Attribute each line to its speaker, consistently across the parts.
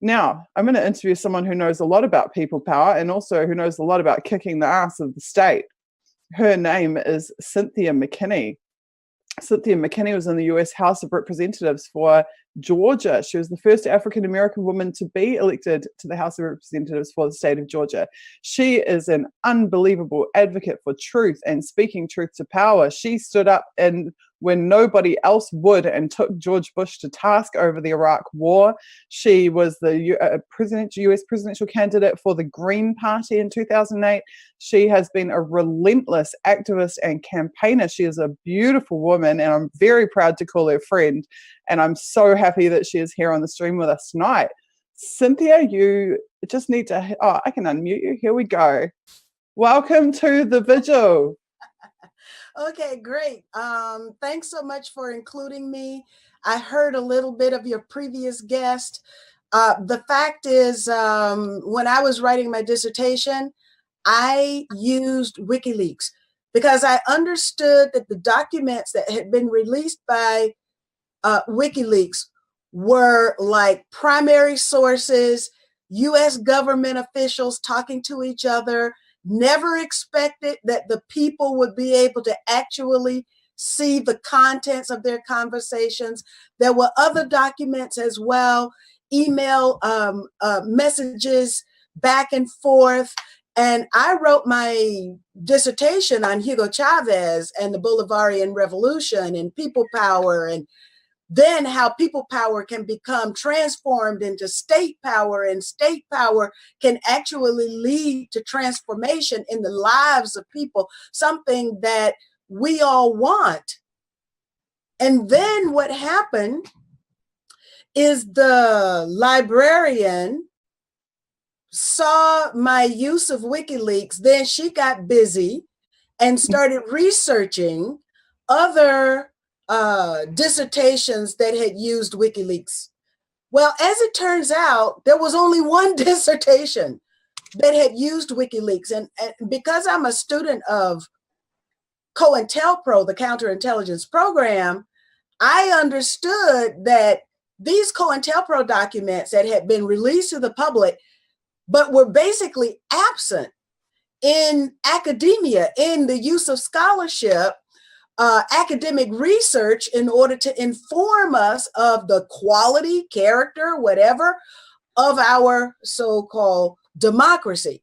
Speaker 1: Now, I'm going to interview someone who knows a lot about people power and also who knows a lot about kicking the ass of the state. Her name is Cynthia McKinney. Cynthia McKinney was in the US House of Representatives for Georgia. She was the first African-American woman to be elected to the House of Representatives for the state of Georgia. She is an unbelievable advocate for truth and speaking truth to power. She stood up and when nobody else would and took George Bush to task over the Iraq War. She was the US presidential candidate for the Green Party in 2008. She has been a relentless activist and campaigner. She is a beautiful woman, and I'm very proud to call her friend. And I'm so happy that she is here on the stream with us tonight. Cynthia, you just need to, I can unmute you. Here we go. Welcome to the Vigil.
Speaker 2: Okay, great. Thanks so much for including me. I heard a little bit of your previous guest. The fact is, when I was writing my dissertation, I used WikiLeaks because I understood that the documents that had been released by WikiLeaks were like primary sources, US government officials talking to each other. Never expected that the people would be able to actually see the contents of their conversations. There were other documents as well, email messages back and forth. And I wrote my dissertation on Hugo Chavez and the Bolivarian Revolution and people power, and then how people power can become transformed into state power, and state power can actually lead to transformation in the lives of people, something that we all want. And then what happened is the librarian saw my use of WikiLeaks, then she got busy and started researching other dissertations that had used WikiLeaks. Well, as it turns out, there was only one dissertation that had used WikiLeaks. And because I'm a student of COINTELPRO, the counterintelligence program, I understood that these COINTELPRO documents that had been released to the public, but were basically absent in academia, in the use of scholarship, academic research, in order to inform us of the quality, character, whatever, of our so-called democracy.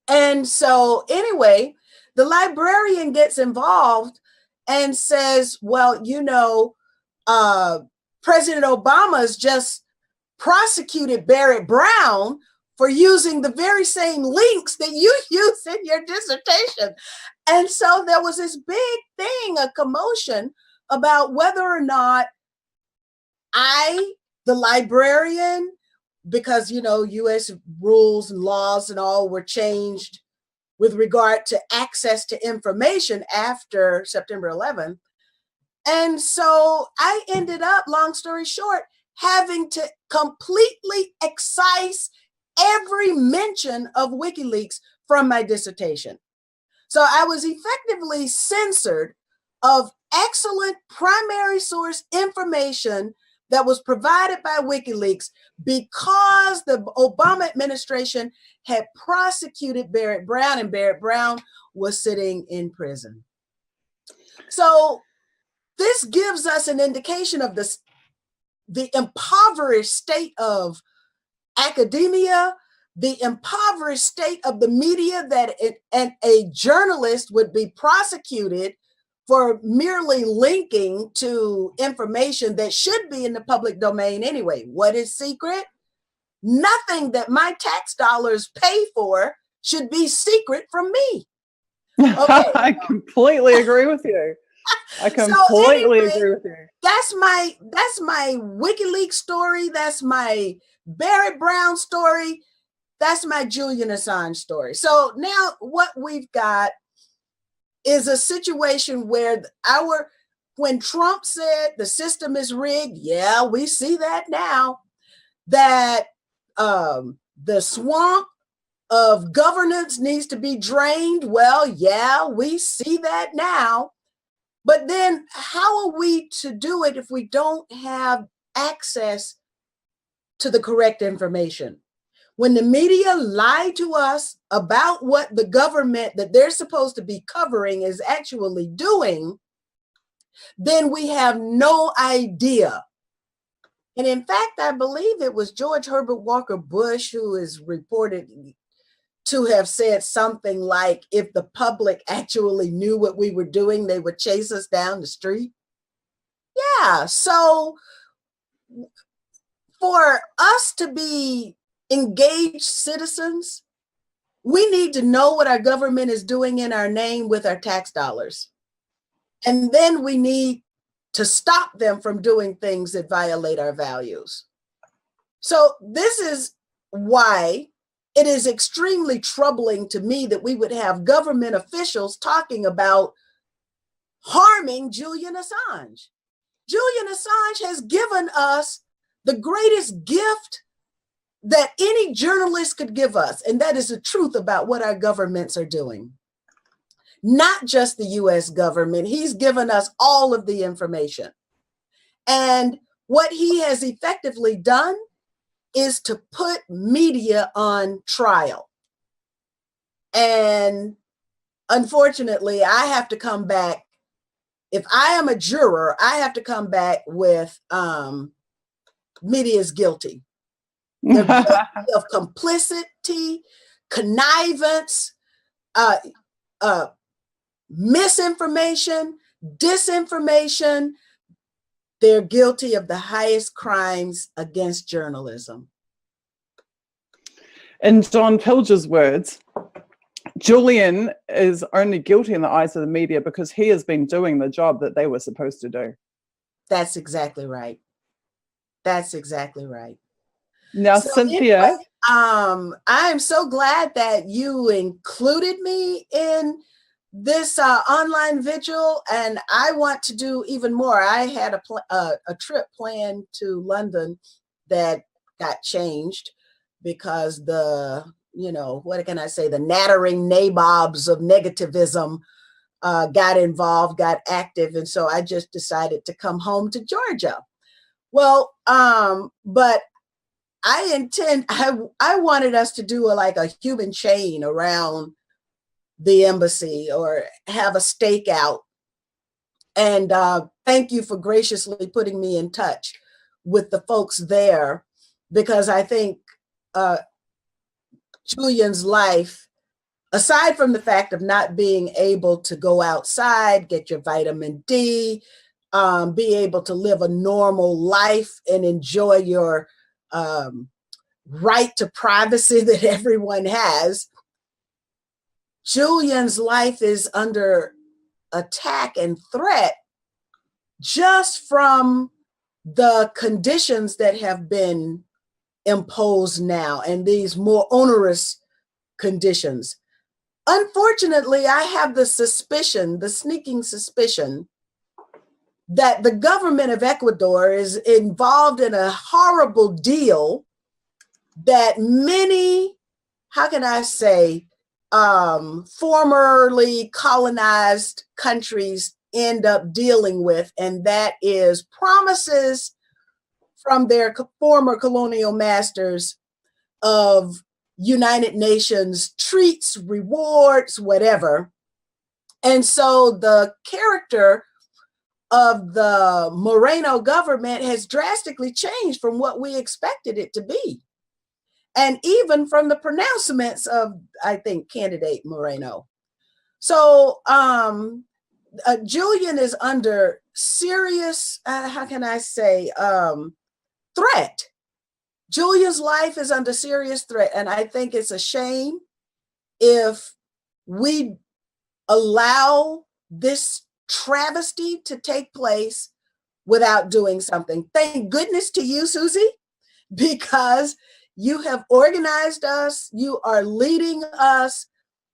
Speaker 2: And so anyway, the librarian gets involved and says, well, you know, President Obama's just prosecuted Barrett Brown for using the very same links that you use in your dissertation. And so there was this big thing, a commotion about whether or not I, the librarian, because, you know, US rules and laws and all were changed with regard to access to information after September 11th. And so I ended up, long story short, having to completely excise every mention of WikiLeaks from my dissertation. So I was effectively censored of excellent primary source information that was provided by WikiLeaks because the Obama administration had prosecuted Barrett Brown, and Barrett Brown was sitting in prison. So this gives us an indication of this, the impoverished state of academia, the impoverished state of the media, that a journalist would be prosecuted for merely linking to information that should be in the public domain anyway. What is secret? Nothing that my tax dollars pay for should be secret from me. Okay.
Speaker 1: I completely agree with you. I completely agree with you.
Speaker 2: That's my WikiLeaks story. That's my Barrett Brown story. That's my Julian Assange story. So now what we've got is a situation where when Trump said the system is rigged, yeah, we see that now, that the swamp of governance needs to be drained. Well, yeah, we see that now. But then how are we to do it if we don't have access to the correct information. When the media lie to us about what the government that they're supposed to be covering is actually doing, then we have no idea. And in fact, I believe it was George Herbert Walker Bush who is reported to have said something like, if the public actually knew what we were doing, they would chase us down the street. Yeah, so for us to be engaged citizens, we need to know what our government is doing in our name with our tax dollars. And then we need to stop them from doing things that violate our values. So this is why it is extremely troubling to me that we would have government officials talking about harming Julian Assange. Julian Assange has given us the greatest gift that any journalist could give us, and that is the truth about what our governments are doing. Not just the US government, he's given us all of the information. And what he has effectively done is to put media on trial. And unfortunately, I have to come back. If I am a juror, I have to come back with media is guilty. They're guilty of complicity, connivance, misinformation, disinformation. They're guilty of the highest crimes against journalism.
Speaker 1: In John Pilger's words, Julian is only guilty in the eyes of the media because he has been doing the job that they were supposed to do.
Speaker 2: That's exactly right. That's exactly right.
Speaker 1: Now,
Speaker 2: so
Speaker 1: Cynthia.
Speaker 2: Anyway, I am so glad that you included me in this online vigil, and I want to do even more. I had a trip planned to London that got changed because what can I say, the nattering nabobs of negativism got involved, got active, and so I just decided to come home to Georgia. Well, but I wanted us to do a human chain around the embassy or have a stakeout. And thank you for graciously putting me in touch with the folks there, because I think Julian's life, aside from the fact of not being able to go outside, get your vitamin D, be able to live a normal life and enjoy your right to privacy that everyone has, Julian's life is under attack and threat just from the conditions that have been imposed now and these more onerous conditions. Unfortunately, I have the suspicion, the sneaking suspicion, that the government of Ecuador is involved in a horrible deal that many, how can I say, formerly colonized countries end up dealing with, and that is promises from their former colonial masters of United Nations treats, rewards, whatever. And so the character of the Moreno government has drastically changed from what we expected it to be. And even from the pronouncements of, I think, candidate Moreno. So Julian is under serious, how can I say, threat. Julian's life is under serious threat. And I think it's a shame if we allow this travesty to take place without doing something. Thank goodness to you, Susie, because you have organized us, you are leading us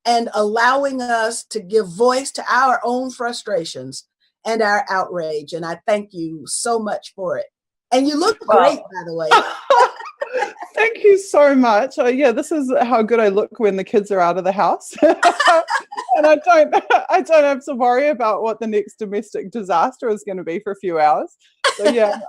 Speaker 2: and allowing us to give voice to our own frustrations and our outrage. And I thank you so much for it. And you look great, by the way.
Speaker 1: Thank you so much. Yeah, this is how good I look when the kids are out of the house. And I don't have to worry about what the next domestic disaster is going to be for a few hours. So yeah,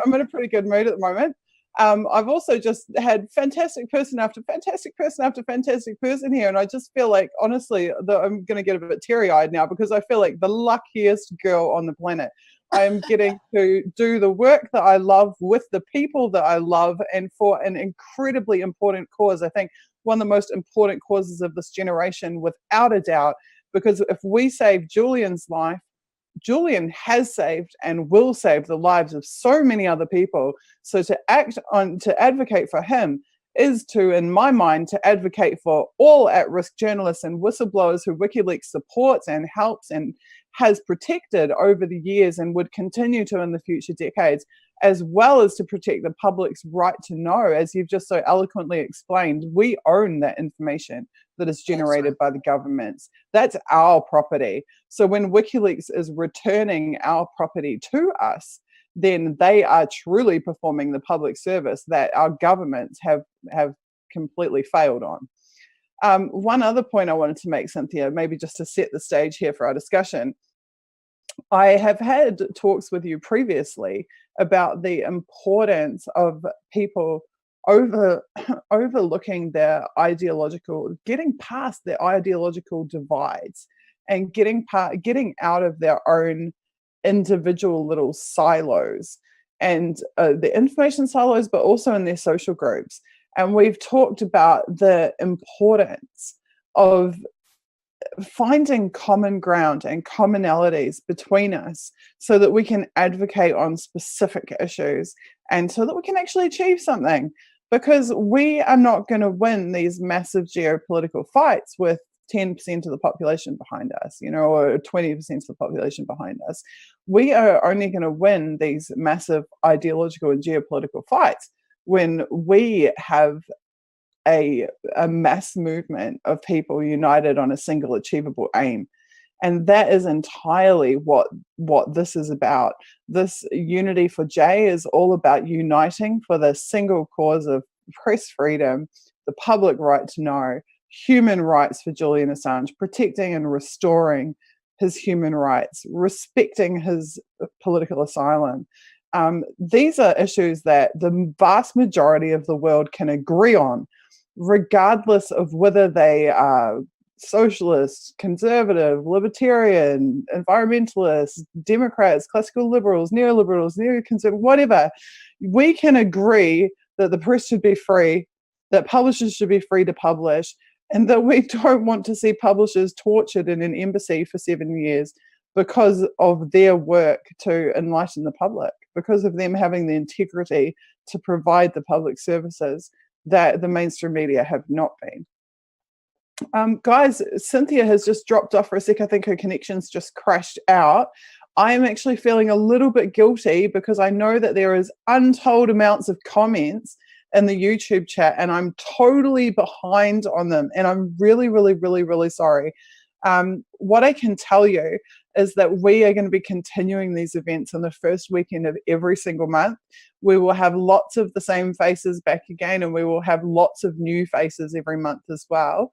Speaker 1: I'm in a pretty good mood at the moment. I've also just had fantastic person after fantastic person after fantastic person here. And I just feel like, honestly, I'm going to get a bit teary-eyed now because I feel like the luckiest girl on the planet. I am getting to do the work that I love with the people that I love and for an incredibly important cause. I think one of the most important causes of this generation, without a doubt, because if we save Julian's life, Julian has saved and will save the lives of so many other people. So to advocate for him is to, in my mind, to advocate for all at-risk journalists and whistleblowers who WikiLeaks supports and helps and has protected over the years and would continue to in the future decades, as well as to protect the public's right to know. As you've just so eloquently explained, we own that information that is generated by the governments. That's our property. So when WikiLeaks is returning our property to us, then they are truly performing the public service that our governments have completely failed on. One other point I wanted to make, Cynthia, maybe just to set the stage here for our discussion. I have had talks with you previously about the importance of people overlooking their getting past their ideological divides and getting out of their own individual little silos and the information silos, but also in their social groups. And we've talked about the importance of finding common ground and commonalities between us so that we can advocate on specific issues and so that we can actually achieve something. Because we are not going to win these massive geopolitical fights with 10% of the population behind us, or 20% of the population behind us. We are only going to win these massive ideological and geopolitical fights when we have a mass movement of people united on a single achievable aim. And that is entirely what this is about. This Unity for J is all about uniting for the single cause of press freedom, the public right to know, human rights for Julian Assange, protecting and restoring his human rights, respecting his political asylum. These are issues that the vast majority of the world can agree on, regardless of whether they are socialists, conservative, libertarian, environmentalists, Democrats, classical liberals, neoliberals, neoconservative, whatever. We can agree that the press should be free, that publishers should be free to publish, and that we don't want to see publishers tortured in an embassy for 7 years because of their work to enlighten the public, because of them having the integrity to provide the public services that the mainstream media have not been. Guys, Cynthia has just dropped off for a sec. I think her connection's just crashed out. I am actually feeling a little bit guilty because I know that there is untold amounts of comments in the YouTube chat and I'm totally behind on them. And I'm really, really, really, really sorry. What I can tell you is that we are going to be continuing these events on the first weekend of every single month. We will have lots of the same faces back again, and we will have lots of new faces every month as well.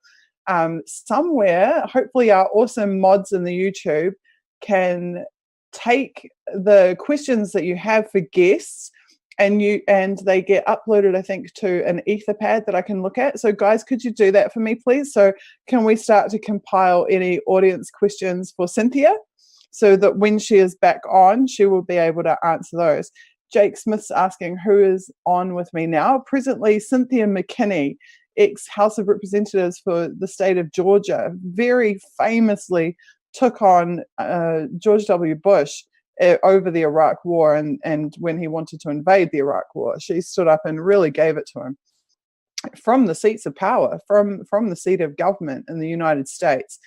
Speaker 1: Somewhere, hopefully our awesome mods in the YouTube can take the questions that you have for guests and they get uploaded, I think, to an Etherpad that I can look at. So guys, could you do that for me, please? So can we start to compile any audience questions for Cynthia so that when she is back on, she will be able to answer those? Jake Smith's asking who is on with me now. Presently, Cynthia McKinney, ex-House of Representatives for the state of Georgia, very famously took on George W. Bush over the Iraq War and when he wanted to invade the Iraq War. She stood up and really gave it to him from the seats of power, from the seat of government in the United States,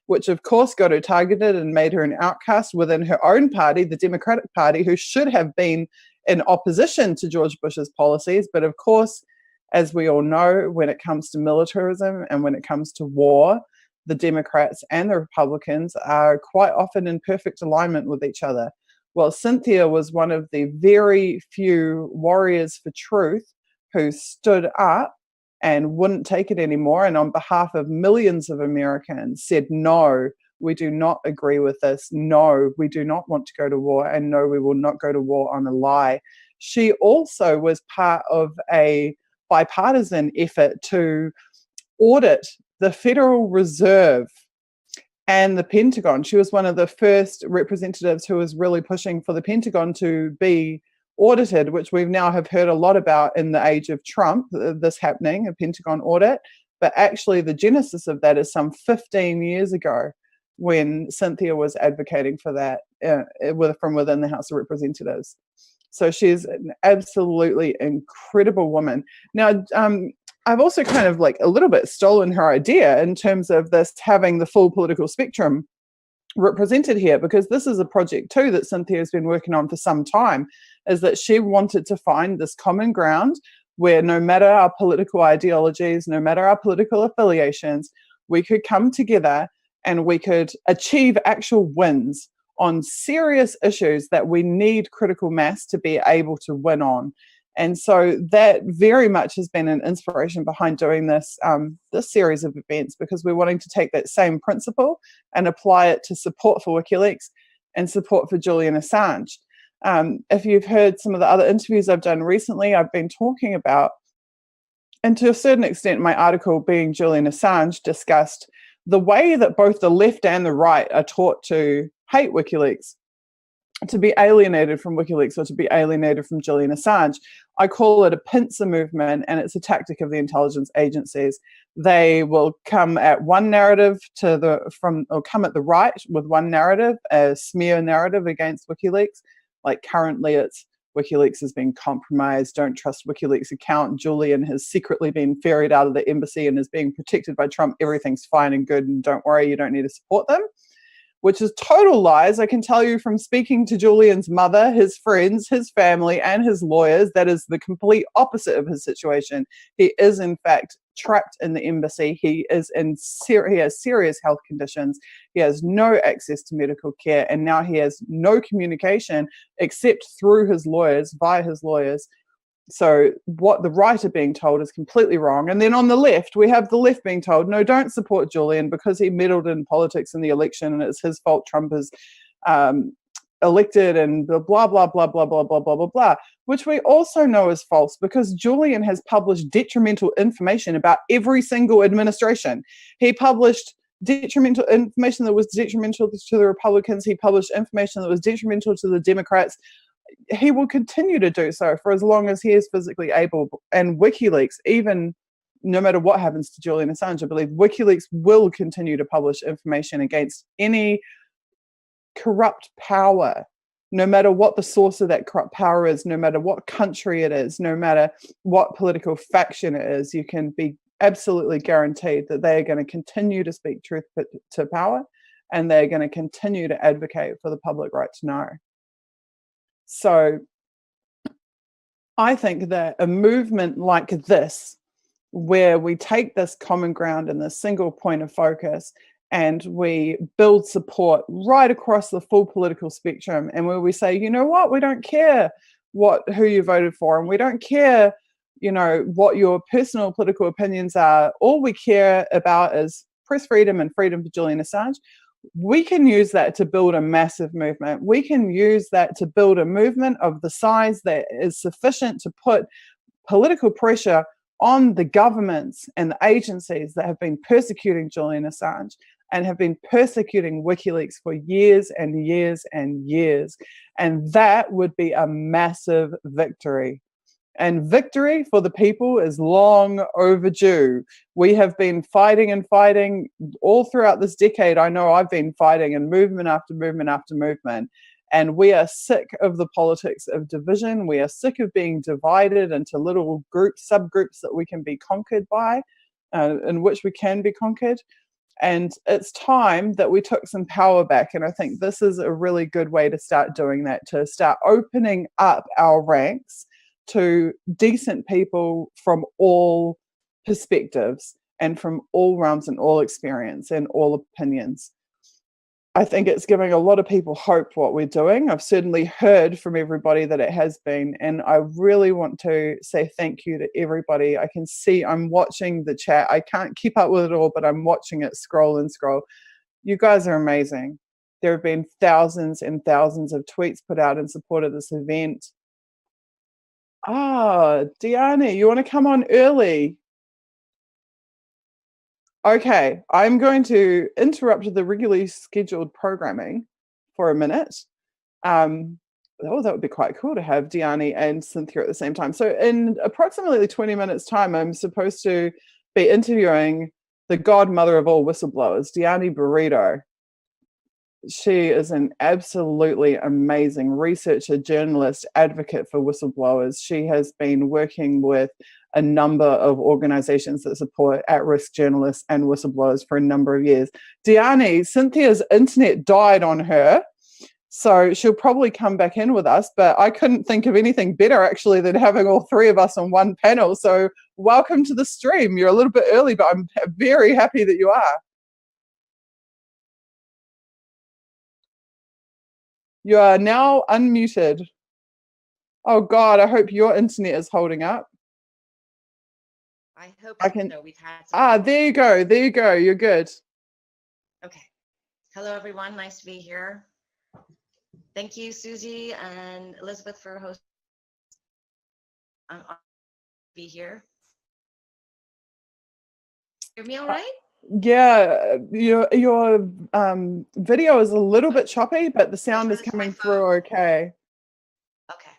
Speaker 1: which of course got her targeted and made her an outcast within her own party, the Democratic Party, who should have been in opposition to George Bush's policies. But of course, as we all know, when it comes to militarism and when it comes to war, the Democrats and the Republicans are quite often in perfect alignment with each other. Well, Cynthia was one of the very few warriors for truth who stood up and wouldn't take it anymore. And on behalf of millions of Americans said, no, we do not agree with this. No, we do not want to go to war. And no, we will not go to war on a lie. she also was part of a bipartisan effort to audit the Federal Reserve and the Pentagon. She was one of the first representatives who was really pushing for the Pentagon to be audited, which we've now have heard a lot about in the age of Trump, this happening, a Pentagon audit. But actually the genesis of that is some 15 years ago when Cynthia was advocating for that from within the House of Representatives. So she's an absolutely incredible woman. Now, I've also kind of like a little bit stolen her idea in terms of this having the full political spectrum represented here, because this is a project too that Cynthia has been working on for some time, is that she wanted to find this common ground where no matter our political ideologies, no matter our political affiliations, we could come together and we could achieve actual wins on serious issues that we need critical mass to be able to win on. And so that very much has been an inspiration behind doing this series of events, because we're wanting to take that same principle and apply it to support for WikiLeaks and support for Julian Assange. If you've heard some of the other interviews I've done recently, I've been talking about, and to a certain extent my article being Julian Assange discussed, the way that both the left and the right are taught to hate WikiLeaks, to be alienated from WikiLeaks or to be alienated from Julian Assange. I call it a pincer movement, and it's a tactic of the intelligence agencies. They will come at one narrative come at the right with one narrative, a smear narrative against WikiLeaks. Like currently it's WikiLeaks has been compromised, don't trust WikiLeaks account, Julian has secretly been ferried out of the embassy and is being protected by Trump, everything's fine and good and don't worry, you don't need to support them. Which is total lies. I can tell you from speaking to Julian's mother, his friends, his family, and his lawyers, that is the complete opposite of his situation. He is, in fact, trapped in the embassy. He has serious health conditions. He has no access to medical care, and now he has no communication except through his lawyers, via his lawyers. So what the right are being told is completely wrong. And then on the left, we have the left being told, no, don't support Julian because he meddled in politics in the election and it's his fault Trump is elected and blah, blah, blah, blah, blah, blah, blah, blah, blah, which we also know is false because Julian has published detrimental information about every single administration. He published detrimental information that was detrimental to the Republicans. He published information that was detrimental to the Democrats. He will continue to do so for as long as he is physically able. And WikiLeaks, even no matter what happens to Julian Assange, I believe WikiLeaks will continue to publish information against any corrupt power, no matter what the source of that corrupt power is, no matter what country it is, no matter what political faction it is. You can be absolutely guaranteed that they are going to continue to speak truth to power, and they're going to continue to advocate for the public right to know. So I think that a movement like this, where we take this common ground and this single point of focus and we build support right across the full political spectrum, and where we say, you know what, we don't care who you voted for, and we don't care, what your personal political opinions are. All we care about is press freedom and freedom for Julian Assange. We can use that to build a massive movement. We can use that to build a movement of the size that is sufficient to put political pressure on the governments and the agencies that have been persecuting Julian Assange and have been persecuting WikiLeaks for years and years and years. And that would be a massive victory. And victory for the people is long overdue. We have been fighting and fighting all throughout this decade. I know I've been fighting in movement after movement after movement. And we are sick of the politics of division. We are sick of being divided into little groups, subgroups that we can be conquered by, in which we can be conquered. And it's time that we took some power back. And I think this is a really good way to start doing that, to start opening up our ranks to decent people from all perspectives and from all realms and all experience and all opinions. I think it's giving a lot of people hope what we're doing. I've certainly heard from everybody that it has been, and I really want to say thank you to everybody. I can see, I'm watching the chat. I can't keep up with it all, but I'm watching it scroll and scroll. You guys are amazing. There have been thousands and thousands of tweets put out in support of this event. Ah, Diani, you want to come on early? Okay, I'm going to interrupt the regularly scheduled programming for a minute. Oh, that would be quite cool to have Diani and Cynthia at the same time. So in approximately 20 minutes time, I'm supposed to be interviewing the godmother of all whistleblowers, Diani Barreto. She is an absolutely amazing researcher, journalist, advocate for whistleblowers. She has been working with a number of organizations that support at-risk journalists and whistleblowers for a number of years. Diani, Cynthia's internet died on her, so she'll probably come back in with us, but I couldn't think of anything better actually than having all three of us on one panel. So welcome to the stream. You're a little bit early, but I'm very happy that you are. You are now unmuted. Oh God, I hope your internet is holding up.
Speaker 3: I hope
Speaker 1: I can.
Speaker 3: so. We've had
Speaker 1: There you go. There you go. You're good.
Speaker 3: Okay. Hello, everyone. Nice to be here. Thank you, Susie and Elizabeth, for hosting. I'm honored to be here. Hear me all right?
Speaker 1: Yeah, your video is a little bit choppy, but the sound is coming through okay.
Speaker 3: Okay.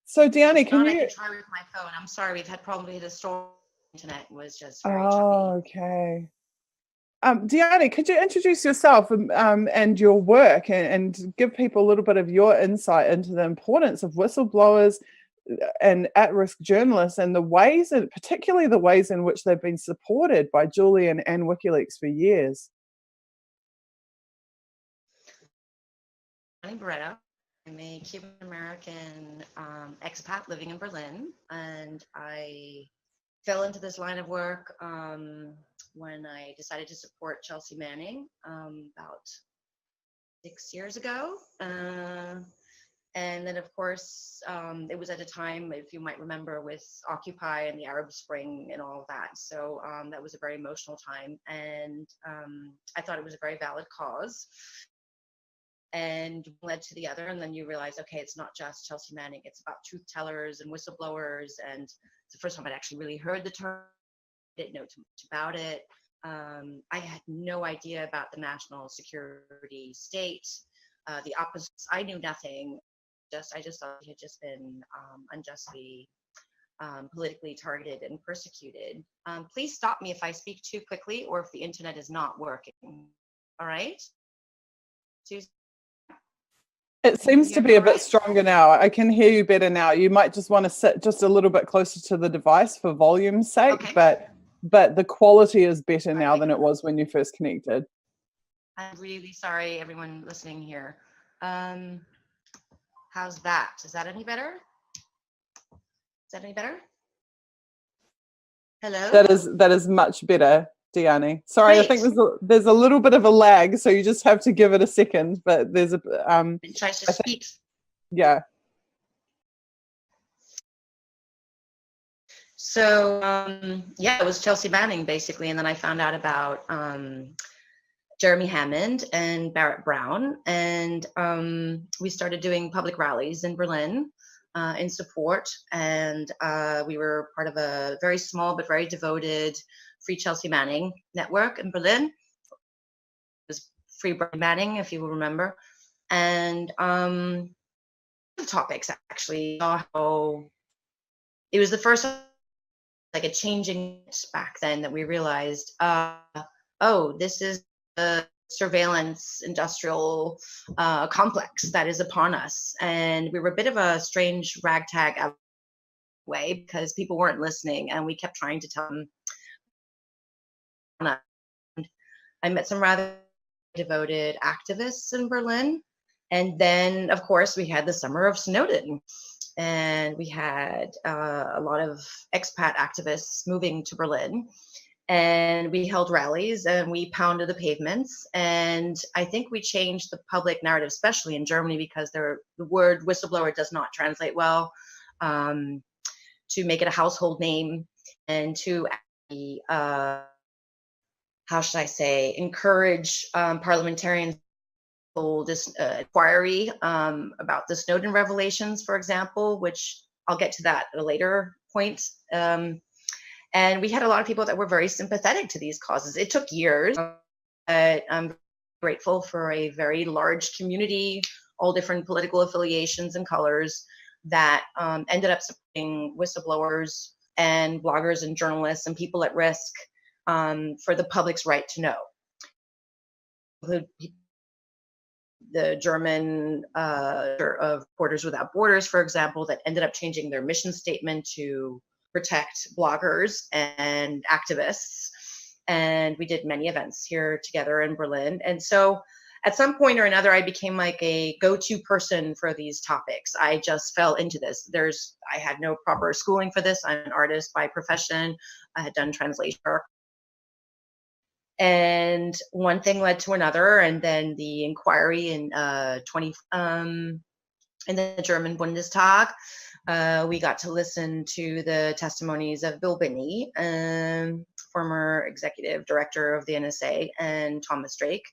Speaker 1: So Diani, can
Speaker 3: I
Speaker 1: you?
Speaker 3: can try with my phone. I'm sorry, we've had problems with the store. Internet was just very choppy.
Speaker 1: Oh, okay. Diani, could you introduce yourself and your work and give people a little bit of your insight into the importance of whistleblowers and at-risk journalists and the ways, and particularly the ways in which they've been supported by Julian and WikiLeaks for years?
Speaker 3: Diani Barreto. I'm a Cuban American expat living in Berlin, and I fell into this line of work when I decided to support Chelsea Manning about 6 years ago. And then, of course, it was at a time, if you might remember, with Occupy and the Arab Spring and all of that. So that was a very emotional time. And I thought it was a very valid cause. And led to the other. And then you realize, okay, it's not just Chelsea Manning, it's about truth tellers and whistleblowers. And it's the first time I'd actually really heard the term, didn't know too much about it. I had no idea about the national security state, the opposites. I knew nothing. I just thought he had just been unjustly politically targeted and persecuted. Please stop me if I speak too quickly or if the internet is not working. All right? Susan?
Speaker 1: It seems to be a bit stronger now. I can hear you better now. You might just want to sit just a little bit closer to the device for volume's sake, okay. But the quality is better now than it was when you first connected.
Speaker 3: I'm really sorry, everyone listening here. How's that? Is that any better? Is that any better? Hello?
Speaker 1: That is much better, Diani. Sorry, great. I think there's a little bit of a lag, so you just have to give it a second. But there's a
Speaker 3: it tries to speak.
Speaker 1: Yeah.
Speaker 3: So yeah, it was Chelsea Manning basically, and then I found out about Jeremy Hammond and Barrett Brown, and we started doing public rallies in Berlin in support, and we were part of a very small but very devoted Free Chelsea Manning network in Berlin. It was Free Brian Manning, if you will remember, and topics actually. How it was the first like a changing back then that we realized, oh, this is the surveillance industrial complex that is upon us, and we were a bit of a strange ragtag way because people weren't listening, and we kept trying to tell them. I met some rather devoted activists in Berlin, and then of course we had the summer of Snowden, and we had a lot of expat activists moving to Berlin, and we held rallies and we pounded the pavements, and I think we changed the public narrative, especially in Germany, because the word whistleblower does not translate well, to make it a household name and to how should I say, encourage parliamentarians to hold this inquiry about the Snowden revelations, for example, which I'll get to that at a later point. And we had a lot of people that were very sympathetic to these causes. It took years, but I'm grateful for a very large community, all different political affiliations and colors, that ended up supporting whistleblowers and bloggers and journalists and people at risk for the public's right to know. The German of Reporters Without Borders, for example, that ended up changing their mission statement to protect bloggers and activists. And we did many events here together in Berlin. And so at some point or another, I became like a go-to person for these topics. I just fell into this. I had no proper schooling for this. I'm an artist by profession. I had done translation work. And one thing led to another, and then the inquiry in the German Bundestag. We got to listen to the testimonies of Bill Binney, former executive director of the NSA, and Thomas Drake.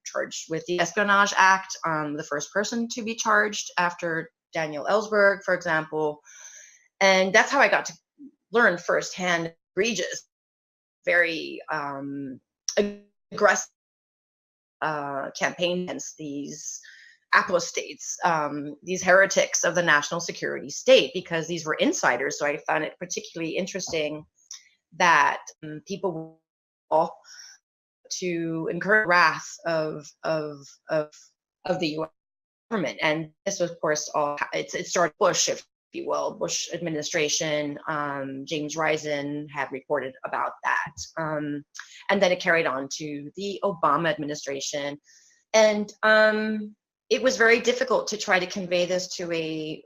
Speaker 3: Charged with the Espionage Act, the first person to be charged after Daniel Ellsberg, for example. And that's how I got to learn firsthand egregious, very aggressive campaign against these apostates, these heretics of the national security state, because these were insiders. So I found it particularly interesting that people were to encourage wrath of the U.S. government. And this was, of course, it started Bush, if you will, Bush administration. James Risen had reported about that. And then it carried on to the Obama administration. And it was very difficult to try to convey this to a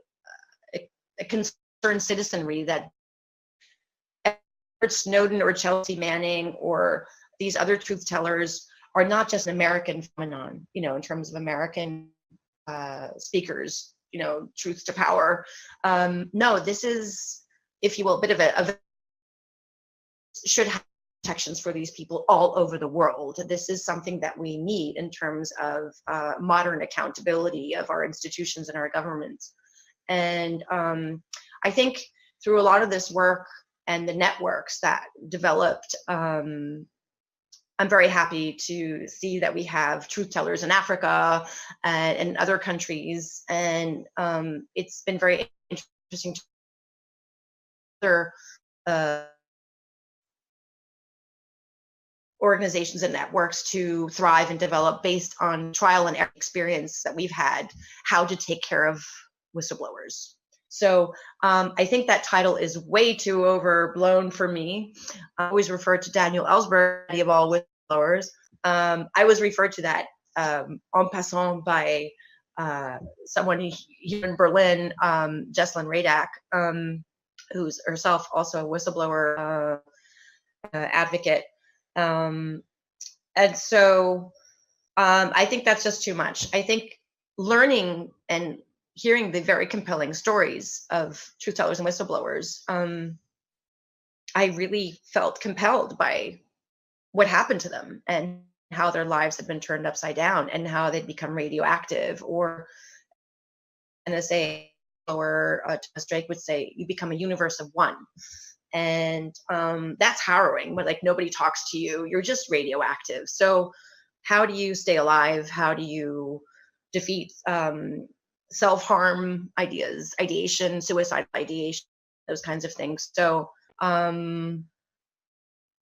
Speaker 3: concerned citizenry that Snowden or Chelsea Manning or these other truth tellers are not just an American phenomenon, in terms of American speakers, truth to power. No, this is, if you will, a bit of should have protections for these people all over the world. This is something that we need in terms of modern accountability of our institutions and our governments. And I think through a lot of this work and the networks that developed, I'm very happy to see that we have truth tellers in Africa and other countries. And it's been very interesting to other organizations and networks to thrive and develop based on trial and error experience that we've had, how to take care of whistleblowers. So I think that title is way too overblown for me. I always refer to Daniel Ellsberg of all whistleblowers. I was referred to that en passant by someone here in Berlin, Jesslyn Radak, who's herself also a whistleblower advocate. And so I think that's just too much. I think learning and hearing the very compelling stories of truth tellers and whistleblowers, I really felt compelled by what happened to them and how their lives had been turned upside down and how they'd become radioactive, or NSA or Thomas Drake would say, you become a universe of one. And that's harrowing, when like nobody talks to you, you're just radioactive. So how do you stay alive? How do you defeat self-harm ideas, ideation, suicide ideation, those kinds of things? So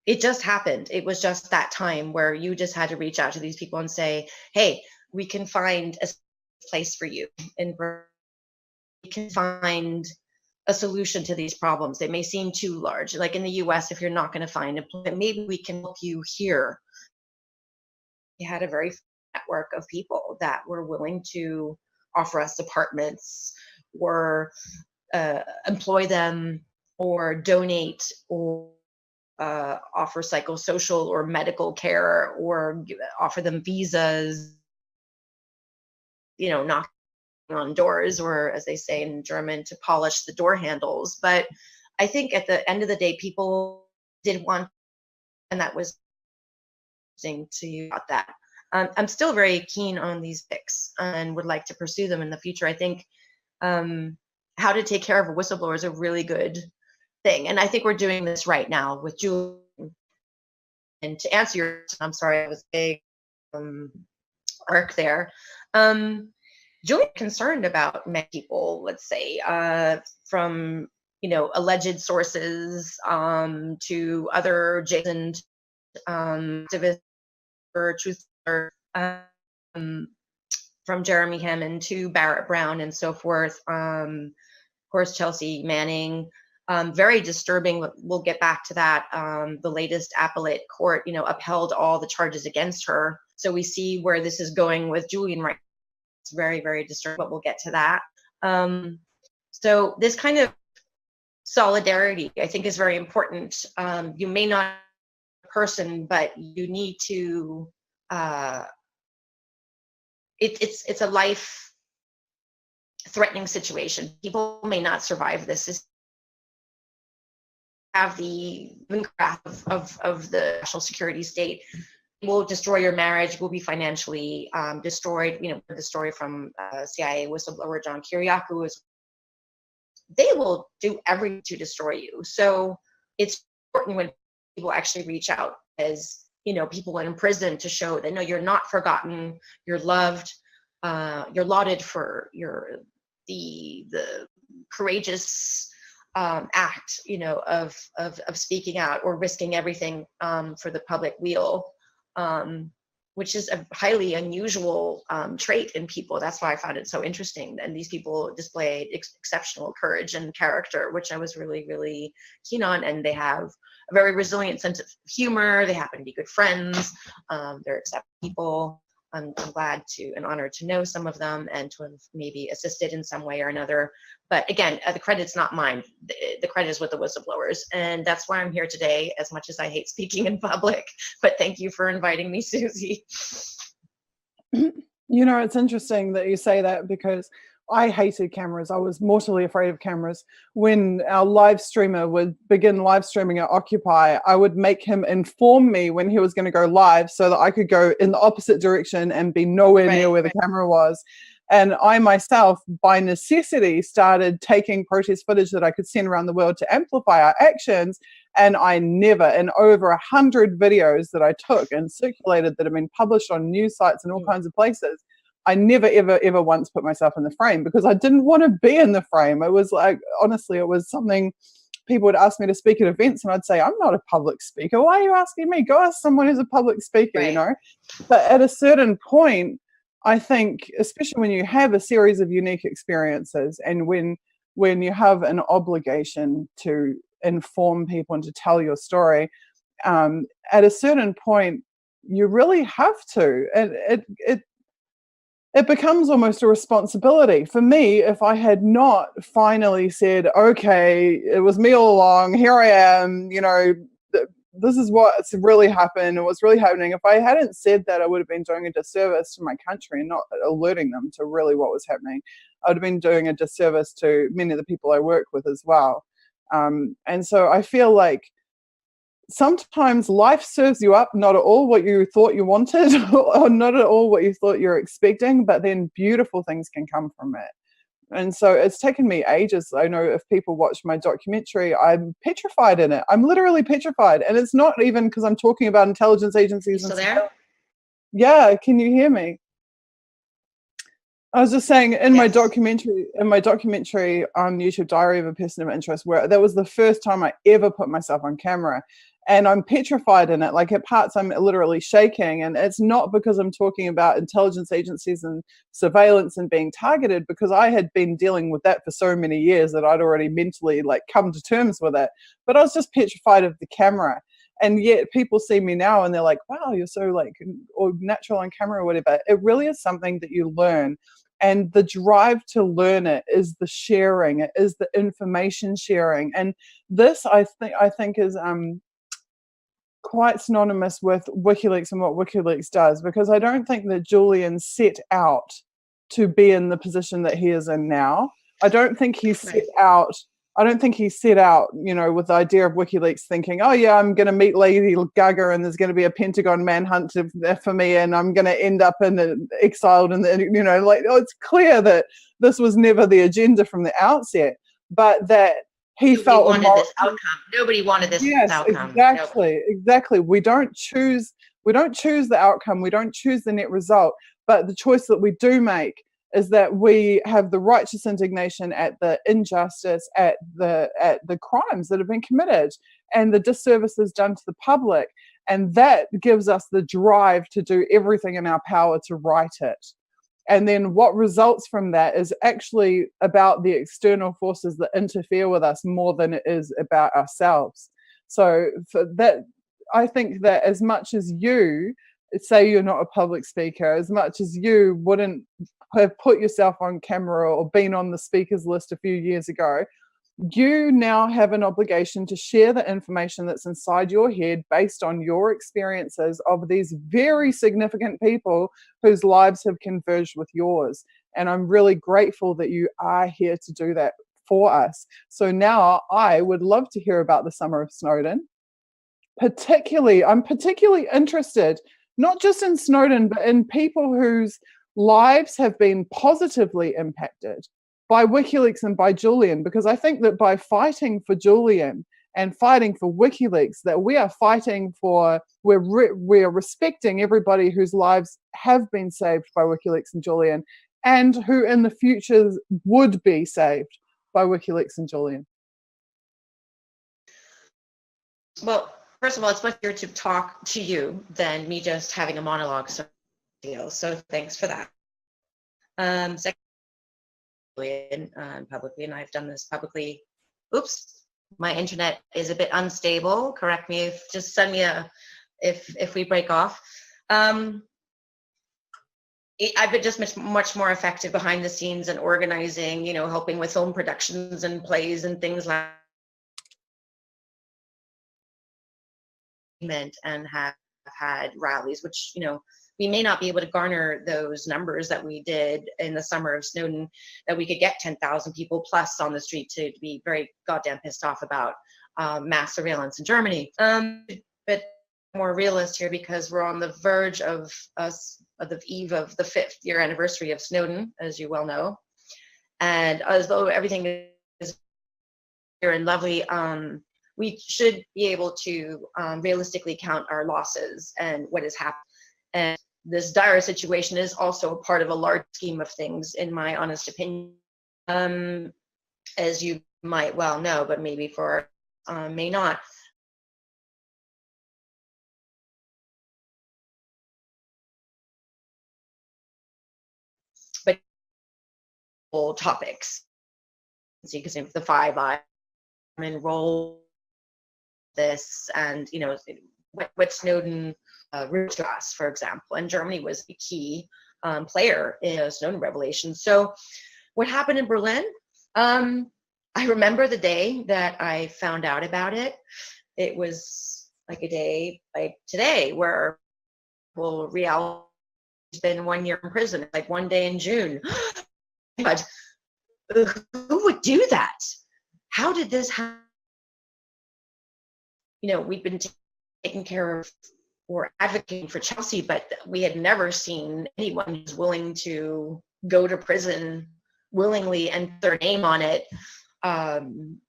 Speaker 3: it just happened. It was just that time where you just had to reach out to these people and say, hey, we can find a place for you, and we can find a solution to these problems. They may seem too large. Like in the US, if you're not going to find employment, maybe we can help you here. We had a very network of people that were willing to offer us apartments or employ them or donate or offer psychosocial or medical care or offer them visas, knock on doors, or as they say in German, to polish the door handles. But I think at the end of the day, people did want, and that was interesting to you about that. I'm still very keen on these picks and would like to pursue them in the future. I think how to take care of a whistleblower is a really good thing. And I think we're doing this right now with Julian. And to answer your, I'm sorry, I was big arc there. Julian concerned about many people, let's say, from alleged sources to other adjacent activists or truth, from Jeremy Hammond to Barrett Brown and so forth. Of course, Chelsea Manning. Very disturbing. We'll get back to that. The latest appellate court, upheld all the charges against her. So we see where this is going with Julian right now. It's very, very disturbing, but we'll get to that. So this kind of solidarity, I think, is very important. You may not be a person, but you need to. It's a life-threatening situation. People may not survive this. Have the grasp of the national security state. It will destroy your marriage, will be financially destroyed. The story from CIA whistleblower John Kiriakou is they will do everything to destroy you. So it's important when people actually reach out as people in prison to show that no, you're not forgotten, you're loved, you're lauded for the courageous act, of speaking out or risking everything for the public weal, which is a highly unusual trait in people. That's why I found it so interesting. And these people displayed exceptional courage and character, which I was really, really keen on. And they have a very resilient sense of humor. They happen to be good friends. They're accepting people. I'm glad and honored to know some of them and to have maybe assisted in some way or another. But again, the credit's not mine. The credit is with the whistleblowers. And that's why I'm here today, as much as I hate speaking in public. But thank you for inviting me, Susie.
Speaker 1: It's interesting that you say that, because I hated cameras. I was mortally afraid of cameras. When our live streamer would begin live streaming at Occupy, I would make him inform me when he was going to go live so that I could go in the opposite direction and be nowhere near where the camera was. And I myself, by necessity, started taking protest footage that I could send around the world to amplify our actions. And I never, in over 100 videos that I took and circulated that have been published on news sites and all kinds of places, I never, ever, ever once put myself in the frame, because I didn't want to be in the frame. It was like, honestly, it was something people would ask me to speak at events and I'd say, I'm not a public speaker. Why are you asking me? Go ask someone who's a public speaker, But at a certain point, I think, especially when you have a series of unique experiences and when you have an obligation to inform people and to tell your story, at a certain point, you really have to. And it becomes almost a responsibility. For me, if I had not finally said, okay, it was me all along, here I am, this is what's really happened and what's really happening. If I hadn't said that, I would have been doing a disservice to my country and not alerting them to really what was happening. I would have been doing a disservice to many of the people I work with as well. And so I feel like sometimes life serves you up, not at all what you thought you wanted or not at all what you thought you were expecting, but then beautiful things can come from it. And so it's taken me ages. I know if people watch my documentary, I'm petrified in it. I'm literally petrified. And it's not even because I'm talking about intelligence agencies.
Speaker 3: You still there?
Speaker 1: Yeah, can you hear me? I was just saying in my documentary on YouTube, Diary of a Person of Interest, where that was the first time I ever put myself on camera. And I'm petrified in it. Like at parts, I'm literally shaking. And it's not because I'm talking about intelligence agencies and surveillance and being targeted, because I had been dealing with that for so many years that I'd already mentally come to terms with it. But I was just petrified of the camera. And yet people see me now and they're like, wow, you're so or natural on camera or whatever. It really is something that you learn. And the drive to learn it is the sharing. It is the information sharing. And this, I think is quite synonymous with WikiLeaks and what WikiLeaks does, because I don't think that Julian set out to be in the position that he is in now. I don't think he set out I don't think he set out, with the idea of WikiLeaks thinking, oh yeah, I'm going to meet Lady Gaga and there's going to be a Pentagon manhunt for me and I'm going to end up exiled in it's clear that this was never the agenda from the outset, but that he felt
Speaker 3: wanted this outcome. Nobody wanted this outcome.
Speaker 1: Exactly. We don't choose the outcome. We don't choose the net result, but the choice that we do make is that we have the righteous indignation at the injustice, at the crimes that have been committed and the disservices done to the public. And that gives us the drive to do everything in our power to right it. And then what results from that is actually about the external forces that interfere with us more than it is about ourselves. So for that, I think that as much as you say you're not a public speaker, as much as you wouldn't have put yourself on camera or been on the speakers list a few years ago, you now have an obligation to share the information that's inside your head based on your experiences of these very significant people whose lives have converged with yours. And I'm really grateful that you are here to do that for us. So now I would love to hear about the summer of Snowden. I'm particularly interested, not just in Snowden, but in people whose lives have been positively impacted by WikiLeaks and by Julian, because I think that by fighting for Julian and fighting for WikiLeaks, that we are fighting for, we're respecting everybody whose lives have been saved by WikiLeaks and Julian, and who in the future would be saved by WikiLeaks and Julian.
Speaker 3: Well, first of all, it's much easier to talk to you than me just having a monologue. So thanks for that. Secondly, publicly, and I've done this publicly. Oops, my internet is a bit unstable. Correct me just send me if we break off. I've been just much more effective behind the scenes and organizing, helping with film productions and plays and things like that, and have had rallies, which, we may not be able to garner those numbers that we did in the summer of Snowden, that we could get 10,000 people plus on the street to be very goddamn pissed off about mass surveillance in Germany. But more realist here, because we're on the verge of the eve of the 5th year anniversary of Snowden, as you well know. And as though everything is here and lovely, we should be able to realistically count our losses and what has happened. And this dire situation is also a part of a large scheme of things, in my honest opinion. As you might well know, but maybe for may not. But all topics. So you can see the 5 I enroll this, and what Snowden wrote to us, for example, and Germany was a key player in the Snowden revelation. So what happened in Berlin? I remember the day that I found out about it. It was like a day like today where, well, reality has been 1 year in prison, like one day in June. But who would do that? How did this happen? We've been taking care of or advocating for Chelsea, but we had never seen anyone who's willing to go to prison willingly and put their name on it, and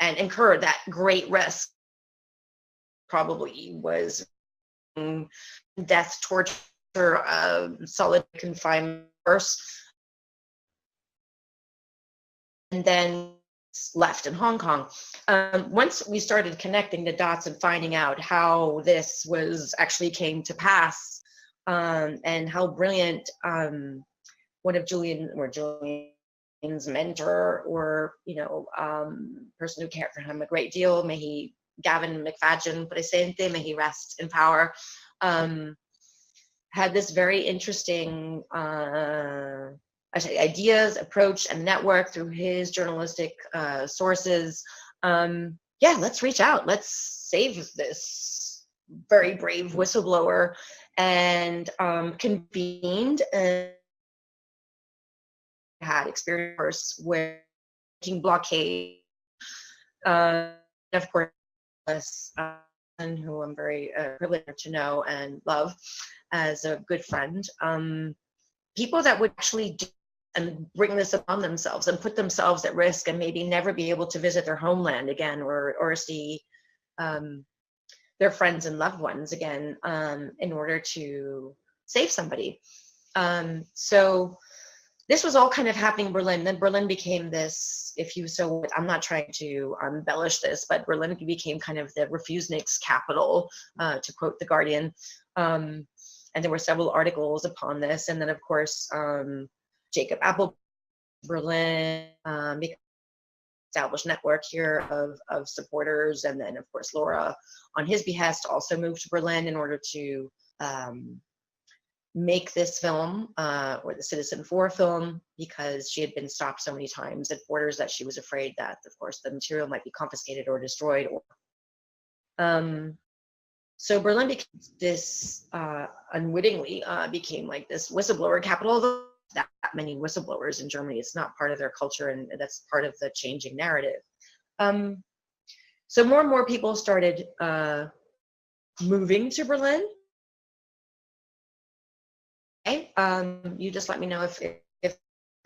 Speaker 3: incur that great risk. Probably was death, torture, solid confinement first, and then left in Hong Kong. Once we started connecting the dots and finding out how this actually came to pass, and how brilliant one of Julian's mentor, or person who cared for him a great deal, Gavin McFadden, Presidente, may he rest in power, had this very interesting ideas, approach, and network through his journalistic sources. Let's reach out. Let's save this very brave whistleblower, and convened and had experience with blockade. Of course, and who I'm very privileged to know and love as a good friend. People that would actually do and bring this upon themselves and put themselves at risk and maybe never be able to visit their homeland again or see their friends and loved ones again in order to save somebody. So this was all kind of happening in Berlin. Then Berlin became this, if you so, I'm not trying to embellish this, but Berlin became kind of the refuseniks capital, to quote The Guardian. And there were several articles upon this. And then, of course, Jacob Appel, Berlin, established network here of supporters. And then, of course, Laura, on his behest, also moved to Berlin in order to make this film, or the Citizen 4 film, because she had been stopped so many times at borders that she was afraid that, of course, the material might be confiscated or destroyed. So Berlin became this, unwittingly, became like this whistleblower capital. Although that many whistleblowers in Germany, it's not part of their culture, and that's part of the changing narrative. So more and more people started moving to Berlin. Okay. You just let me know if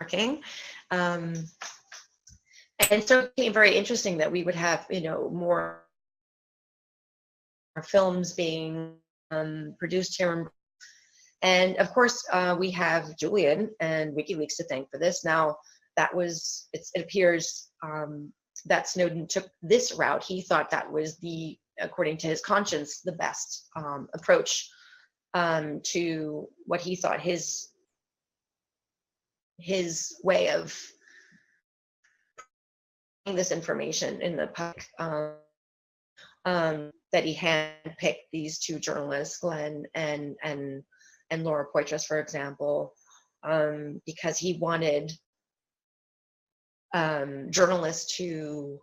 Speaker 3: working. And so it became very interesting that we would have, more films being produced here. And of course, we have Julian and WikiLeaks to thank for this. Now, that was, it appears that Snowden took this route. He thought that was according to his conscience, the best approach to what he thought his way of putting this information in the public, that he handpicked these two journalists, Glenn and Laura Poitras, for example, because he wanted journalists to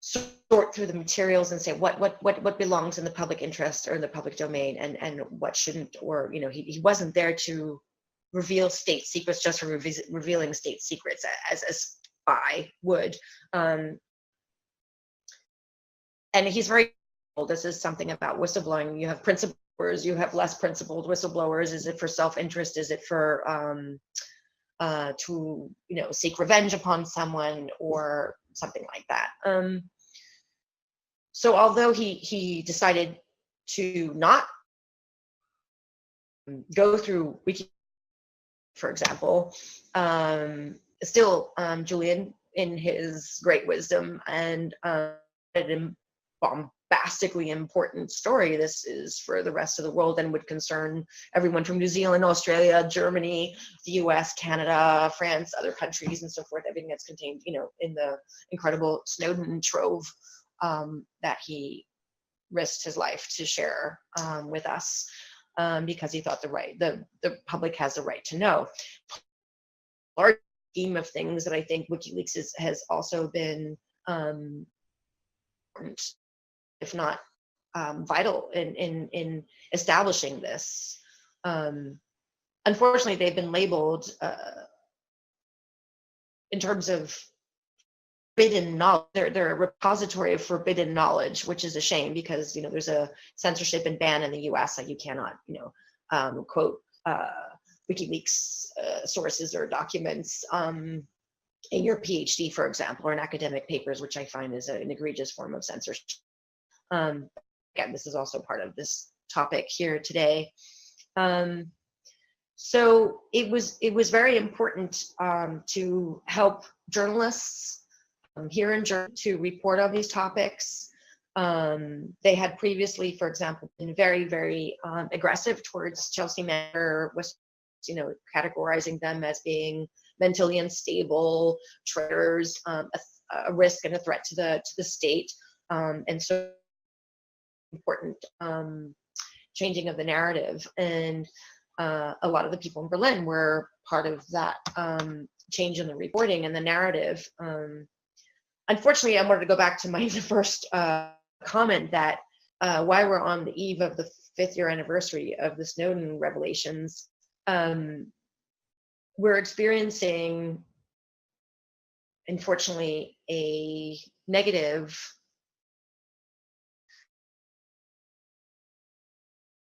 Speaker 3: sort through the materials and say what belongs in the public interest or in the public domain, and what shouldn't. Or he wasn't there to reveal state secrets just for revealing state secrets as a spy would. And he's very, this is something about whistleblowing. You have principlers, you have less principled whistleblowers. Is it for self-interest? Is it for to seek revenge upon someone or something like that? So although he decided to not go through Wiki, for example, still Julian, in his great wisdom and bombastically important story, this is for the rest of the world and would concern everyone from New Zealand, Australia, Germany, the US, Canada, France, other countries, and so forth. Everything that's contained, in the incredible Snowden trove that he risked his life to share with us, because he thought the public has the right to know. Large scheme of things that I think WikiLeaks has also been, if not vital in establishing this. Unfortunately, they've been labeled in terms of forbidden knowledge. They're a repository of forbidden knowledge, which is a shame, because there's a censorship and ban in the US that you cannot quote WikiLeaks sources or documents in your PhD, for example, or in academic papers, which I find is an egregious form of censorship. Again, this is also part of this topic here today. So it was very important to help journalists here in Germany to report on these topics. They had previously, for example, been very, very aggressive towards Chelsea Manor, categorizing them as being mentally unstable, traitors, a risk and a threat to the state, and so important changing of the narrative. And a lot of the people in Berlin were part of that change in the reporting and the narrative. Unfortunately, I wanted to go back to my first comment that while we're on the eve of the 5th year anniversary of the Snowden revelations, we're experiencing unfortunately, a negative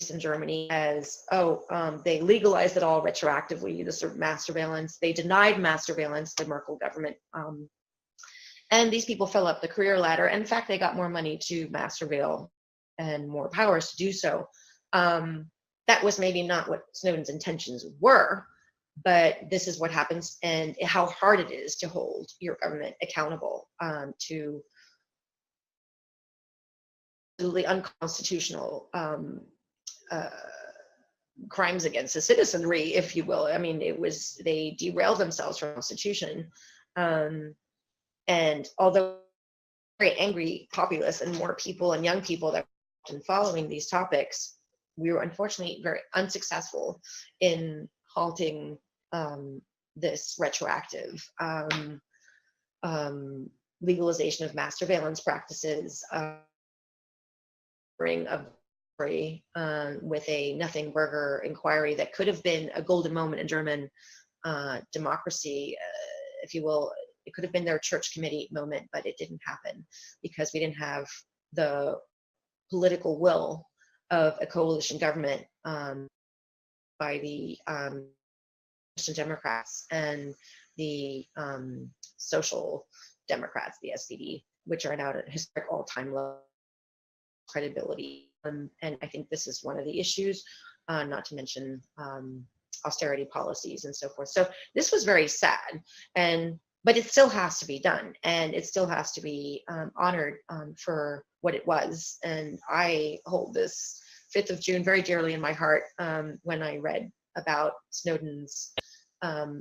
Speaker 3: in Germany as, they legalized it all retroactively, the sort of mass surveillance. They denied mass surveillance, the Merkel government. And these people fell up the career ladder. In fact, they got more money to mass surveil and more powers to do so. That was maybe not what Snowden's intentions were, but this is what happens, and how hard it is to hold your government accountable to absolutely unconstitutional crimes against the citizenry, if you will. I mean, they derailed themselves from the Constitution. And although very angry populace and more people and young people that are often following these topics, we were unfortunately very unsuccessful in halting this retroactive legalization of mass surveillance practices, of with a nothing burger inquiry that could have been a golden moment in German democracy, if you will. It could have been their church committee moment, but it didn't happen because we didn't have the political will of a coalition government by the Christian Democrats and the Social Democrats, the SPD, which are now at a historic all-time low credibility. And I think this is one of the issues, not to mention austerity policies and so forth. So this was very sad, but it still has to be done, and it still has to be honored for what it was. And I hold this 5th of June very dearly in my heart when I read about Snowden's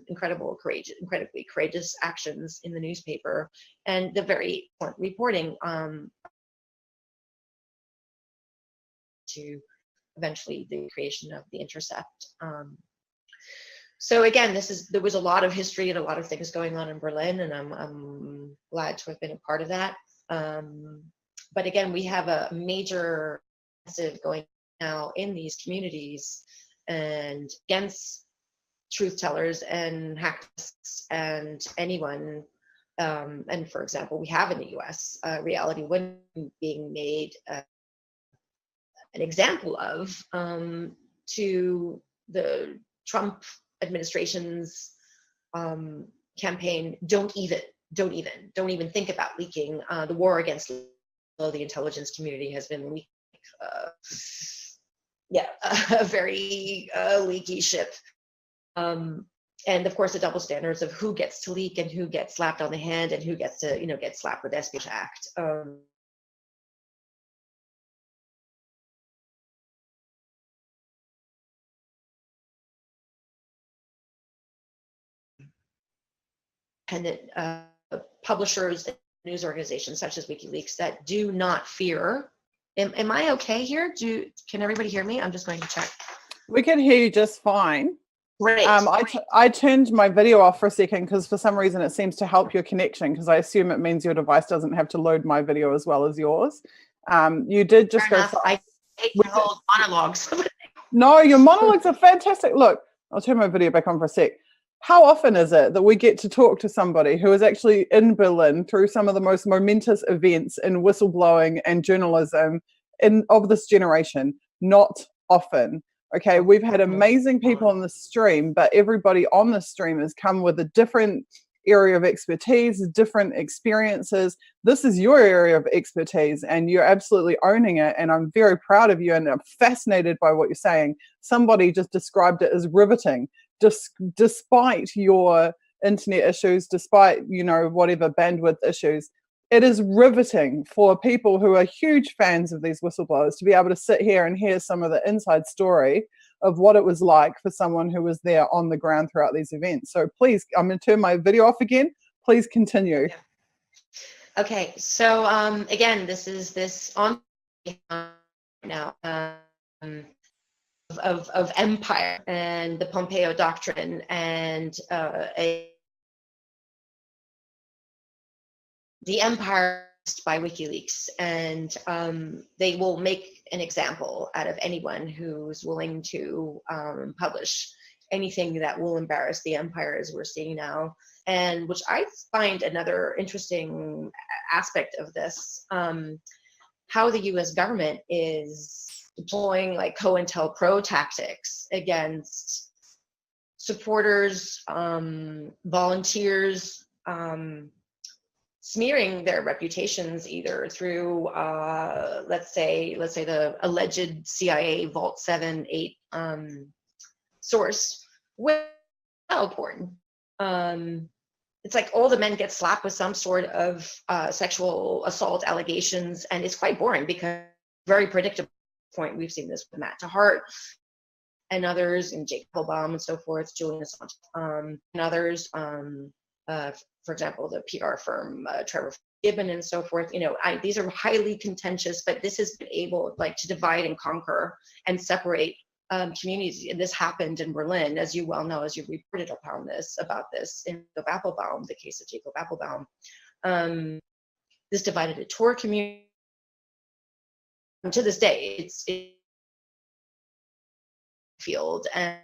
Speaker 3: incredibly courageous actions in the newspaper and the very reporting to eventually the creation of The Intercept. So again, there was a lot of history and a lot of things going on in Berlin, and I'm glad to have been a part of that. But again, we have a major offensive going now in these communities and against truth tellers and hackers and anyone. And for example, we have in the US reality women being made an example of to the Trump administration's campaign. Don't even think about leaking. The war against the intelligence community has been leaked. A very leaky ship. And of course, the double standards of who gets to leak and who gets slapped on the hand and who gets to, get slapped with Espionage Act. And publishers and news organizations such as WikiLeaks that do not fear. Am I okay here? Can everybody hear me? I'm just going to check.
Speaker 1: We can hear you just fine.
Speaker 3: Great.
Speaker 1: I turned my video off for a second because for some reason it seems to help your connection, because I assume it means your device doesn't have to load my video as well as yours. You did just
Speaker 3: Fair enough. I hate to hold monologues.
Speaker 1: No, your monologues are fantastic. Look, I'll turn my video back on for a sec. How often is it that we get to talk to somebody who is actually in Berlin through some of the most momentous events in whistleblowing and journalism of this generation? Not often. Okay, we've had amazing people on the stream, but everybody on the stream has come with a different area of expertise, different experiences. This is your area of expertise and you're absolutely owning it. And I'm very proud of you and I'm fascinated by what you're saying. Somebody just described it as riveting. Despite your internet issues, despite, whatever bandwidth issues, it is riveting for people who are huge fans of these whistleblowers to be able to sit here and hear some of the inside story of what it was like for someone who was there on the ground throughout these events. So please, I'm going to turn my video off again. Please continue.
Speaker 3: Yeah. Okay, so again, this is on now of empire and the Pompeo doctrine and the empire by WikiLeaks, and they will make an example out of anyone who's willing to publish anything that will embarrass the empire as we're seeing now. And which I find another interesting aspect of this, how the US government is deploying like COINTELPRO tactics against supporters, volunteers, smearing their reputations either through, let's say the alleged CIA Vault 7, 8 source with child porn. It's like all the men get slapped with some sort of sexual assault allegations, and it's quite boring because very predictable point. We've seen this with Matt Tahart and others, and Jake Applebaum and so forth, Julian Assange, and others. For example, the PR firm Trevor Gibbon and so forth. You know, these are highly contentious, but this has been able like to divide and conquer and separate communities. And this happened in Berlin, as you well know, as you reported upon this, about this in Applebaum, the case of Jacob Applebaum. This divided a Tor community. And to this day, it's field and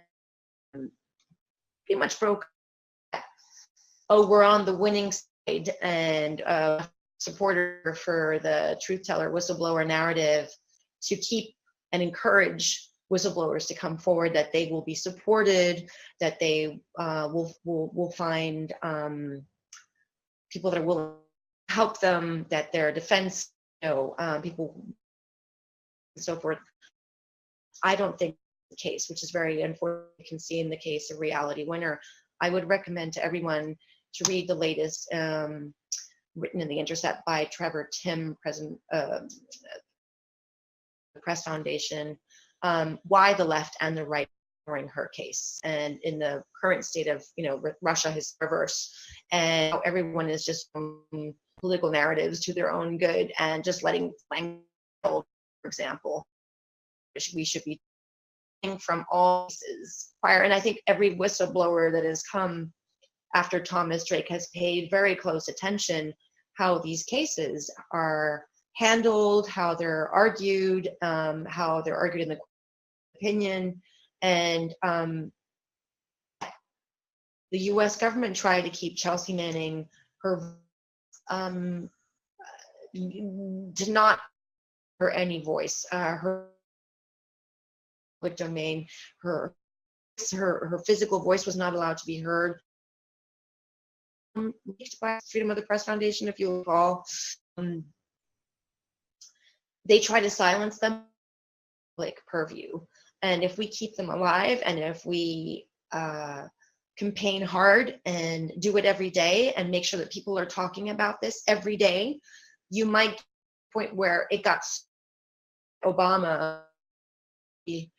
Speaker 3: pretty much broke. Oh, we're on the winning side, and supporter for the truth teller whistleblower narrative to keep and encourage whistleblowers to come forward, that they will be supported, that they will find people that are willing to help them, that their defense, people and so forth. I don't think the case, which is very unfortunate. You can see in the case of Reality Winner. I would recommend to everyone to read the latest written in The Intercept by Trevor Timm, president of the Press Foundation, why the left and the right are ignoring her case. And in the current state of, Russia has reversed, and how everyone is just political narratives to their own good and just letting language, for example, we should be from all cases prior. And I think every whistleblower that has come after Thomas Drake has paid very close attention how these cases are handled, how they're argued in the opinion. And the US government tried to keep Chelsea Manning, her did not her any voice, her public domain, her physical voice was not allowed to be heard. By Freedom of the Press Foundation, if you recall, they try to silence them like purview. And if we keep them alive, and if we campaign hard and do it every day and make sure that people are talking about this every day, you might get to a point where it got Obama, the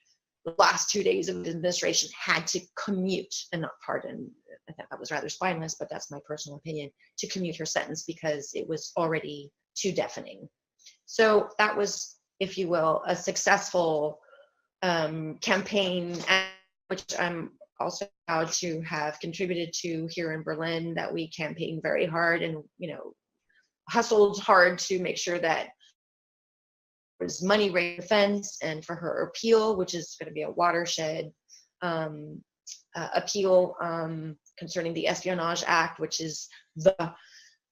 Speaker 3: last 2 days of his administration, had to commute, and not pardon, I thought that was rather spineless, but that's my personal opinion, to commute her sentence because it was already too deafening. So that was, if you will, a successful campaign, which I'm also proud to have contributed to here in Berlin, that we campaigned very hard and, hustled hard to make sure that there was money raised defense, and for her appeal, which is going to be a watershed appeal concerning the Espionage Act, which is the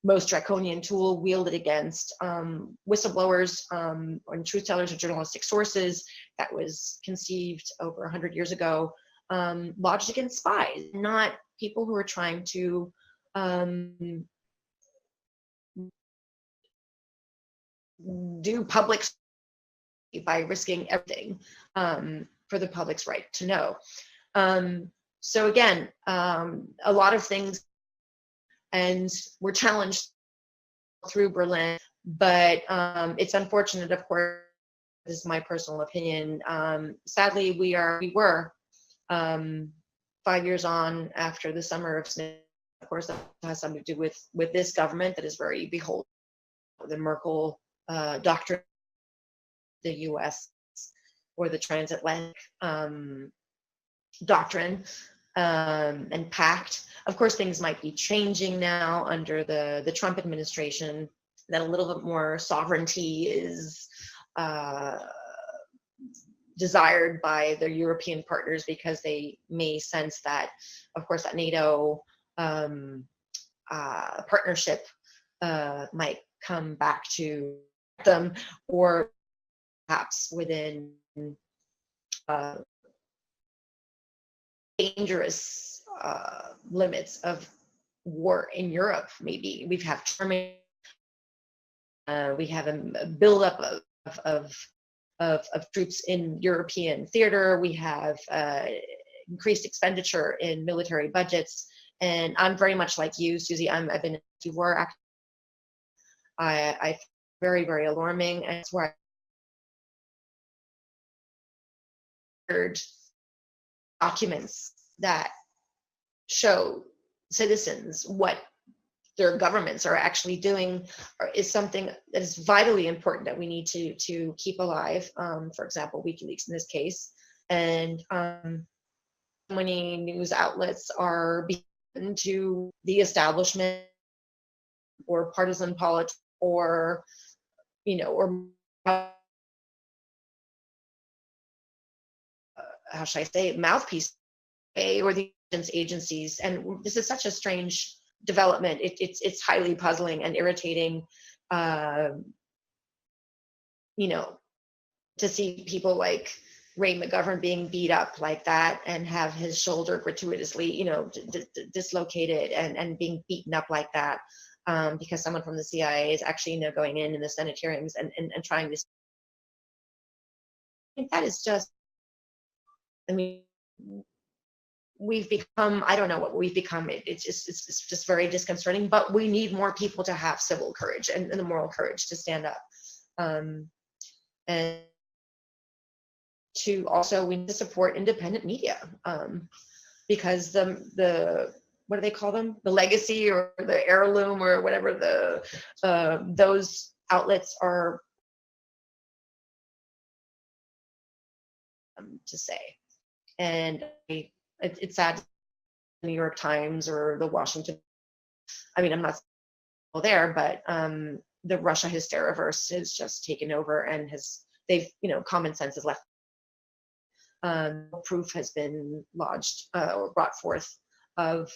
Speaker 3: most draconian tool wielded against whistleblowers and truth tellers or journalistic sources, that was conceived over 100 years ago, lodged against spies, not people who are trying to do public by risking everything for the public's right to know. So again, a lot of things, and we're challenged through Berlin, but it's unfortunate, of course, this is my personal opinion. Sadly, we were 5 years on after the summer of Smith. Of course, that has something to do with this government that is very beholden to the Merkel doctrine, the US, or the transatlantic doctrine and pact. Of course, things might be changing now under the Trump administration, that a little bit more sovereignty is desired by their European partners, because they may sense that, of course, that NATO partnership might come back to them, or perhaps within dangerous limits of war in Europe. Maybe we have we have a buildup of troops in European theater. We have increased expenditure in military budgets, and I'm very much like you, Susie. I've been in war. I very, very alarming, and it's where I heard documents that show citizens what their governments are actually doing is something that is vitally important that we need to keep alive. For example, WikiLeaks in this case, and many news outlets are beholden to the establishment or partisan politics, or or how should I say, mouthpiece, or the agencies. And this is such a strange development. It's highly puzzling and irritating, to see people like Ray McGovern being beat up like that and have his shoulder gratuitously, dislocated and being beaten up like that, because someone from the CIA is actually, going in the Senate hearings and trying to. I think that is just, we've become, I don't know what we've become. It's just very disconcerting, but we need more people to have civil courage and the moral courage to stand up. And we need to support independent media, because the what do they call them? The legacy or the heirloom or whatever those outlets are to say. And it's sad, the New York Times or the Washington. I'm not there, but the Russia hysteriverse has just taken over, and common sense is left. Proof has been lodged or brought forth of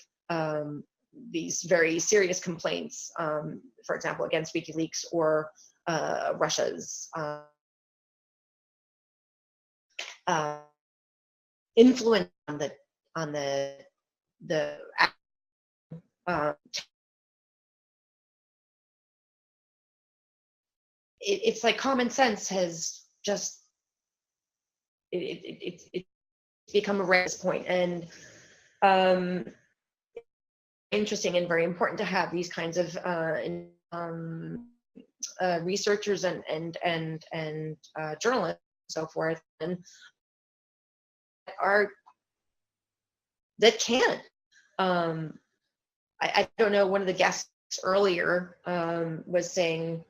Speaker 3: these very serious complaints, for example, against WikiLeaks or Russia's influence on the it's like common sense has just it's become a rare point, and interesting and very important to have these kinds of researchers and journalists and so forth, and that can. I don't know, one of the guests earlier was saying,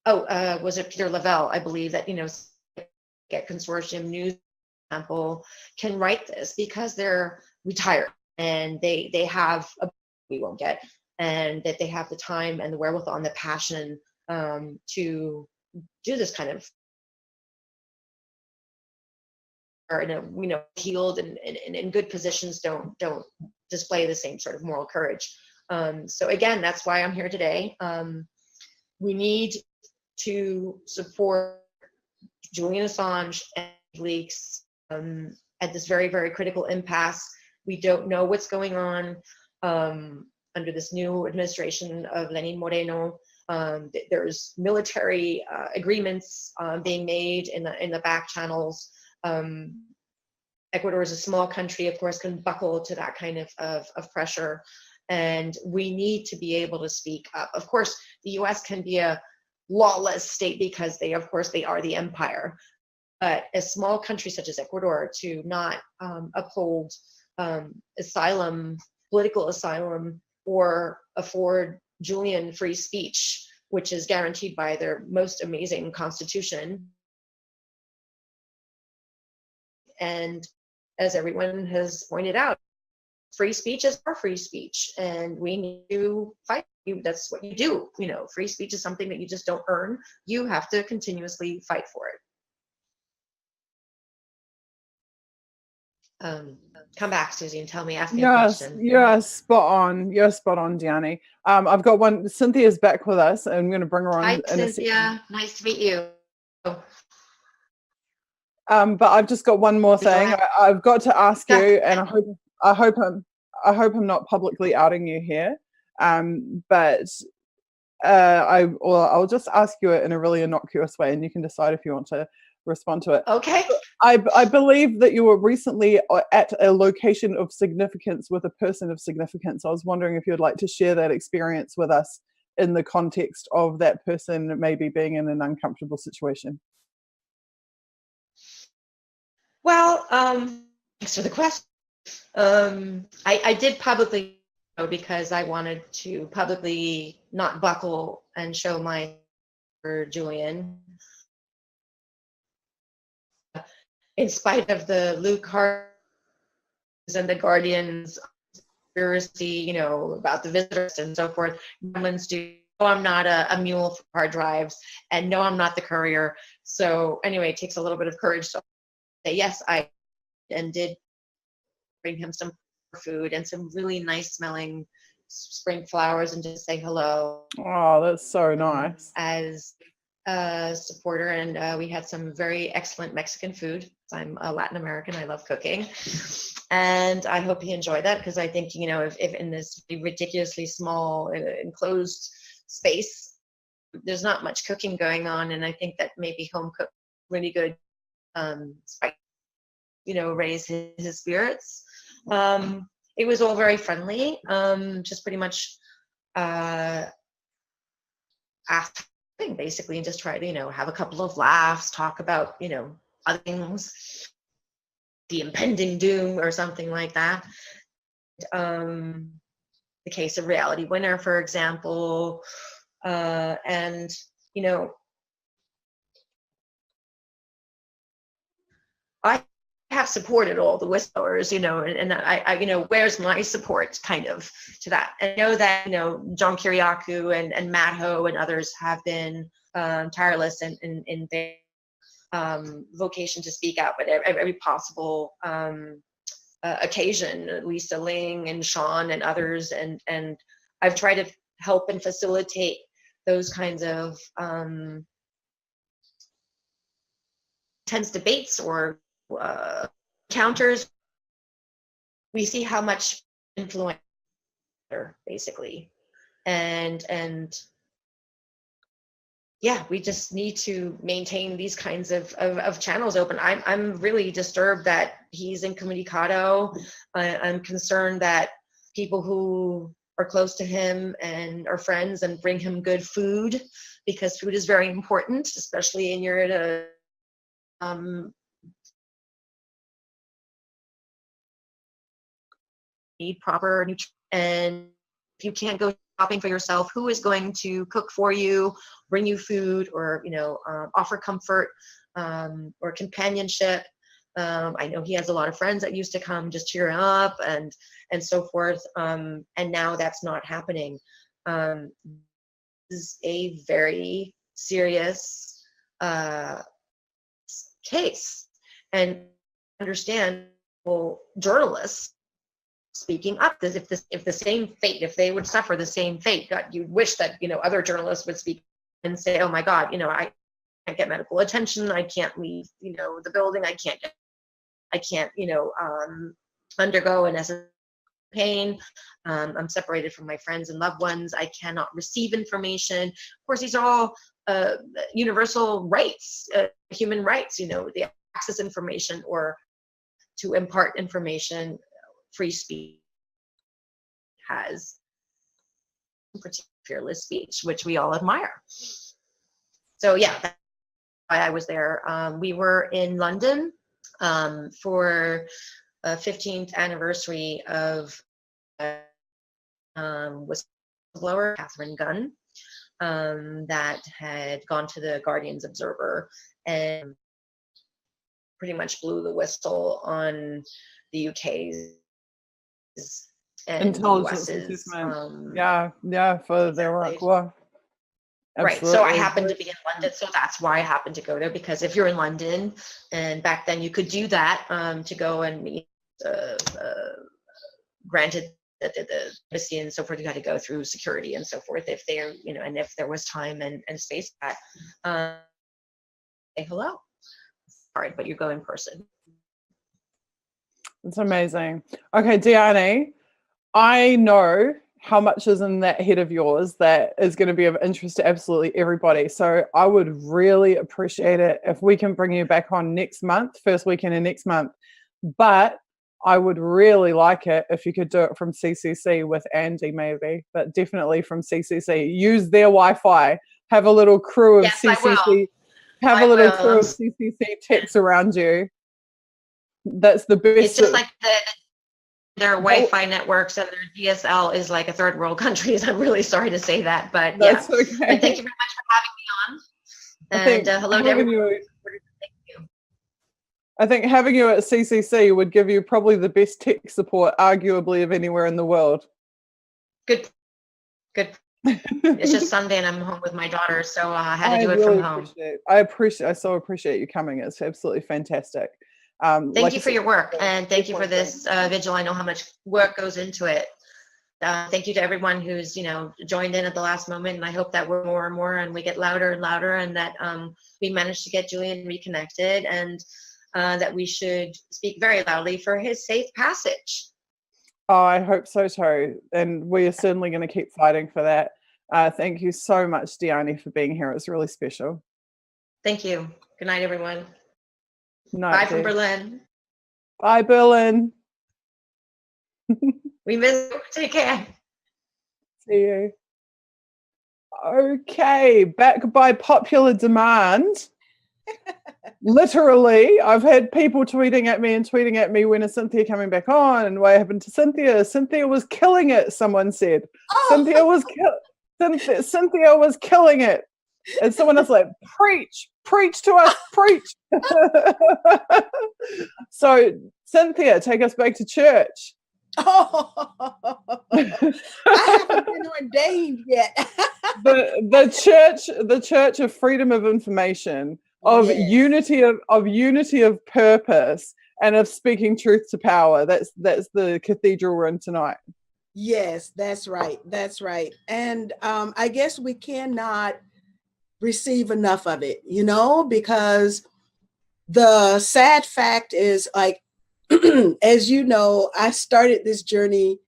Speaker 3: was it Peter Lavelle, I believe, that get consortium news, for example, can write this because they're retired and they have we won't get, and that they have the time and the wherewithal and the passion to do this kind of, or healed and in good positions don't display the same sort of moral courage. So again, that's why I'm here today. We need to support Julian Assange and WikiLeaks at this very, very critical impasse. We don't know what's going on under this new administration of Lenin Moreno. There's military agreements being made in the back channels. Ecuador is a small country, of course, can buckle to that kind of pressure, and we need to be able to speak up. Of course, the U.S. can be a lawless state because they are the empire, but a small country such as Ecuador to not uphold asylum, political asylum, or afford Julian free speech, which is guaranteed by their most amazing constitution. And as everyone has pointed out, free speech is our free speech, and we need to fight. That's what you do. Free speech is something that you just don't earn. You have to continuously fight for it. Come back, Susie, and tell me, ask me a
Speaker 1: Yes,
Speaker 3: question.
Speaker 1: you're spot on. You're spot on, Diani. I've got one. Cynthia's back with us, and I'm going to bring her on
Speaker 3: Hi,
Speaker 1: in a second.
Speaker 3: Cynthia. Nice to meet you.
Speaker 1: But I've just got one more thing. I've got to ask you, and I hope I'm not publicly outing you here. But I'll just ask you it in a really innocuous way, and you can decide if you want to respond to it.
Speaker 3: Okay.
Speaker 1: I believe that you were recently at a location of significance with a person of significance. I was wondering if you'd like to share that experience with us in the context of that person maybe being in an uncomfortable situation.
Speaker 3: Well, thanks for the question. I did publicly because I wanted to publicly not buckle and show my for Julian. In spite of the Luke Hart and the Guardian's conspiracy, about the visitors and so forth, gremlins do. No, I'm not a mule for hard drives, and no, I'm not the courier. So anyway, it takes a little bit of courage to say yes, I did bring him some food and some really nice smelling spring flowers and just say hello.
Speaker 1: Oh, that's so nice.
Speaker 3: As a supporter, and we had some very excellent Mexican food. I'm a Latin American, I love cooking, and I hope he enjoyed that, because I think, if in this ridiculously small enclosed space, there's not much cooking going on, and I think that maybe home cooked really good, raise his spirits. It was all very friendly, just pretty much asking basically, and just try to, have a couple of laughs, talk about, other things, the impending doom or something like that. The case of Reality Winner, for example, and, I have supported all the whistleblowers, and I where's my support kind of to that? And I know that, John Kiriakou and Matt Ho and others have been tireless in their vocation to speak out, but every possible occasion, Lisa Ling and Sean and others, and I've tried to help and facilitate those kinds of intense debates or counters. We see how much influence basically, and yeah, we just need to maintain these kinds of channels open. I'm really disturbed that he's incommunicado. I'm concerned that people who are close to him and are friends and bring him good food, because food is very important, especially in you're at a need proper nutrition. And if you can't go shopping for yourself, who is going to cook for you, bring you food, or offer comfort or companionship? I know he has a lot of friends that used to come just cheer him up and so forth, and now that's not happening. This is a very serious case, and understand journalists speaking up. If the same fate, if they would suffer the same fate, God, you'd wish that other journalists would speak and say, oh my God, I can't get medical attention, I can't leave the building, I can't undergo an pain, I'm separated from my friends and loved ones, I cannot receive information. Of course, these are all universal rights, human rights, the access information or to impart information. Free speech has fearless speech, which we all admire. So yeah, that's why I was there. We were in London for a 15th anniversary of whistleblower Catherine Gunn that had gone to the Guardian's Observer and pretty much blew the whistle on the UK's and
Speaker 1: Intelligence yeah, for their work. Well,
Speaker 3: right. So I happened to be in London, so that's why I happened to go there, because if you're in London, and back then you could do that, to go and meet granted that the embassy and so forth, you had to go through security and so forth if they're, and if there was time and space for that. Say hello. Sorry, but you go in person.
Speaker 1: It's amazing. Okay, Diani, I know how much is in that head of yours that is going to be of interest to absolutely everybody. So I would really appreciate it if we can bring you back on next month, first weekend of next month. But I would really like it if you could do it from CCC with Andy, maybe, but definitely from CCC. Use their Wi-Fi. Have a little crew of CCC. Have a little crew of CCC techs around you. That's the best.
Speaker 3: It's just like their Wi-Fi networks and their DSL is like a third world countries. I'm really sorry to say that, but
Speaker 1: that's
Speaker 3: yeah.
Speaker 1: Okay.
Speaker 3: And thank you very much for having me on. And hello to everyone. Thank you.
Speaker 1: I think having you at CCC would give you probably the best tech support, arguably, of anywhere in the world.
Speaker 3: Good. It's just Sunday and I'm home with my daughter, so I had to do it from home.
Speaker 1: I so appreciate you coming. It's absolutely fantastic.
Speaker 3: Thank you for your work, and thank you for this vigil. I know how much work goes into it. Thank you to everyone who's joined in at the last moment, and I hope that we're more and more, and we get louder and louder, and that we manage to get Julian reconnected, and that we should speak very loudly for his safe passage.
Speaker 1: Oh, I hope so too, and we are certainly going to keep fighting for that. Thank you so much, Diani, for being here. It's really special.
Speaker 3: Thank you. Good night, everyone.
Speaker 1: Night,
Speaker 3: bye from Berlin.
Speaker 1: Bye, Berlin.
Speaker 3: We miss you. Take care.
Speaker 1: See you. Okay, back by popular demand. Literally, I've had people tweeting at me when is Cynthia coming back on, and what happened to Cynthia? Cynthia was killing it, someone said. Oh. Cynthia was killing it. And someone else like, preach to us, preach. So, Cynthia, take us back to church.
Speaker 2: Oh, I haven't been ordained yet.
Speaker 1: the church of freedom of information, of unity of purpose, and of speaking truth to power. That's the cathedral we're in tonight.
Speaker 2: Yes, that's right. That's right. And I guess we cannot receive enough of it, because the sad fact is, like, as you know, I started this journey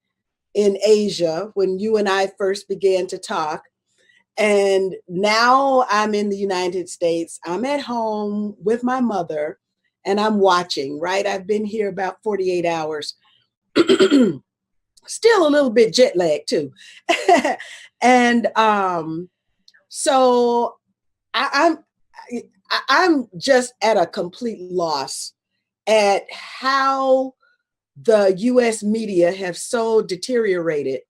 Speaker 2: in Asia when you and I first began to talk. And now I'm in the United States. I'm at home with my mother and I'm watching, right? I've been here about 48 hours. Still a little bit jet lagged too. And so I'm just at a complete loss at how the US media have so deteriorated.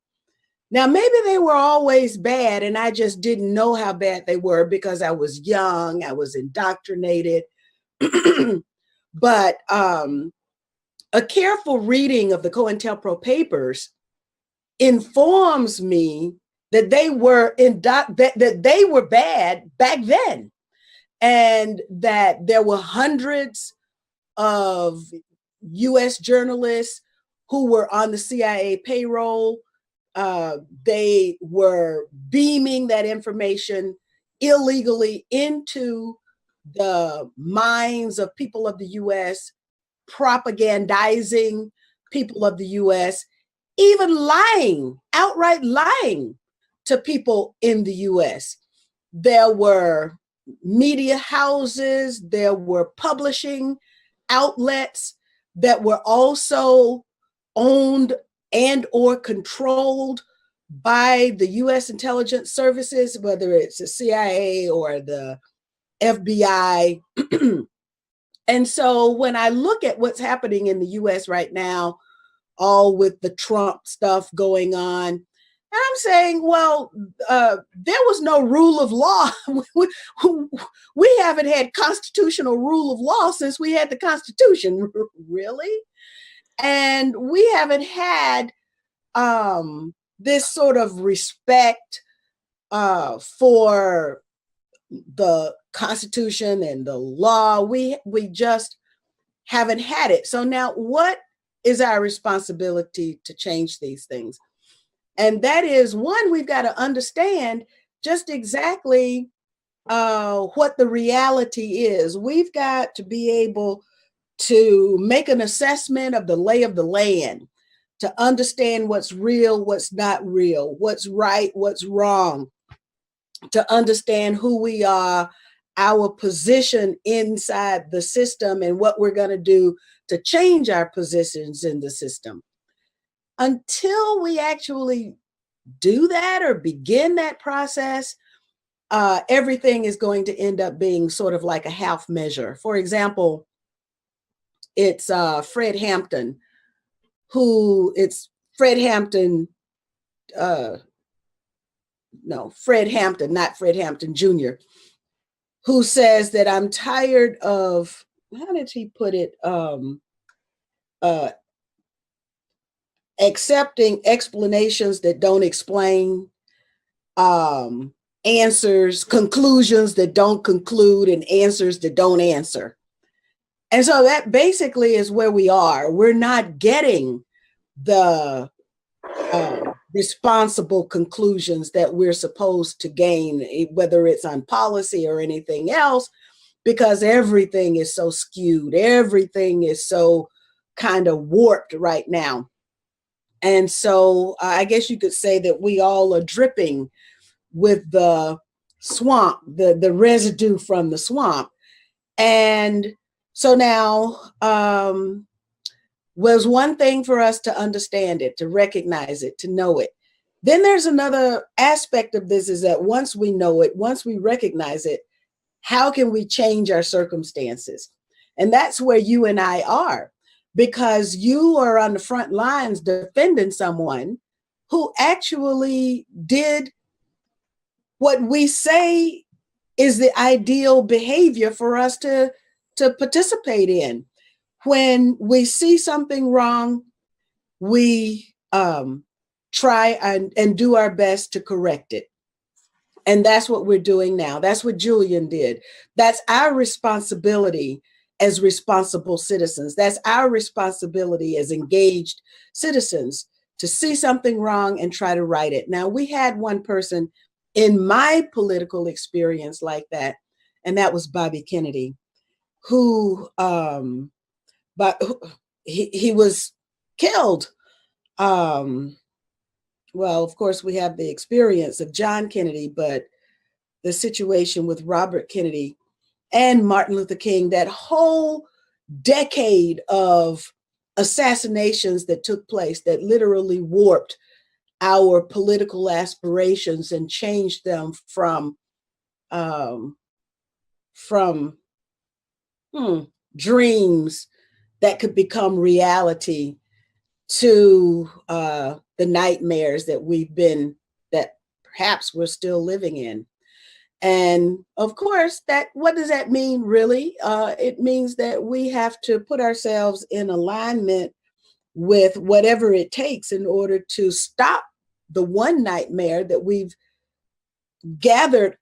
Speaker 2: Now, maybe they were always bad and I just didn't know how bad they were because I was young, I was indoctrinated. But a careful reading of the COINTELPRO papers informs me that they were that they were bad back then, and that there were hundreds of US journalists who were on the CIA payroll. They were beaming that information illegally into the minds of people of the US, propagandizing people of the US, even lying, outright lying to people in the US. There were media houses, there were publishing outlets that were also owned and or controlled by the US intelligence services, whether it's the CIA or the FBI. And so when I look at what's happening in the US right now, all with the Trump stuff going on, and I'm saying, well, there was no rule of law. We haven't had constitutional rule of law since we had the Constitution, really? And we haven't had this sort of respect for the Constitution and the law. We just haven't had it. So now what is our responsibility to change these things. And that is, one, we've got to understand just exactly what the reality is. We've got to be able to make an assessment of the lay of the land, to understand what's real, what's not real, what's right, what's wrong, to understand who we are, our position inside the system, and what we're going to do to change our positions in the system. Until we actually do that or begin that process, everything is going to end up being sort of like a half measure. For example, it's Fred Hampton, Fred Hampton, not Fred Hampton Jr., who says that I'm tired of, how did he put it? Accepting explanations that don't explain, answers, conclusions that don't conclude, and answers that don't answer. And so that basically is where we are. We're not getting the responsible conclusions that we're supposed to gain, whether it's on policy or anything else, because everything is so skewed. Everything is so kind of warped right now. And so I guess you could say that we all are dripping with the swamp, the residue from the swamp. And so now, was one thing for us to understand it, to recognize it, to know it. Then there's another aspect of this, is that once we know it, once we recognize it, how can we change our circumstances? And that's where you and I are, because you are on the front lines defending someone who actually did what we say is the ideal behavior for us to participate in. When we see something wrong, we try and do our best to correct it. And that's what we're doing now. That's what Julian did. That's our responsibility as responsible citizens. That's our responsibility as engaged citizens, to see something wrong and try to right it. Now, we had one person in my political experience like that, and that was Bobby Kennedy, who but he was killed. Well, of course, we have the experience of John Kennedy, but the situation with Robert Kennedy and Martin Luther King, that whole decade of assassinations that took place, that literally warped our political aspirations and changed them from dreams that could become reality to the nightmares that perhaps we're still living in. And of course, what does that mean really? It means that we have to put ourselves in alignment with whatever it takes in order to stop the one nightmare that we've gathered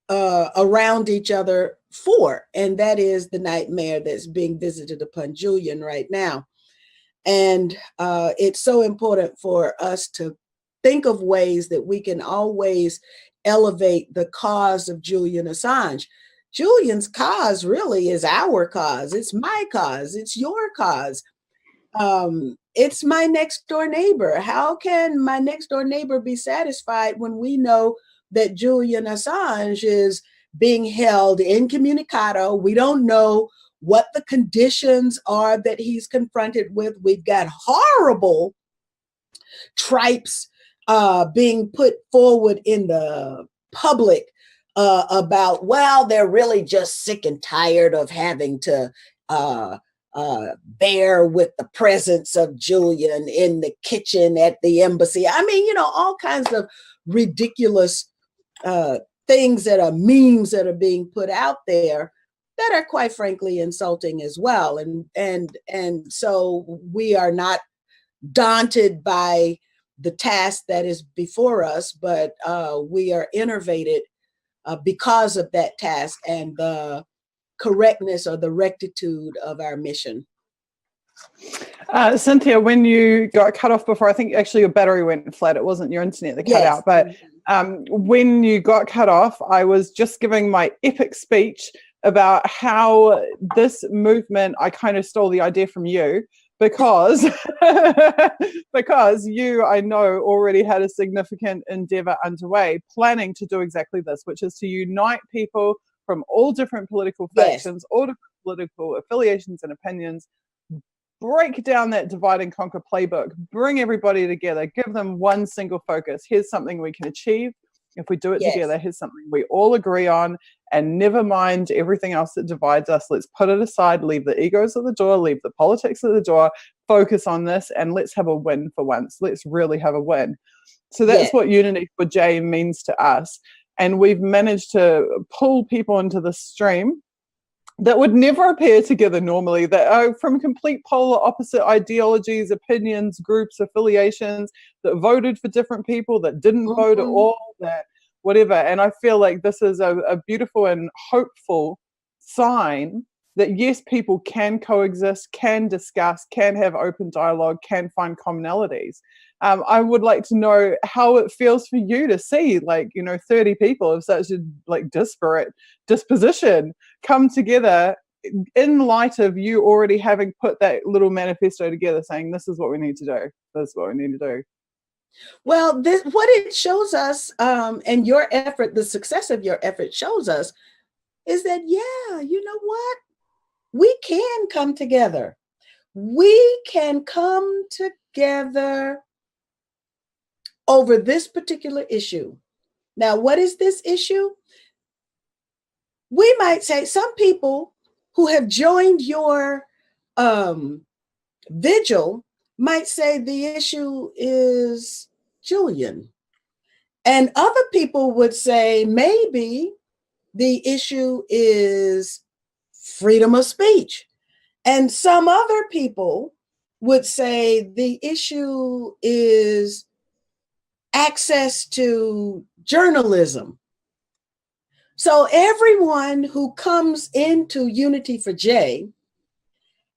Speaker 2: around each other for, and that is the nightmare that's being visited upon Julian right now. And it's so important for us to think of ways that we can always elevate the cause of Julian Assange. Julian's cause really is our cause. It's my cause. It's your cause. It's my next door neighbor. How can my next door neighbor be satisfied when we know that Julian Assange is being held incommunicado? We don't know what the conditions are that he's confronted with. We've got horrible tripes being put forward in the public about, well, they're really just sick and tired of having to bear with the presence of Julian in the kitchen at the embassy. I mean, all kinds of ridiculous things that are memes that are being put out there that are quite frankly insulting as well. And so we are not daunted by the task that is before us, but we are innervated because of that task and the correctness or the rectitude of our mission.
Speaker 1: Cynthia, when you got cut off before, I think actually your battery went flat. It wasn't your internet that cut out. But when you got cut off, I was just giving my epic speech about how this movement, I kind of stole the idea from you because because you, I know, already had a significant endeavor underway planning to do exactly this, which is to unite people from all different political factions, all different political affiliations and opinions, break down that divide and conquer playbook, bring everybody together, give them one single focus. Here's something we can achieve. If we do it together, here's something we all agree on, and never mind everything else that divides us. Let's put it aside, leave the egos at the door, leave the politics at the door, focus on this, and let's have a win for once. Let's really have a win. So that's what Unity for J means to us. And we've managed to pull people into the stream that would never appear together normally, that are from complete polar opposite ideologies, opinions, groups, affiliations, that voted for different people, that didn't vote at all, that whatever. And I feel like this is a beautiful and hopeful sign that yes, people can coexist, can discuss, can have open dialogue, can find commonalities. I would like to know how it feels for you to see, like, 30 people of such a disparate disposition come together in light of you already having put that little manifesto together saying, this is what we need to do. This is what we need to do.
Speaker 2: Well, what it shows us, and your effort, the success of your effort shows us, is that, you know what? We can come together. We can come together over this particular issue. Now, what is this issue? We might say some people who have joined your vigil might say the issue is Julian. And other people would say maybe the issue is freedom of speech. And some other people would say the issue is access to journalism. So everyone who comes into Unity for J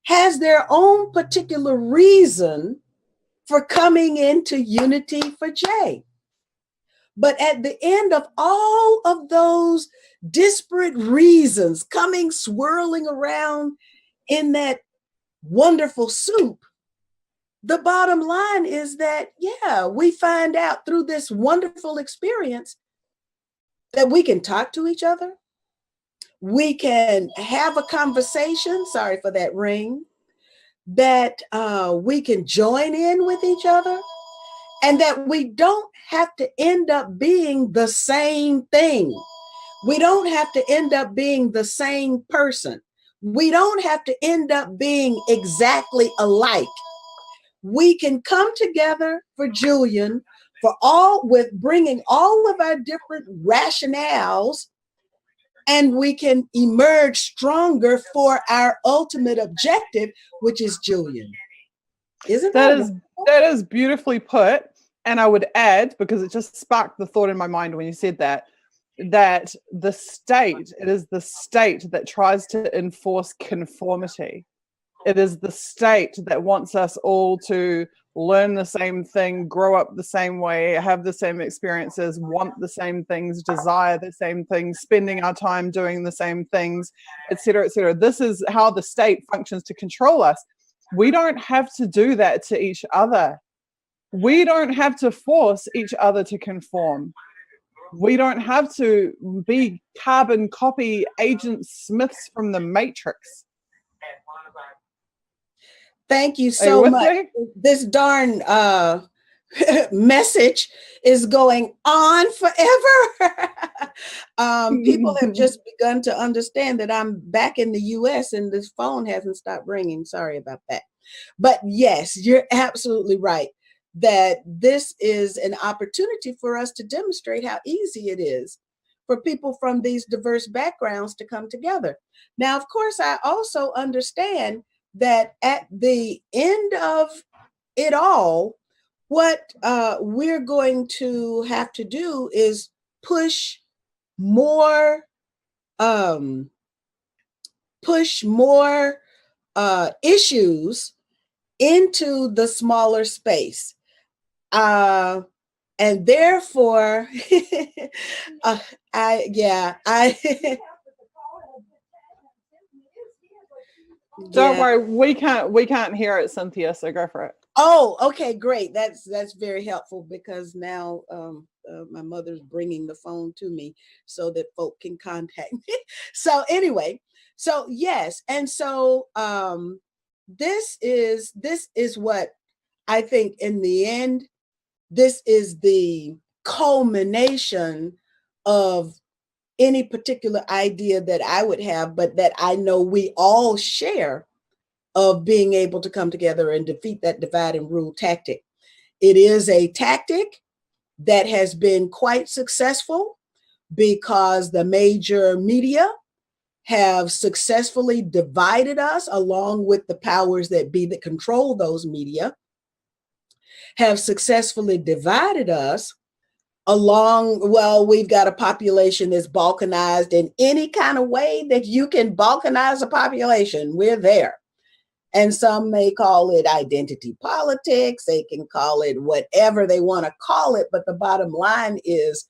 Speaker 2: has their own particular reason for coming into Unity for J. But at the end of all of those disparate reasons coming swirling around in that wonderful soup, the bottom line is that, we find out through this wonderful experience that we can talk to each other. We can have a conversation, sorry for that ring, that we can join in with each other, and that we don't have to end up being the same thing. We don't have to end up being the same person. We don't have to end up being exactly alike. We can come together for Julian, with bringing all of our different rationales, and we can emerge stronger for our ultimate objective, which is Julian. Isn't
Speaker 1: that is beautifully put? And I would add, because it just sparked the thought in my mind when you said that it is the state that tries to enforce conformity. It is the state that wants us all to learn the same thing, grow up the same way, have the same experiences, want the same things, desire the same things, spending our time doing the same things, etc., etc. This is how the state functions to control us. We don't have to do that to each other. We don't have to force each other to conform. We don't have to be carbon copy agent Smiths from the Matrix.
Speaker 2: Thank you so much. This darn message is going on forever. People have just begun to understand that I'm back in the US and this phone hasn't stopped ringing. Sorry about that. But yes, you're absolutely right that this is an opportunity for us to demonstrate how easy it is for people from these diverse backgrounds to come together. Now, of course, I also understand that at the end of it all, what we're going to have to do is push more issues into the smaller space. And therefore, I
Speaker 1: Don't
Speaker 2: yeah.
Speaker 1: worry, we can't hear it, Cynthia, so go for it.
Speaker 2: Oh, okay, great. That's very helpful, because now my mother's bringing the phone to me so that folk can contact me. So anyway, so yes, and so this is what I think in the end, this is the culmination of any particular idea that I would have, but that I know we all share, of being able to come together and defeat that divide and rule tactic. It is a tactic that has been quite successful because the major media have successfully divided us, along with the powers that be that control those media, have successfully divided us along. Well, we've got a population that's balkanized in any kind of way that you can balkanize a population. We're there. And some may call it identity politics. They can call it whatever they want to call it. But the bottom line is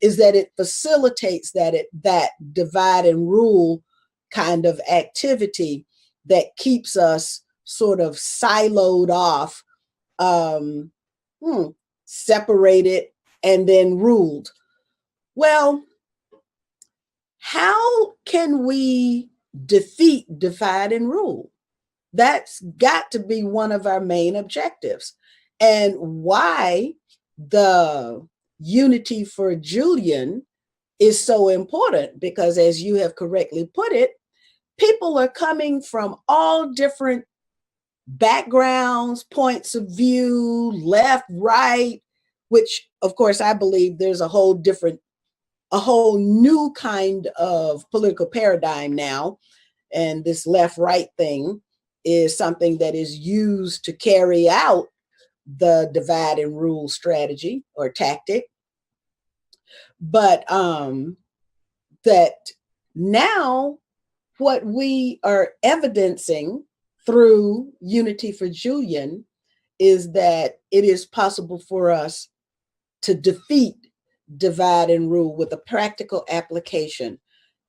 Speaker 2: that it facilitates that divide and rule kind of activity that keeps us sort of siloed off, separated, and then ruled. Well, how can we defeat divide and rule? That's got to be one of our main objectives. And why the unity for Julian is so important, because as you have correctly put it, people are coming from all different backgrounds, points of view, left, right, which of course I believe there's a whole new kind of political paradigm now. And this left-right thing is something that is used to carry out the divide and rule strategy or tactic. But that now what we are evidencing through Unity for Julian is that it is possible for us to defeat divide and rule with a practical application.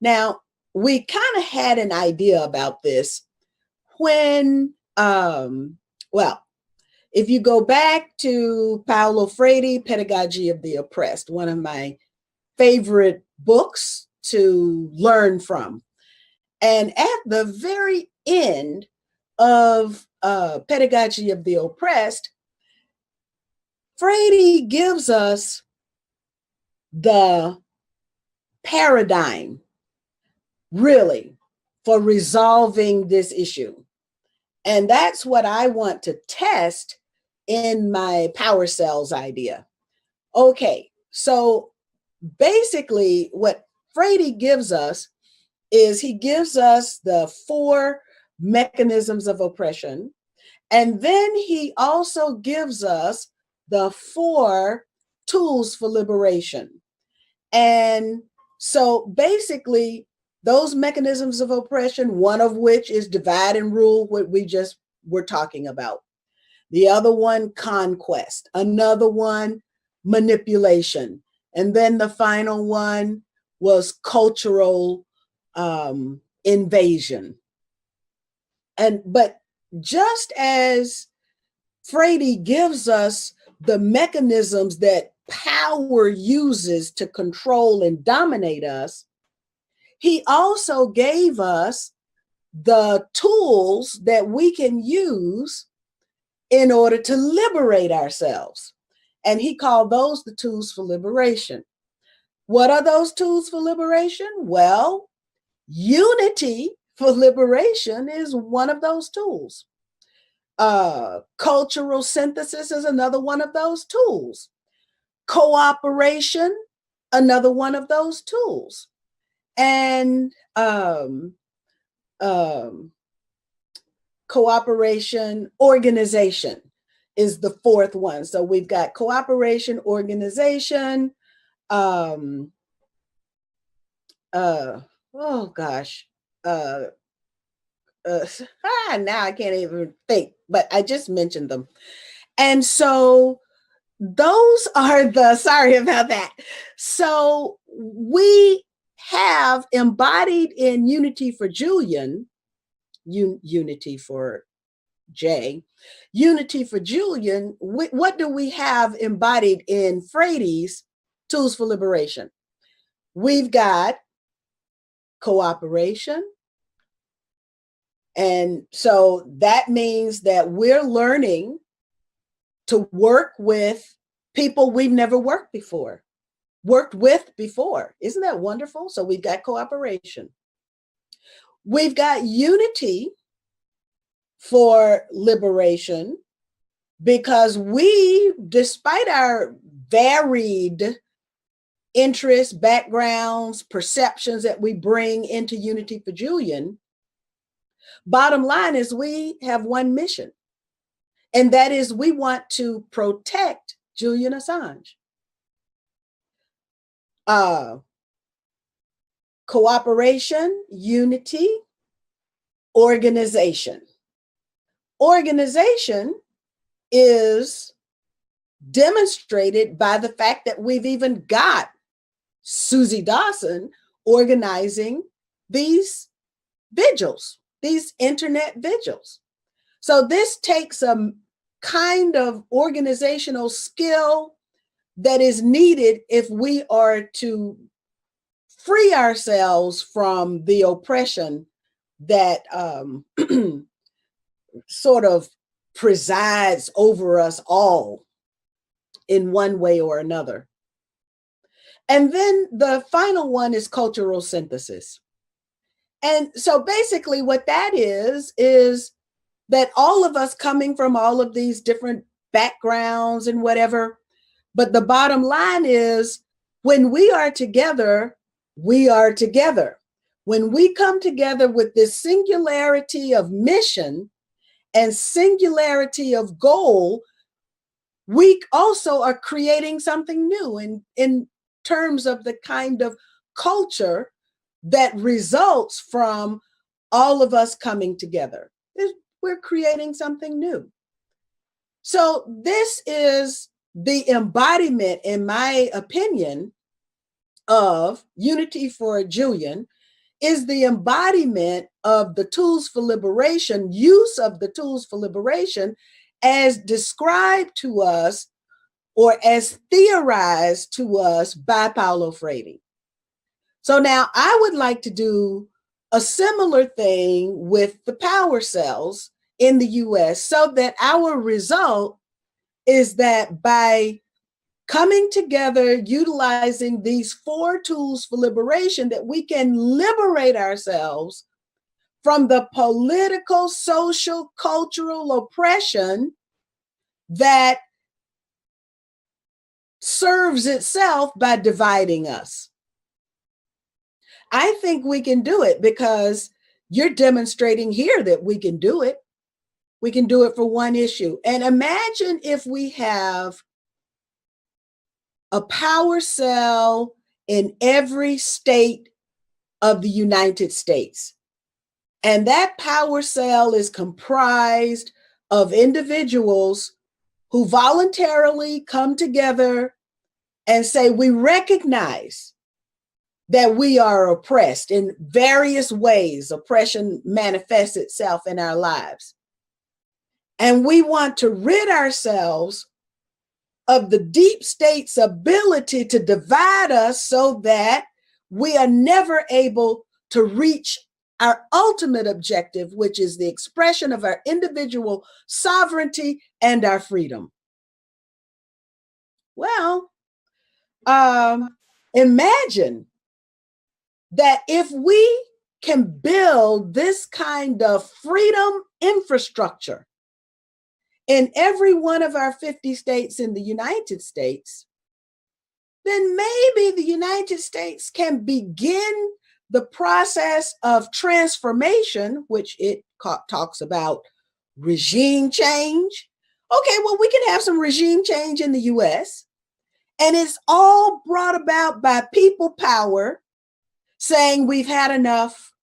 Speaker 2: Now, we kind of had an idea about this when, well, if you go back to Paulo Freire, Pedagogy of the Oppressed, one of my favorite books to learn from. And at the very end of Pedagogy of the Oppressed, Freire gives us the paradigm, really, for resolving this issue. And that's what I want to test in my power cells idea. Okay, so basically what Freire gives us is he gives us the 4 mechanisms of oppression. And then he also gives us the 4 tools for liberation. And so basically, those mechanisms of oppression, one of which is divide and rule, what we just were talking about. The other one, conquest. Another one, manipulation. And then the final one was cultural invasion. But just as Freire gives us the mechanisms that power uses to control and dominate us, he also gave us the tools that we can use in order to liberate ourselves. And he called those the tools for liberation. What are those tools for liberation? Well, unity for liberation is one of those tools. Cultural synthesis is another one of those tools. Cooperation, another one of those tools. And cooperation, organization is the 4th one. So we've got cooperation, organization, oh gosh, now I can't even think. but I just mentioned them. And so those are the, sorry about that. So we have embodied in Unity for Julian, Unity for J, Unity for Julian, what do we have embodied in Frady's Tools for Liberation? We've got cooperation. And so that means that we're learning to work with people we've never worked with before. Isn't that wonderful? So we've got cooperation. We've got unity for liberation, because we, despite our varied interests, backgrounds, perceptions that we bring into Unity for Julian, bottom line is we have one mission, and that is we want to protect Julian Assange. Cooperation, unity, organization. Organization is demonstrated by the fact that we've even got Susie Dawson organizing these vigils, these internet vigils. So this takes a kind of organizational skill that is needed if we are to free ourselves from the oppression that sort of presides over us all in one way or another. And then the final one is cultural synthesis. And so basically what that is that all of us coming from all of these different backgrounds and whatever, but the bottom line is when we are together, we are together. When we come together with this singularity of mission and singularity of goal, we also are creating something new in terms of the kind of culture that results from all of us coming together. We're creating something new. So this is the embodiment, in my opinion, of Unity for Julian, is the embodiment of the tools for liberation, use of the tools for liberation as described to us or as theorized to us by Paulo Freire. So now I would like to do a similar thing with the power cells in the US, so that our result is that by coming together, utilizing these 4 tools for liberation, that we can liberate ourselves from the political, social, cultural oppression that serves itself by dividing us. I think we can do it because you're demonstrating here that we can do it. We can do it for one issue. And imagine if we have a power cell in every state of the United States. And that power cell is comprised of individuals who voluntarily come together and say, we recognize that we are oppressed in various ways. Oppression manifests itself in our lives. And we want to rid ourselves of the deep state's ability to divide us so that we are never able to reach our ultimate objective, which is the expression of our individual sovereignty and our freedom. Well, imagine that if we can build this kind of freedom infrastructure in every one of our 50 states in the United States, then maybe the United States can begin the process of transformation, which it talks about regime change. Okay, well, we can have some regime change in the US, and it's all brought about by people power saying we've had enough,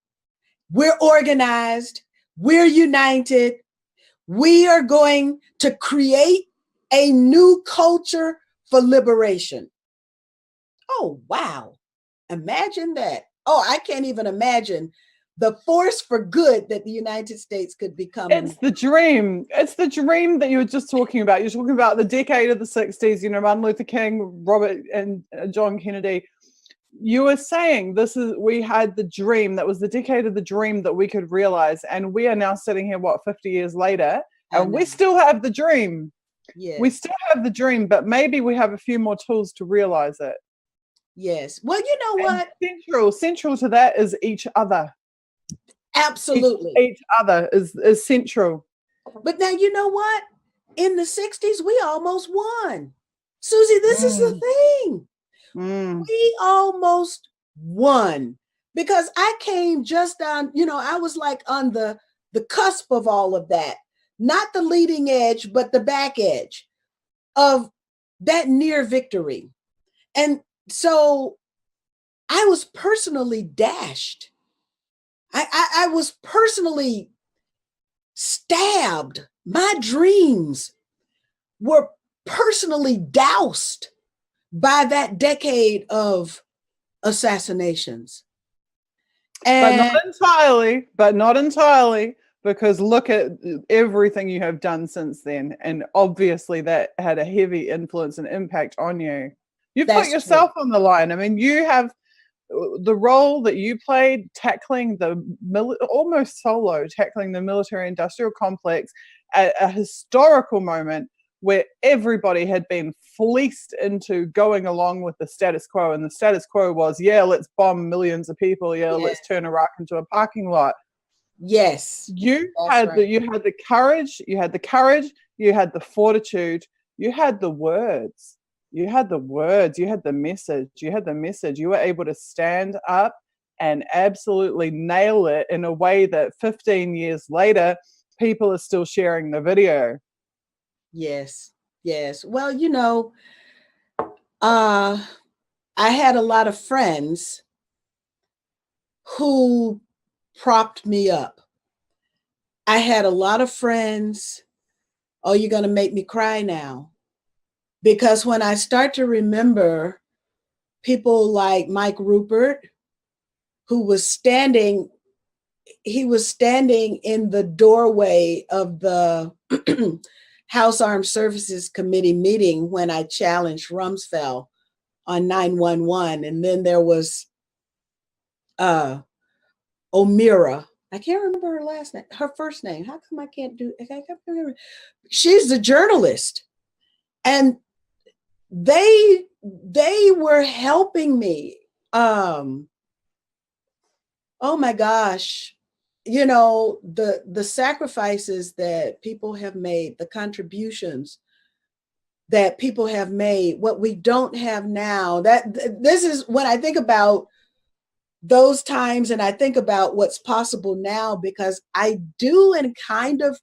Speaker 2: we're organized, we're united, We are going to create a new culture for liberation. Oh, wow. Imagine that. Oh, I can't even imagine the force for good that the United States could become.
Speaker 1: It's the dream. It's the dream that you were just talking about. You're talking about the decade of the 60s, you know, Martin Luther King, Robert and John Kennedy. You were saying we had the dream. That was the decade of the dream that we could realize. And we are now sitting here, 50 years later, and we still have the dream.
Speaker 2: Yes.
Speaker 1: We still have the dream, but maybe we have a few more tools to realize it.
Speaker 2: Yes. Well, you know what?
Speaker 1: Central to that is each other.
Speaker 2: Absolutely.
Speaker 1: Each other is central.
Speaker 2: But now, you know what? In the 60s, we almost won. Susie, this is the thing. We almost won, because I came just on, you know, I was like on the cusp of all of that, not the leading edge, but the back edge of that near victory. And so I was personally dashed. I was personally stabbed. My dreams were personally doused by that decade of assassinations.
Speaker 1: And but not entirely, because look at everything you have done since then. And obviously that had a heavy influence and impact on you. You've put yourself on the line. I mean, you have the role that you played tackling almost solo tackling the military industrial complex at a historical moment where everybody had been fleeced into going along with the status quo. And the status quo was, let's bomb millions of people. Let's turn Iraq into a parking lot.
Speaker 2: Yes.
Speaker 1: You had the courage, you had the fortitude, you had the words. You had the message. You were able to stand up and absolutely nail it in a way that 15 years later, people are still sharing the video.
Speaker 2: Yes. Well, you know, I had a lot of friends who propped me up. I had a lot of friends. Oh, you're going to make me cry now. Because when I start to remember people like Mike Rupert, who was standing in the doorway of the House Armed Services Committee meeting when I challenged Rumsfeld on 911. And then there was Omira. I can't remember her first name. How come I can't remember? She's the journalist. And they were helping me. Oh my gosh. You know, the sacrifices that people have made, the contributions that people have made, what we don't have now, this is when I think about those times and I think about what's possible now, because I do in kind of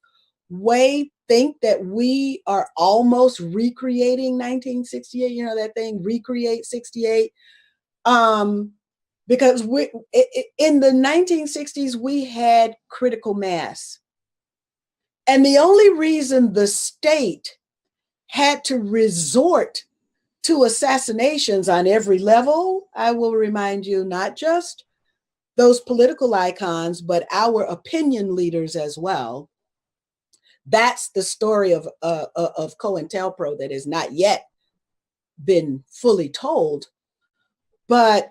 Speaker 2: way think that we are almost recreating 1968, you know, that thing, recreate 68. Because in the 1960s, we had critical mass. And the only reason the state had to resort to assassinations on every level, I will remind you, not just those political icons, but our opinion leaders as well. That's the story of COINTELPRO that has not yet been fully told. But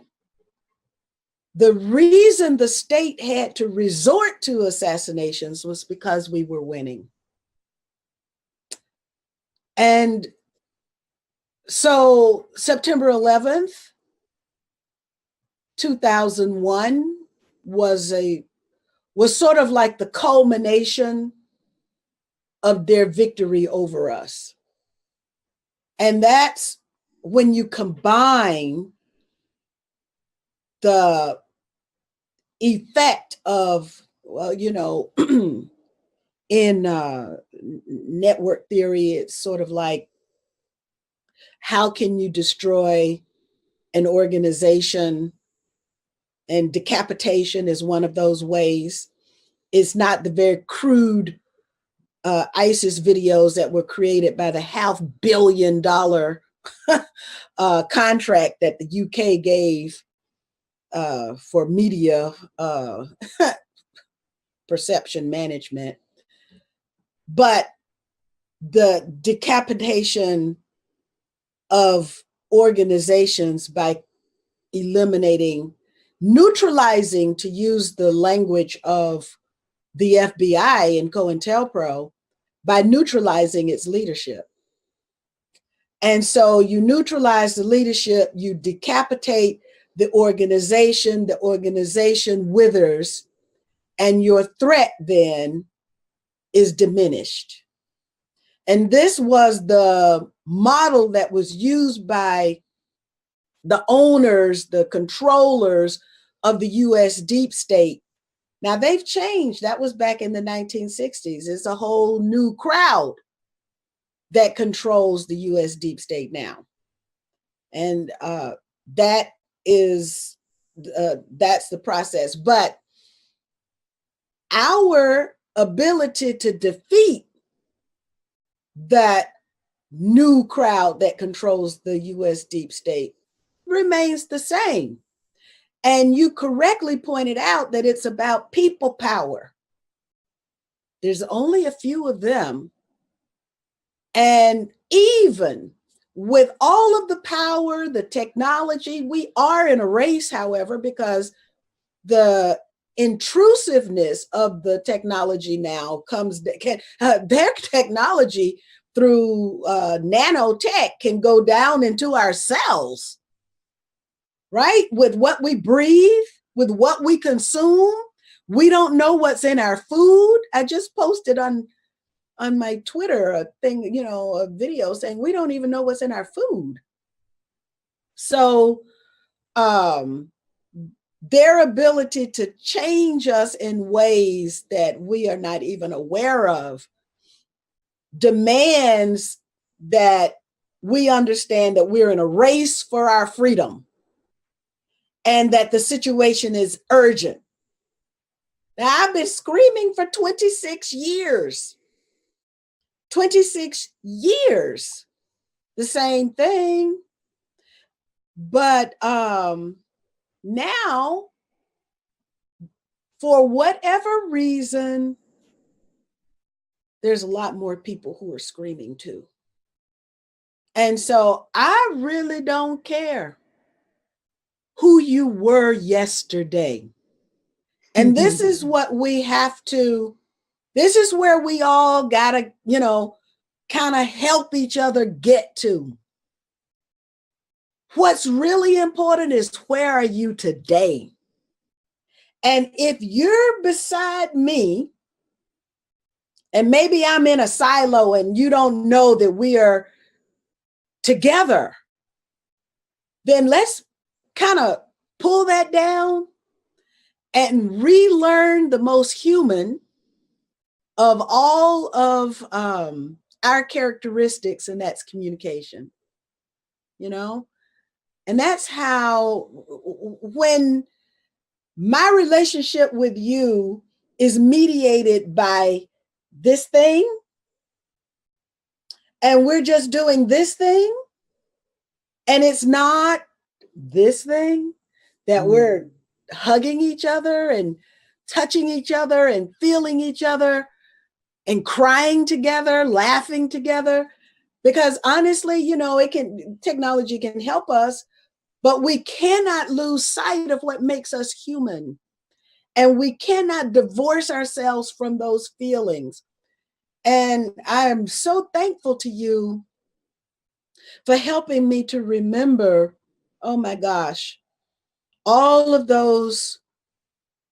Speaker 2: the reason the state had to resort to assassinations was because we were winning. And so September 11th, 2001 was sort of like the culmination of their victory over us. And that's when you combine the effect of, well, you know, in network theory, it's sort of like, how can you destroy an organization? And decapitation is one of those ways. It's not the very crude ISIS videos that were created by the $500 million contract that the UK gave for media perception management. But the decapitation of organizations by eliminating, neutralizing, to use the language of the FBI and COINTELPRO, by neutralizing its leadership. And so you neutralize the leadership, you decapitate the organization withers, and your threat then is diminished. And this was the model that was used by the owners, the controllers of the US deep state. Now they've changed. That was back in the 1960s. It's a whole new crowd that controls the US deep state now. And that's the process. But our ability to defeat that new crowd that controls the US deep state remains the same. And you correctly pointed out that it's about people power. There's only a few of them. And even with all of the power, the technology, we are in a race, however, because the intrusiveness of the technology now comes, their technology through nanotech can go down into our cells, right? With what we breathe, with what we consume. We don't know what's in our food. I just posted on my Twitter a thing, a video saying we don't even know what's in our food. So their ability to change us in ways that we are not even aware of demands that we understand that we're in a race for our freedom and that the situation is urgent. Now, I've been screaming for 26 years. 26 years, the same thing. But now, for whatever reason, there's a lot more people who are screaming too. And so I really don't care who you were yesterday. And this is what we have to, this is where we all gotta, kind of help each other get to. What's really important is, where are you today? And if you're beside me, and maybe I'm in a silo and you don't know that we are together, then let's kind of pull that down and relearn the most human of all of our characteristics, and that's communication, And that's how, when my relationship with you is mediated by this thing, and we're just doing this thing, and it's not this thing that we're hugging each other and touching each other and feeling each other and crying together, laughing together, because honestly, technology can help us, but we cannot lose sight of what makes us human. And we cannot divorce ourselves from those feelings. And I am so thankful to you for helping me to remember, oh my gosh, all of those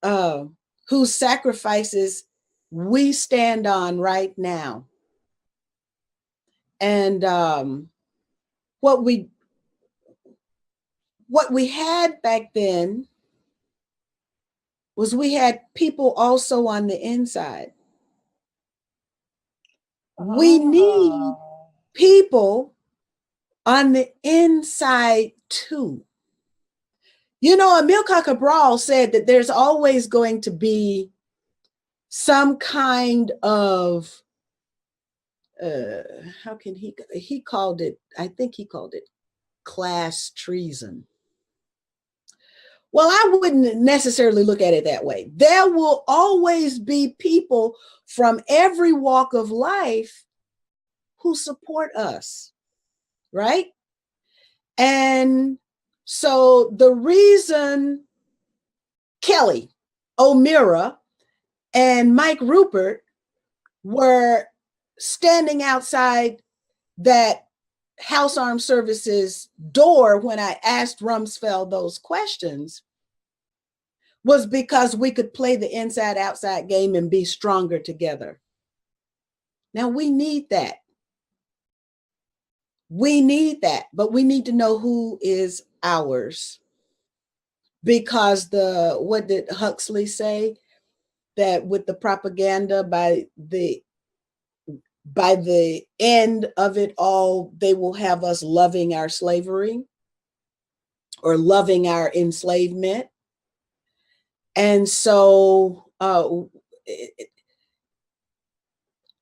Speaker 2: whose sacrifices we stand on right now. And what we had back then was, we had people also on the inside. We need people on the inside too. Amilcar Cabral said that there's always going to be some kind of how can he called it, I think he called it class treason. Well, I wouldn't necessarily look at it that way. There will always be people from every walk of life who support us, right? And so the reason Kelly, O'Meara, and Mike Rupert were standing outside that House Armed Services door when I asked Rumsfeld those questions was because we could play the inside-outside game and be stronger together. Now we need that. We need that, but we need to know who is ours. Because what did Huxley say? That with the propaganda, by the end of it all, they will have us loving our slavery or loving our enslavement. And so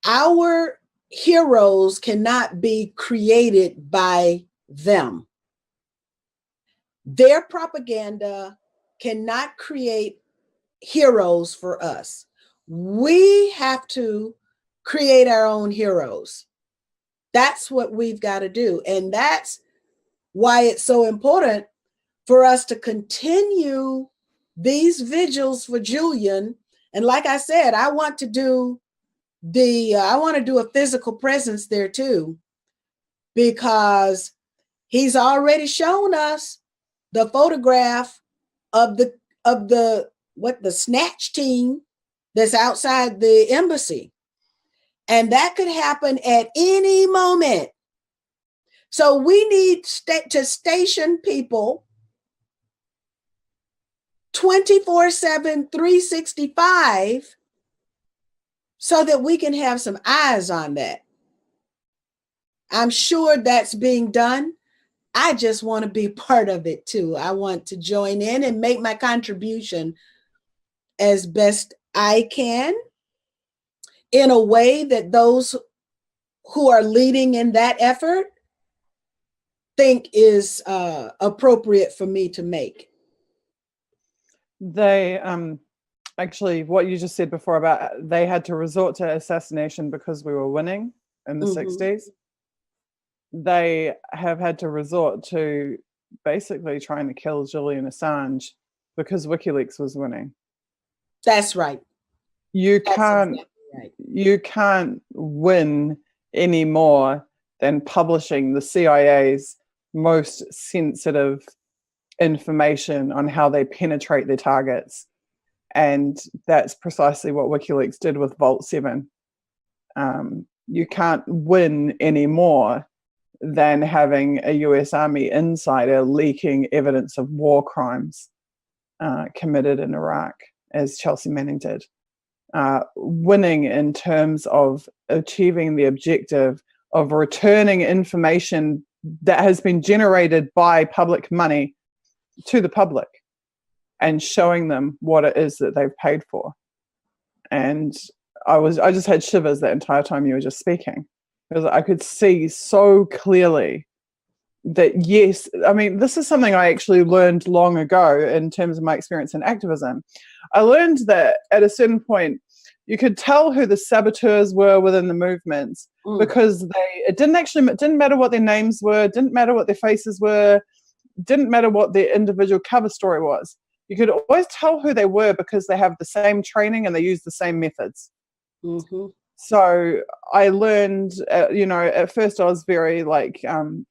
Speaker 2: our heroes cannot be created by them. Their propaganda cannot create heroes for us. We have to create our own heroes. That's what we've got to do. And that's why it's so important for us to continue these vigils for Julian. And like I said, I want to do a physical presence there too, because he's already shown us the photograph of the snatch team that's outside the embassy. And that could happen at any moment. So we need to station people 24/7, 365, so that we can have some eyes on that. I'm sure that's being done. I just want to be part of it too. I want to join in and make my contribution as best I can in a way that those who are leading in that effort think is appropriate for me to make.
Speaker 1: They actually, what you just said before about they had to resort to assassination because we were winning in the 60s. They have had to resort to basically trying to kill Julian Assange because WikiLeaks was winning.
Speaker 2: That's right.
Speaker 1: You can't win any more than publishing the CIA's most sensitive information on how they penetrate their targets. And that's precisely what WikiLeaks did with Vault 7. You can't win any more than having a US Army insider leaking evidence of war crimes committed in Iraq, as Chelsea Manning did. Winning in terms of achieving the objective of returning information that has been generated by public money to the public and showing them what it is that they've paid for. And I just had shivers that entire time you were just speaking, because I could see so clearly that, yes, I mean, this is something I actually learned long ago in terms of my experience in activism. I learned that at a certain point, you could tell who the saboteurs were within the movements because it didn't matter what their names were, didn't matter what their faces were, didn't matter what their individual cover story was. You could always tell who they were because they have the same training and they use the same methods. So I learned, at first I was very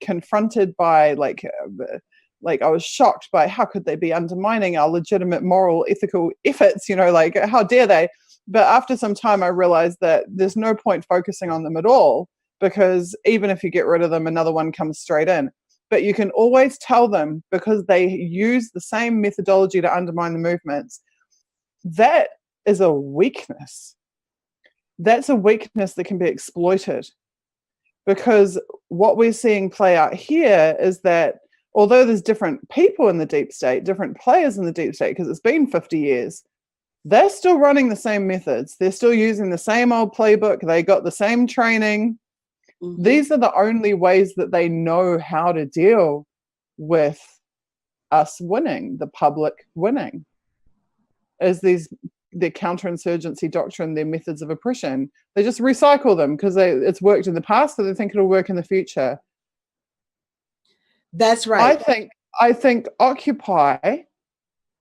Speaker 1: confronted by I was shocked by how could they be undermining our legitimate moral, ethical efforts, how dare they? But after some time, I realized that there's no point focusing on them at all, because even if you get rid of them, another one comes straight in. But you can always tell them because they use the same methodology to undermine the movements. That is a weakness. That's a weakness that can be exploited, because what we're seeing play out here is that although there's different people in the deep state, different players in the deep state, because it's been 50 years, they're still running the same methods. They're still using the same old playbook. They got the same training. These are the only ways that they know how to deal with us winning, the public winning, is their counterinsurgency doctrine, their methods of oppression. They just recycle them because it's worked in the past, so they think it'll work in the future.
Speaker 2: That's right.
Speaker 1: I think Occupy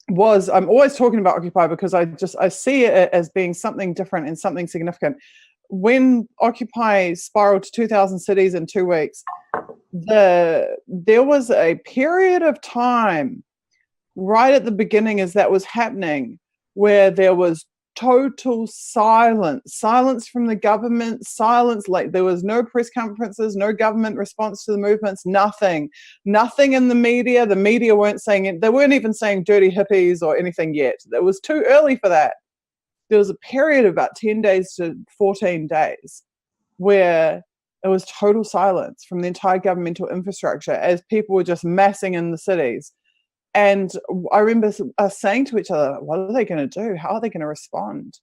Speaker 1: was, I'm always talking about Occupy because I see it as being something different and something significant. When Occupy spiraled to 2,000 cities in 2 weeks, there was a period of time right at the beginning as that was happening where there was total silence from the government, silence, like there was no press conferences, no government response to the movements, nothing in the media. The media weren't saying it. They weren't even saying dirty hippies or anything yet. It was too early for that. There was a period of about 10 days to 14 days where it was total silence from the entire governmental infrastructure as people were just massing in the cities. And I remember us saying to each other, what are they going to do? How are they going to respond?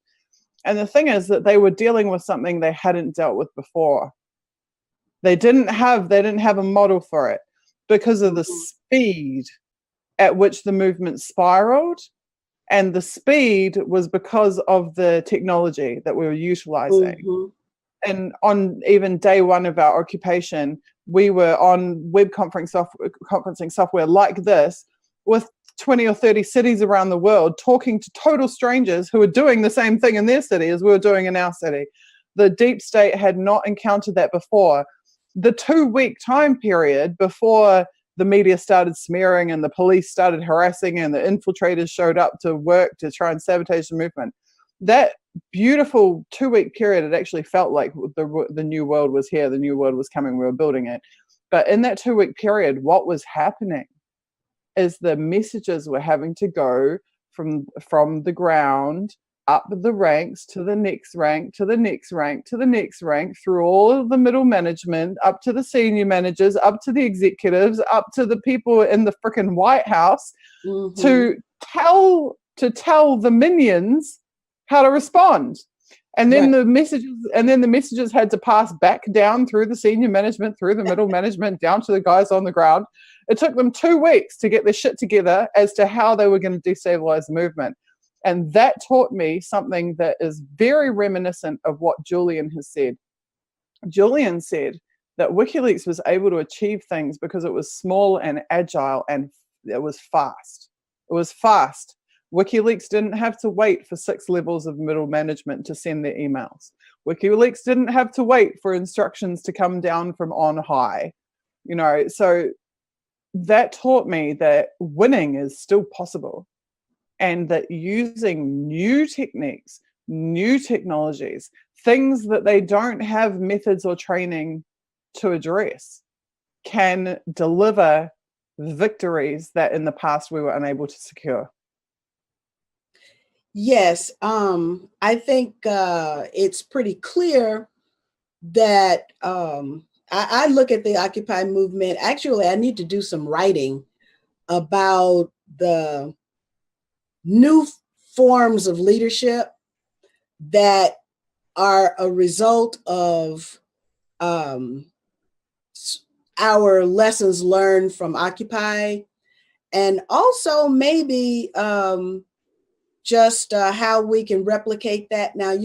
Speaker 1: And the thing is that they were dealing with something they hadn't dealt with before. They didn't have a model for it because of the speed at which the movement spiraled. And the speed was because of the technology that we were utilizing. And on even day one of our occupation, we were on web conferencing software like this with 20 or 30 cities around the world, talking to total strangers who were doing the same thing in their city as we were doing in our city. The deep state had not encountered that before. The 2-week time period before the media started smearing and the police started harassing and the infiltrators showed up to work to try and sabotage the movement, that beautiful 2-week period, it actually felt like the new world was here, the new world was coming, we were building it. But in that 2-week period, what was happening is the messages were having to go from the ground up the ranks to the next rank, to the next rank, to the next rank, through all of the middle management, up to the senior managers, up to the executives, up to the people in the frickin' White House, to tell the minions how to respond. And then the messages had to pass back down through the senior management, through the middle management, down to the guys on the ground. It took them 2 weeks to get their shit together as to how they were going to destabilize the movement. And that taught me something that is very reminiscent of what Julian has said. Julian said that WikiLeaks was able to achieve things because it was small and agile and it was fast. It was fast. WikiLeaks didn't have to wait for 6 levels of middle management to send their emails. WikiLeaks didn't have to wait for instructions to come down from on high. So that taught me that winning is still possible and that using new techniques, new technologies, things that they don't have methods or training to address can deliver victories that in the past we were unable to secure.
Speaker 2: Yes, I think it's pretty clear that I look at the Occupy movement. Actually, I need to do some writing about the new forms of leadership that are a result of our lessons learned from Occupy, and also maybe just how we can replicate that. Now,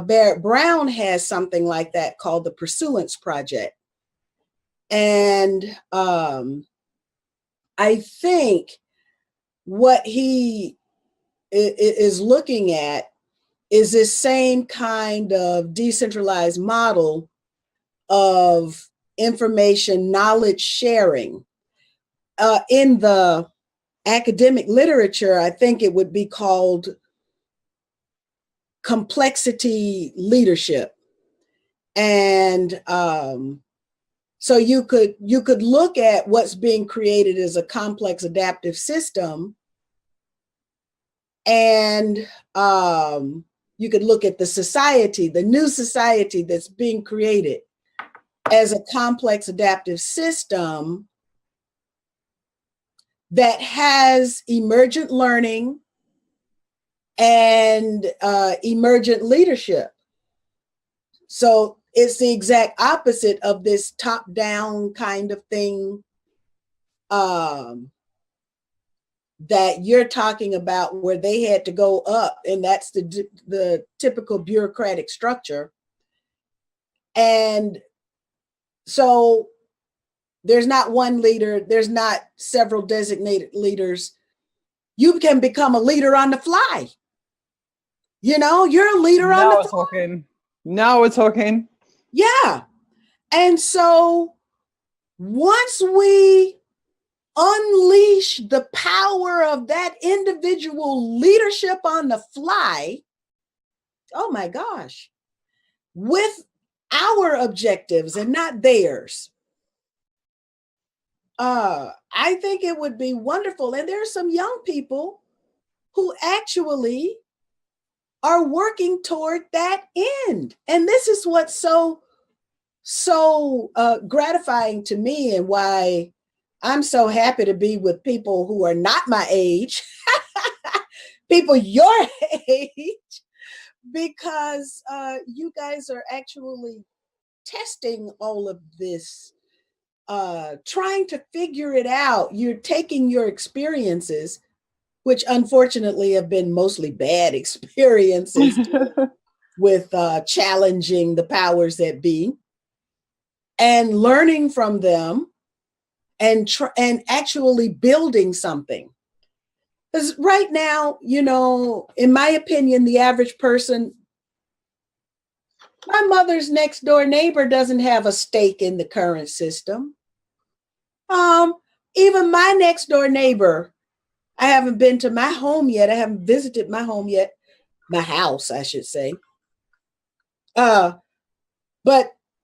Speaker 2: Barrett Brown has something like that called the Pursuance Project. And I think what he is looking at is this same kind of decentralized model of information knowledge sharing. In the academic literature, I think it would be called complexity leadership. And so you could look at what's being created as a complex adaptive system, and you could look at the society, the new society that's being created, as a complex adaptive system that has emergent learning and emergent leadership. So It's the exact opposite of this top-down kind of thing that you're talking about, where they had to go up, and that's the typical bureaucratic structure. And so there's not one leader, there's not several designated leaders. You can become a leader on the fly. You know, you're a leader on the fly.
Speaker 1: Now we're talking.
Speaker 2: Yeah. And so once we unleash the power of that individual leadership on the fly, oh my gosh, with our objectives and not theirs, I think it would be wonderful. And there are some young people who actually are working toward that end. And this is what's so gratifying to me, and why I'm so happy to be with people who are not my age, people your age, because you guys are actually testing all of this, trying to figure it out. You're taking your experiences, which unfortunately have been mostly bad experiences, with challenging the powers that be, and learning from them, and actually building something. Because right now, you know, in my opinion, the average person, my mother's next door neighbor doesn't have a stake in the current system. Even my next door neighbor, I haven't been to my home yet. I haven't visited my home yet. My house, I should say. But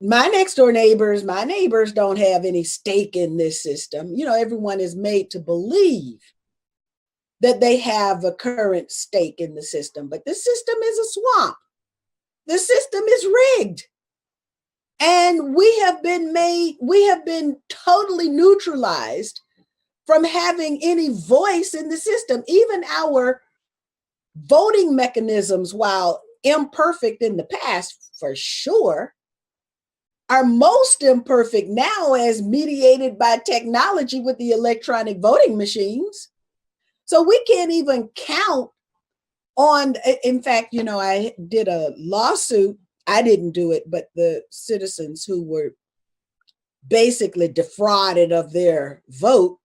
Speaker 2: my next door neighbors, my neighbors don't have any stake in this system. You know, everyone is made to believe that they have a current stake in the system, but the system is a swamp. The system is rigged. And we have been totally neutralized from having any voice in the system. Even our voting mechanisms, while imperfect in the past, for sure, are most imperfect now as mediated by technology with the electronic voting machines. So we can't even count on, in fact, you know, I did a lawsuit. I didn't do it, but the citizens who were basically defrauded of their vote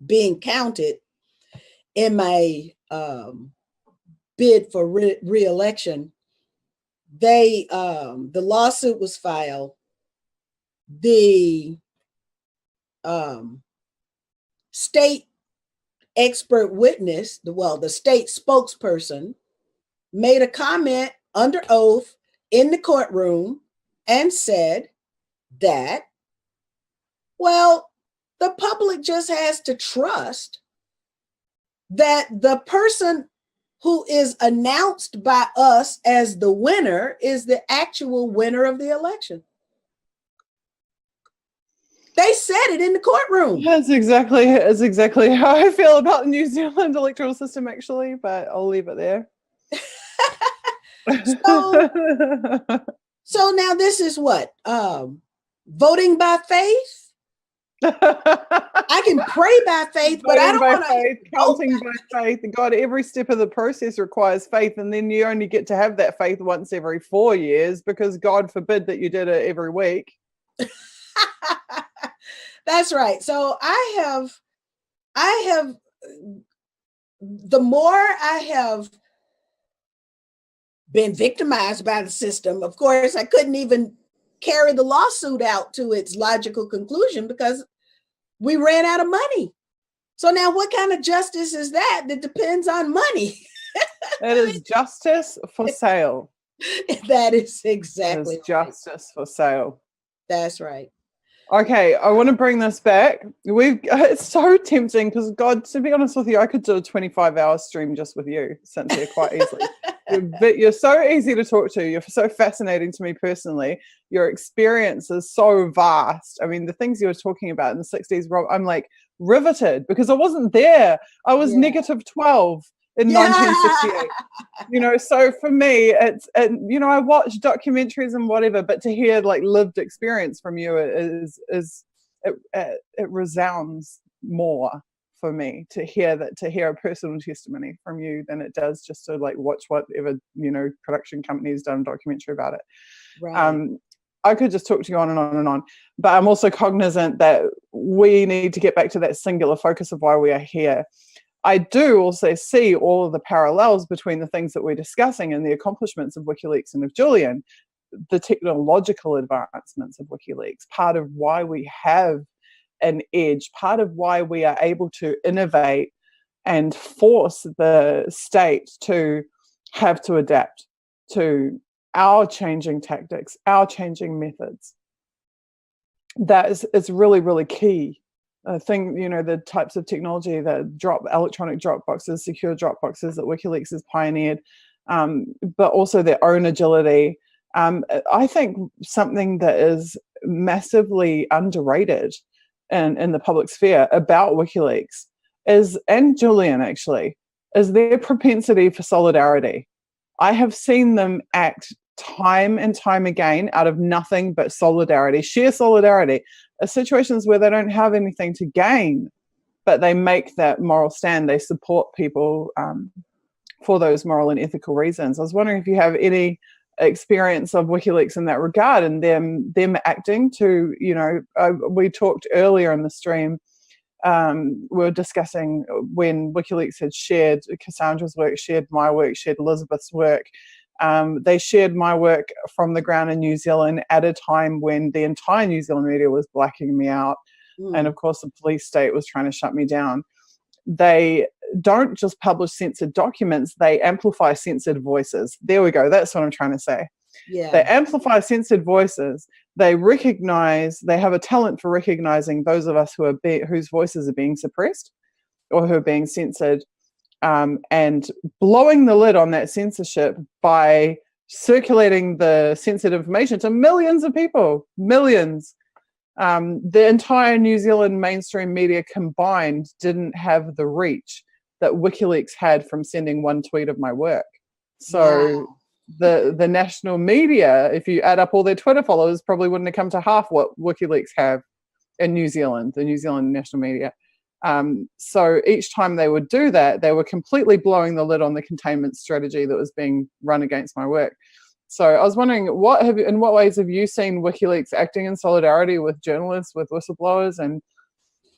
Speaker 2: being counted in my bid for re-election, the lawsuit was filed. The state expert witness, the state spokesperson, made a comment under oath in the courtroom and said that, well, the public just has to trust that the person who is announced by us as the winner is the actual winner of the election. They said it in the courtroom.
Speaker 1: That's exactly how I feel about the New Zealand electoral system, actually, but I'll leave it there.
Speaker 2: So now this is what? Voting by faith? I can pray by faith, but I don't want to.
Speaker 1: Counting by faith. God, every step of the process requires faith, and then you only get to have that faith once every 4 years, because God forbid that you did it every week.
Speaker 2: That's right. So I have, the more I have been victimized by the system, of course, I couldn't even carry the lawsuit out to its logical conclusion because we ran out of money. So now what kind of justice is that depends on money?
Speaker 1: It is justice for sale.
Speaker 2: That is exactly
Speaker 1: justice for sale.
Speaker 2: That's right.
Speaker 1: Okay, I want to bring this back. It's so tempting because, God, to be honest with you, I could do a 25-hour stream just with you, Cynthia, quite easily. You're so easy to talk to. You're so fascinating to me personally. Your experience is so vast. I mean, the things you were talking about in the 60s, Rob, I'm like riveted because I wasn't there. I was negative 12. in 1968. You know, so for me, you know, I watch documentaries and whatever, but to hear like lived experience from you it resounds more for me to hear a personal testimony from you than it does just to like watch whatever, you know, production company's done a documentary about it.
Speaker 2: Right.
Speaker 1: I could just talk to you on and on and on, but I'm also cognizant that we need to get back to that singular focus of why we are here. I do also see all of the parallels between the things that we're discussing and the accomplishments of WikiLeaks and of Julian, the technological advancements of WikiLeaks, part of why we have an edge, part of why we are able to innovate and force the state to have to adapt to our changing tactics, our changing methods. That is really, really key. Thing, you know, the types of technology that electronic drop boxes, secure drop boxes that WikiLeaks has pioneered, but also their own agility. I think something that is massively underrated in the public sphere about WikiLeaks is, and Julian actually, is their propensity for solidarity. I have seen them act time and time again out of nothing but solidarity, sheer solidarity. Situations where they don't have anything to gain, but they make that moral stand. They support people for those moral and ethical reasons. I was wondering if you have any experience of WikiLeaks in that regard, and them acting to, you know, we talked earlier in the stream, we were discussing when WikiLeaks had shared Cassandra's work, shared my work, shared Elizabeth's work. They shared my work from the ground in New Zealand at a time when the entire New Zealand media was blacking me out. And of course, the police state was trying to shut me down. They don't just publish censored documents, they amplify censored voices. There we go. That's what I'm trying to say.
Speaker 2: Yeah.
Speaker 1: They amplify censored voices. They have a talent for recognizing those of us whose voices are being suppressed or who are being censored, and blowing the lid on that censorship by circulating the censored information to millions of people, millions. The entire New Zealand mainstream media combined didn't have the reach that WikiLeaks had from sending one tweet of my work. So the national media, if you add up all their Twitter followers, probably wouldn't have come to half what WikiLeaks have in New Zealand, the New Zealand national media. So each time they would do that, they were completely blowing the lid on the containment strategy that was being run against my work. So I was wondering, in what ways have you seen WikiLeaks acting in solidarity with journalists, with whistleblowers, and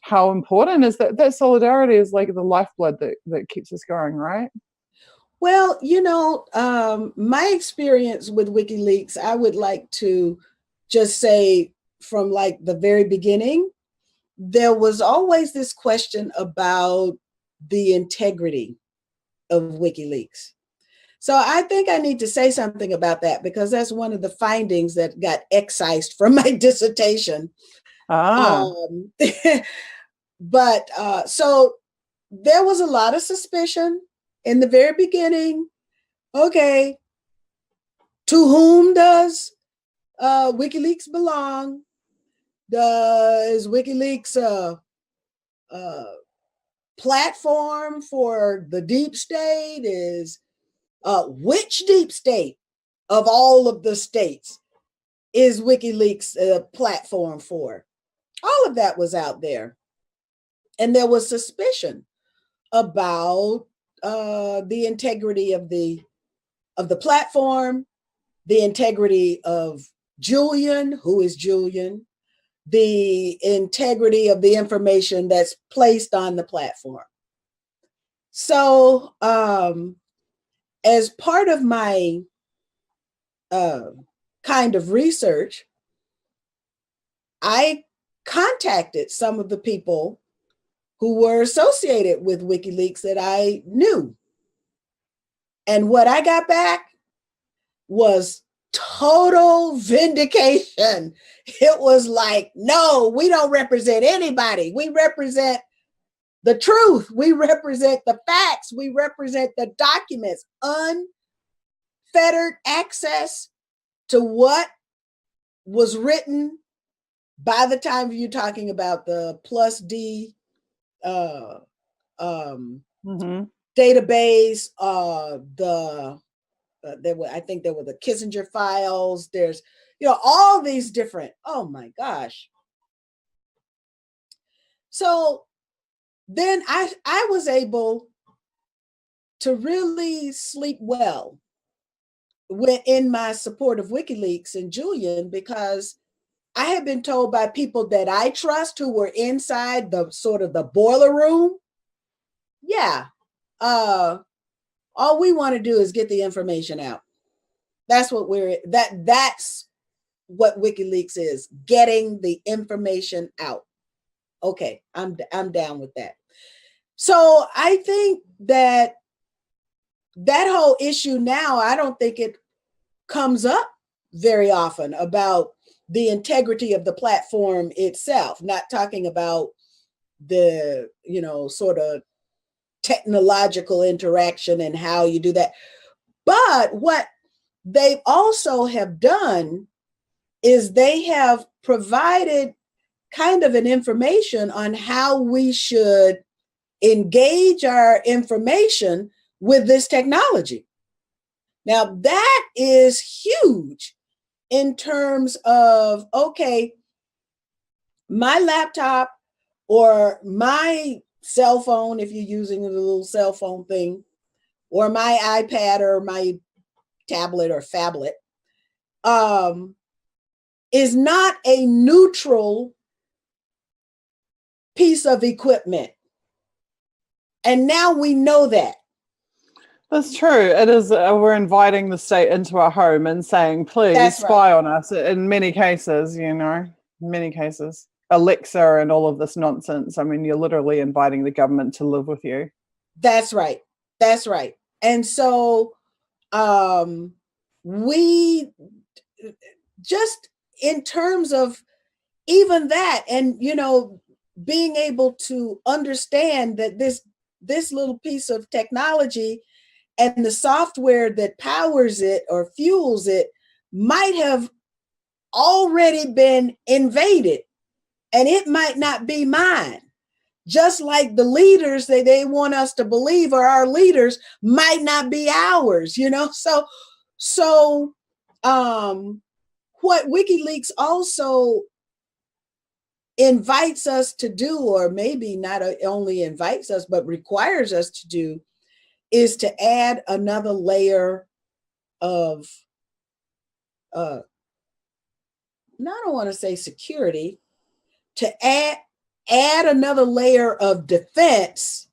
Speaker 1: how important is that solidarity is like the lifeblood that keeps us going, right?
Speaker 2: Well, you know, my experience with WikiLeaks, I would like to just say from like the very beginning, there was always this question about the integrity of WikiLeaks. So I think I need to say something about that because that's one of the findings that got excised from my dissertation. But so there was a lot of suspicion in the very beginning. Okay, to whom does WikiLeaks belong? Is WikiLeaks a platform for the deep state? Is which deep state of all of the states is WikiLeaks a platform for? All of that was out there. And there was suspicion about the integrity of the platform, the integrity of Julian, who is Julian, the integrity of the information that's placed on the platform. So as part of my kind of research, I contacted some of the people who were associated with WikiLeaks that I knew. And what I got back was total vindication. It was like, no, we don't represent anybody. We represent the truth. We represent the facts. We represent the documents, unfettered access to what was written by the time you're talking about the plus D database, I think there were the Kissinger files. There's, all these different, oh my gosh. So then I was able to really sleep well in my support of WikiLeaks and Julian, because I had been told by people that I trust who were inside the sort of the boiler room, all we want to do is get the information out. That's what that's what WikiLeaks is, getting the information out. Okay, I'm down with that. So I think that whole issue now, I don't think it comes up very often about the integrity of the platform itself, not talking about the, sort of technological interaction and how you do that. But what they also have done is they have provided kind of an information on how we should engage our information with this technology. Now, that is huge in terms of, okay, my laptop or my cell phone, if you're using a little cell phone thing, or my iPad or my tablet or phablet, is not a neutral piece of equipment. And now we know that.
Speaker 1: That's true. It is. We're inviting the state into our home and saying, please spy on us. In many cases, many cases. Alexa and all of this nonsense. I mean, you're literally inviting the government to live with you.
Speaker 2: That's right. That's right. And so we just, in terms of even that, and, being able to understand that this little piece of technology and the software that powers it or fuels it might have already been invaded, and it might not be mine. Just like the leaders that they want us to believe are our leaders might not be ours, So what WikiLeaks also invites us to do, or maybe not only invites us, but requires us to do, is to add another layer of, I don't want to say security, to add another layer of defense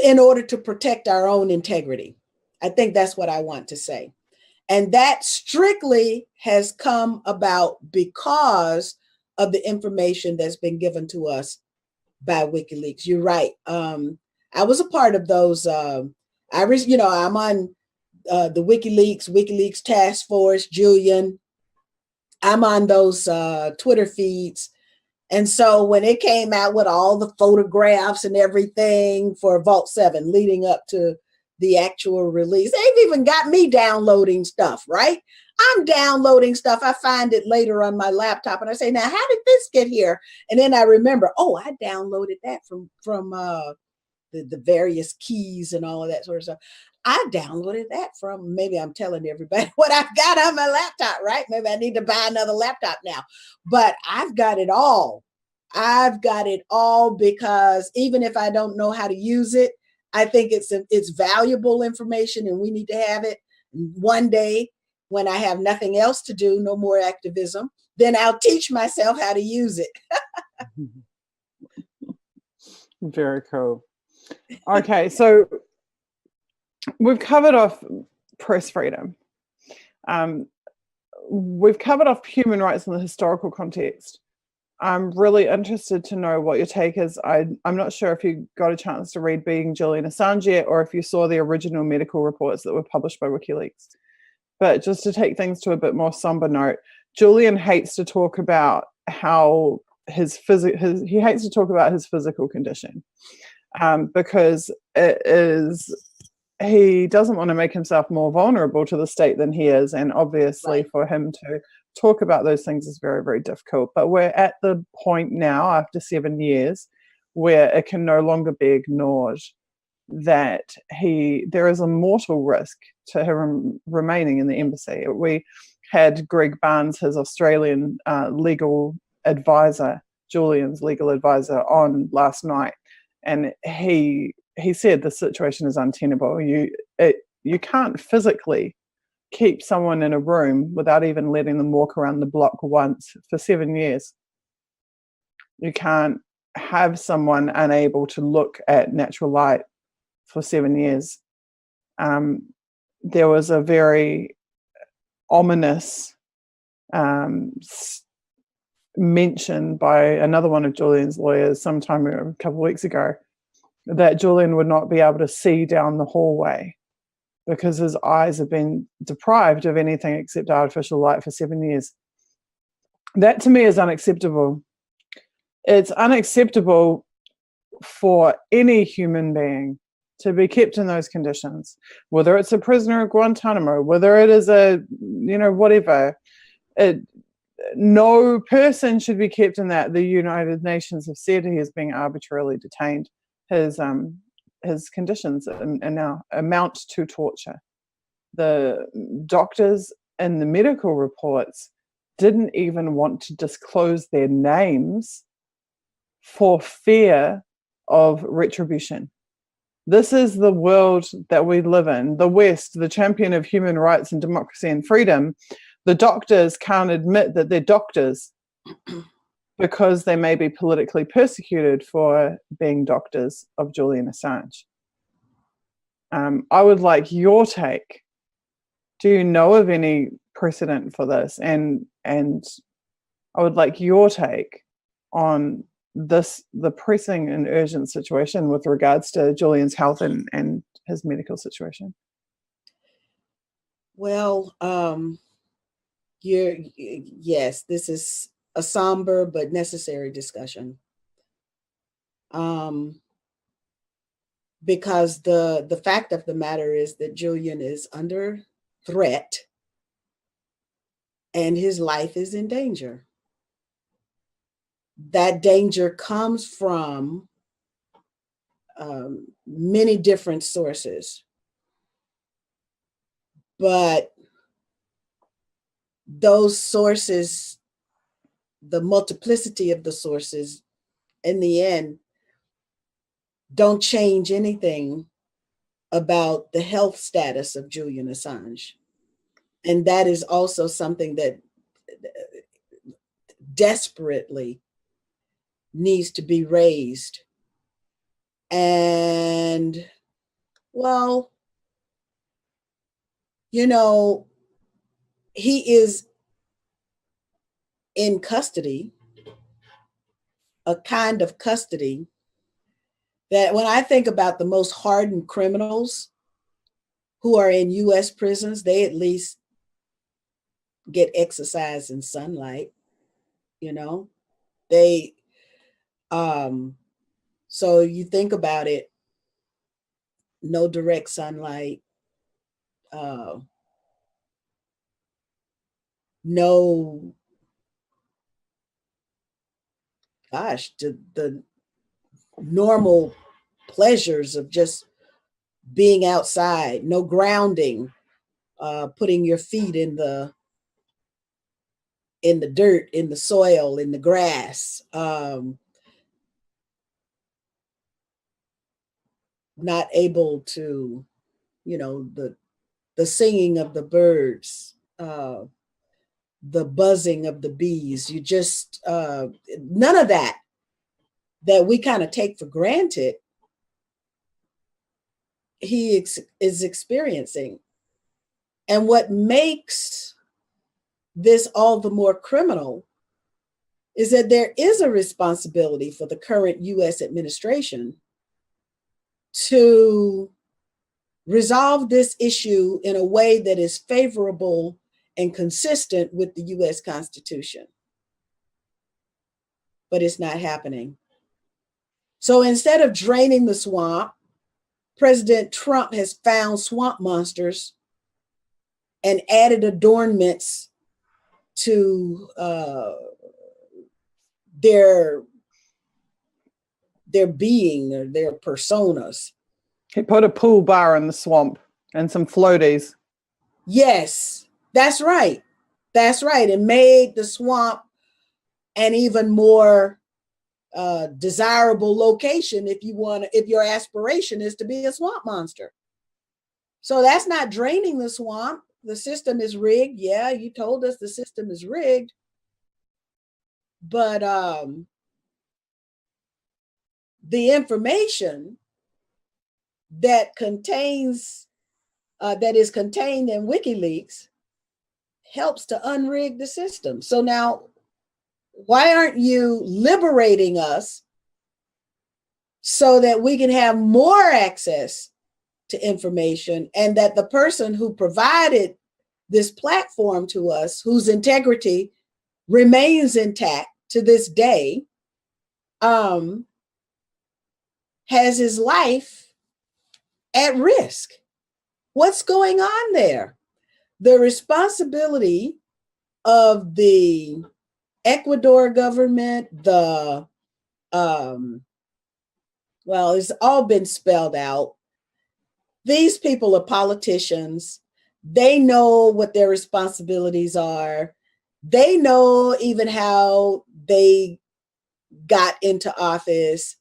Speaker 2: in order to protect our own integrity. I think that's what I want to say. And that strictly has come about because of the information that's been given to us by WikiLeaks. You're right. I was a part of those. I'm on the WikiLeaks task force, Julian. I'm on those Twitter feeds. And so when it came out with all the photographs and everything for Vault 7 leading up to the actual release, they've even got me downloading stuff, right? I'm downloading stuff. I find it later on my laptop and I say, now, how did this get here? And then I remember, I downloaded that from the various keys and all of that sort of stuff. I downloaded that from, maybe I'm telling everybody what I've got on my laptop, right? Maybe I need to buy another laptop now, but I've got it all. I've got it all because even if I don't know how to use it, I think it's valuable information and we need to have it. One day when I have nothing else to do, no more activism, then I'll teach myself how to use it.
Speaker 1: Very cool. Okay, so we've covered off press freedom. We've covered off human rights in the historical context. I'm really interested to know what your take is. I'm not sure if you got a chance to read Being Julian Assange yet, or if you saw the original medical reports that were published by WikiLeaks. But just to take things to a bit more somber note, Julian hates to talk about how he hates to talk about his physical condition because he doesn't want to make himself more vulnerable to the state than he is, and obviously for him to talk about those things is very, very difficult. But we're at the point now, after 7 years, where it can no longer be ignored that there is a mortal risk to him remaining in the embassy. We had Greg Barnes, his Australian legal advisor, Julian's legal advisor, on last night, and he said the situation is untenable. You can't physically keep someone in a room without even letting them walk around the block once for 7 years. You can't have someone unable to look at natural light for 7 years. There was a very ominous mention by another one of Julian's lawyers sometime a couple of weeks ago that Julian would not be able to see down the hallway because his eyes have been deprived of anything except artificial light for 7 years. That to me is unacceptable. It's unacceptable for any human being to be kept in those conditions, whether it's a prisoner at Guantanamo, whether it is whatever. No person should be kept in that. The United Nations have said he is being arbitrarily detained. His conditions and now amount to torture. The doctors in the medical reports didn't even want to disclose their names for fear of retribution. This is the world that we live in. The West, the champion of human rights and democracy and freedom, the doctors can't admit that they're doctors because they may be politically persecuted for being doctors of Julian Assange. I would like your take. Do you know of any precedent for this? And I would like your take on the pressing and urgent situation with regards to Julian's health and his medical situation.
Speaker 2: Well, yes, this is a somber but necessary discussion. Because the fact of the matter is that Julian is under threat and his life is in danger. That danger comes from many different sources, but those sources, the multiplicity of the sources, in the end, don't change anything about the health status of Julian Assange. And that is also something that desperately needs to be raised. And, well, he is in custody, a kind of custody that when I think about the most hardened criminals who are in US prisons, they at least get exercise in sunlight, they, so you think about it, no direct sunlight, no, the normal pleasures of just being outside, no grounding, putting your feet in the dirt, in the soil, in the grass, not able to, the singing of the birds, the buzzing of the bees, you just, none of that we kind of take for granted, he is experiencing. And what makes this all the more criminal is that there is a responsibility for the current US administration to resolve this issue in a way that is favorable and consistent with the US Constitution. But it's not happening. So instead of draining the swamp, President Trump has found swamp monsters and added adornments to their their being or their personas.
Speaker 1: He put a pool bar in the swamp and some floaties.
Speaker 2: Yes, that's right. That's right. It made the swamp an even more desirable location if your aspiration is to be a swamp monster. So that's not draining the swamp. The system is rigged. Yeah, you told us the system is rigged. But the information that is contained in WikiLeaks helps to unrig the system. So now, why aren't you liberating us so that we can have more access to information, and that the person who provided this platform to us, whose integrity remains intact to this day, has his life at risk? What's going on there? The responsibility of the Ecuador government, well, it's all been spelled out. These people are politicians. They know what their responsibilities are. They know even how they got into office.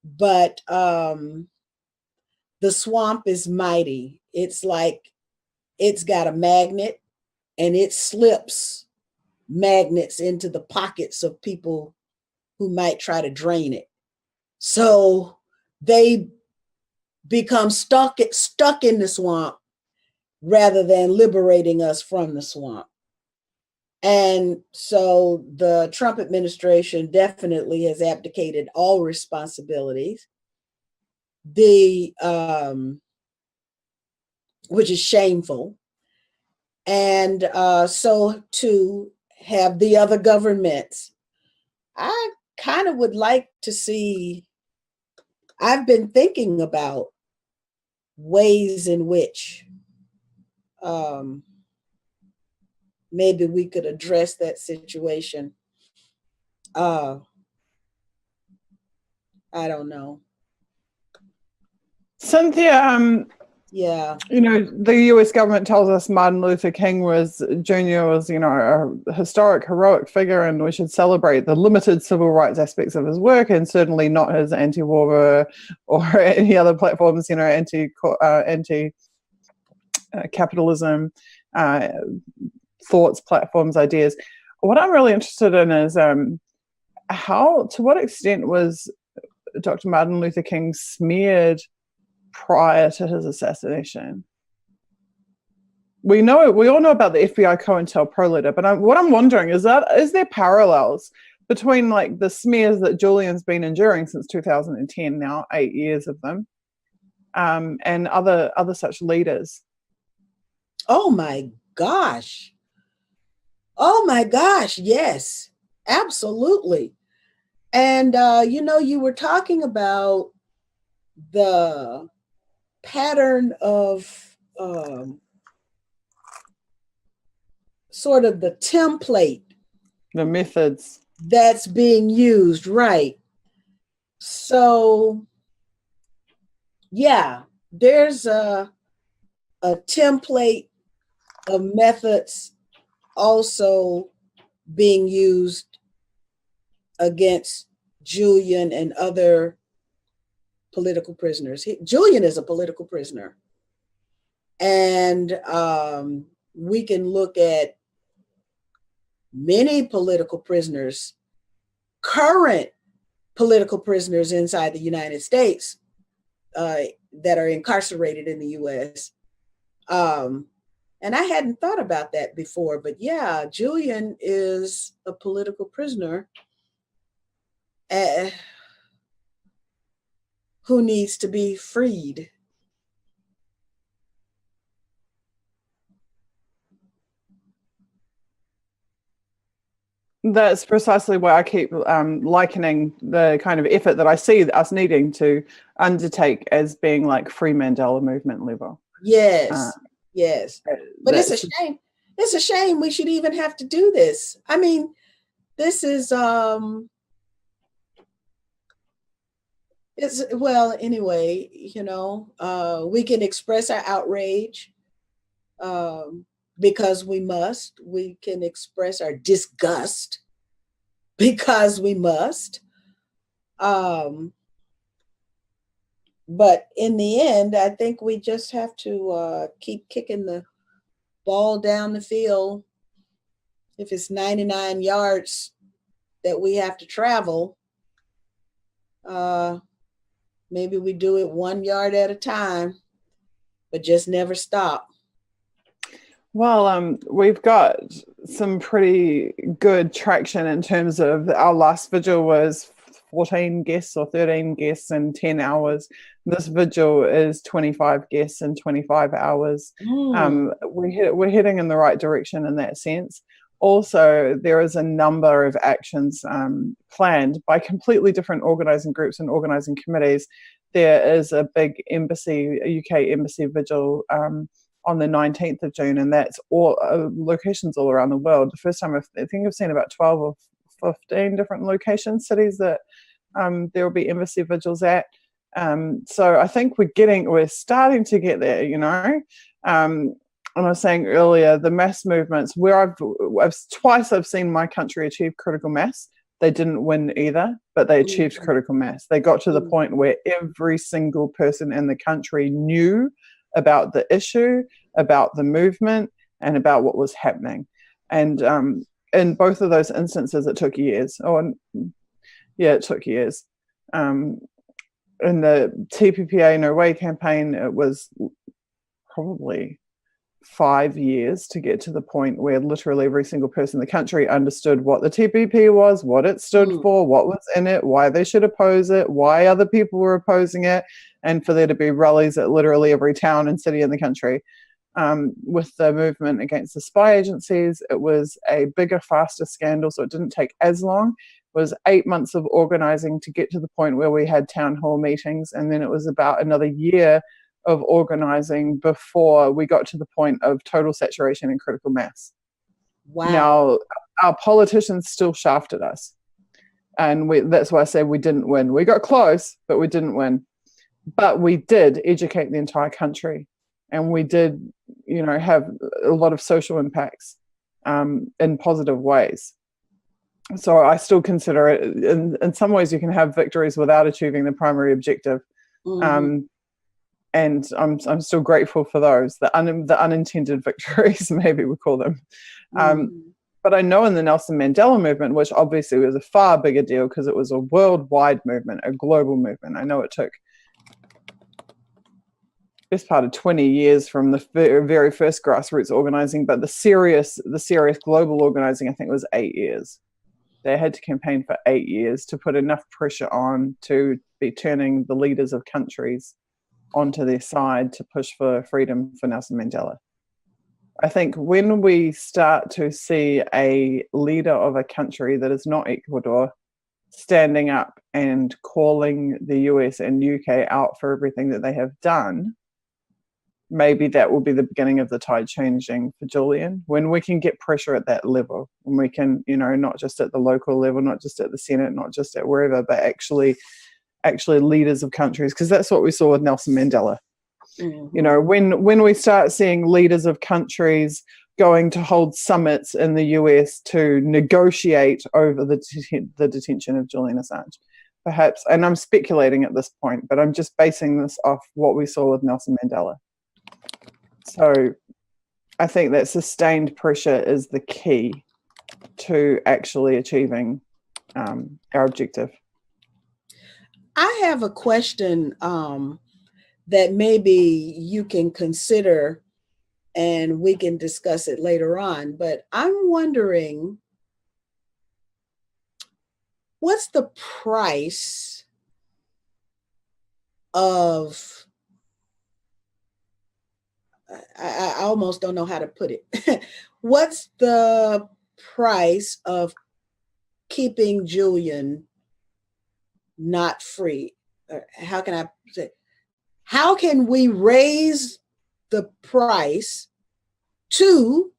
Speaker 2: But the swamp is mighty. It's like it's got a magnet, and it slips magnets into the pockets of people who might try to drain it. So they become stuck in the swamp rather than liberating us from the swamp. And so the Trump administration definitely has abdicated all responsibilities, which is shameful. And so to have the other governments, I kind of would like to see, I've been thinking about ways in which maybe we could address that situation. I don't know.
Speaker 1: Cynthia,
Speaker 2: Yeah.
Speaker 1: The US government tells us Martin Luther King Jr. was, a historic, heroic figure, and we should celebrate the limited civil rights aspects of his work, and certainly not his anti-war or any other platforms, anti-capitalism thoughts, platforms, ideas. What I'm really interested in is to what extent was Dr. Martin Luther King smeared prior to his assassination? We all know about the FBI COINTELPRO letter, but what I'm wondering is there parallels between like the smears that Julian's been enduring since 2010, now 8 years of them, and other such leaders?
Speaker 2: Oh my gosh. Yes, absolutely. And you were talking about the pattern of sort of the template,
Speaker 1: the methods
Speaker 2: that's being used, right? So yeah, there's a template of methods also being used against Julian and other political prisoners. Julian is a political prisoner. And we can look at many political prisoners, current political prisoners inside the United States that are incarcerated in the US. And I hadn't thought about that before, but yeah, Julian is a political prisoner who needs to be freed.
Speaker 1: That's precisely why I keep likening the kind of effort that I see us needing to undertake as being like free Mandela movement level.
Speaker 2: Yes, yes. But it's a shame. It's a shame we should even have to do this. I mean, this is It's, well, anyway, you know, we can express our outrage because we must. We can express our disgust because we must. Um, but in the end, I think we just have to keep kicking the ball down the field. If it's 99 yards that we have to travel, maybe we do it 1 yard at a time, but just never stop.
Speaker 1: Well, we've got some pretty good traction in terms of our last vigil was 14 guests or 13 guests in 10 hours. This vigil is 25 guests in 25 hours. We're heading in the right direction in that sense. Also, there is a number of actions planned by completely different organising groups and organising committees. There is a big embassy, a UK embassy vigil on the 19th of June, and that's all locations all around the world. The first time I think I've seen about 12 or 15 different locations, cities that there will be embassy vigils at. So I think we're starting to get there, you know. And I was saying earlier, the mass movements where I've seen my country achieve critical mass. They didn't win either, but they achieved critical mass. They got to the point where every single person in the country knew about the issue, about the movement, and about what was happening. And in both of those instances, it took years. It took years. In the TPPA No Way campaign, it was probably 5 years to get to the point where literally every single person in the country understood what the TPP was, what it stood for, what was in it, why they should oppose it, why other people were opposing it, and for there to be rallies at literally every town and city in the country. With the movement against the spy agencies, it was a bigger, faster scandal, so it didn't take as long. It was 8 months of organising to get to the point where we had town hall meetings, and then it was about another year of organising before we got to the point of total saturation and critical mass.
Speaker 2: Wow.
Speaker 1: Now, our politicians still shafted us, and that's why I say we didn't win. We got close, but we didn't win. But we did educate the entire country, and we did, you know, have a lot of social impacts in positive ways. So I still consider it, in some ways, you can have victories without achieving the primary objective. And I'm still grateful for those, the unintended victories, maybe we call them. But I know in the Nelson Mandela movement, which obviously was a far bigger deal because it was a worldwide movement, a global movement. I know it took best part of 20 years from the very first grassroots organizing, but the serious global organizing, I think, was 8 years. They had to campaign for 8 years to put enough pressure on to be turning the leaders of countries onto their side to push for freedom for Nelson Mandela. I think when we start to see a leader of a country that is not Ecuador standing up and calling the US and UK out for everything that they have done, maybe that will be the beginning of the tide changing for Julian, when we can get pressure at that level, when we can, you know, not just at the local level, not just at the Senate, not just at wherever, but actually leaders of countries, because that's what we saw with Nelson Mandela. You know, when we start seeing leaders of countries going to hold summits in the US to negotiate over the detention of Julian Assange, perhaps, and I'm speculating at this point, but I'm just basing this off what we saw with Nelson Mandela. So I think that sustained pressure is the key to actually achieving our objective.
Speaker 2: I have a question that maybe you can consider and we can discuss it later on, but I'm wondering, what's the price of, I almost don't know how to put it. What's the price of keeping Julian not free? Or how can I say, how can we raise the price to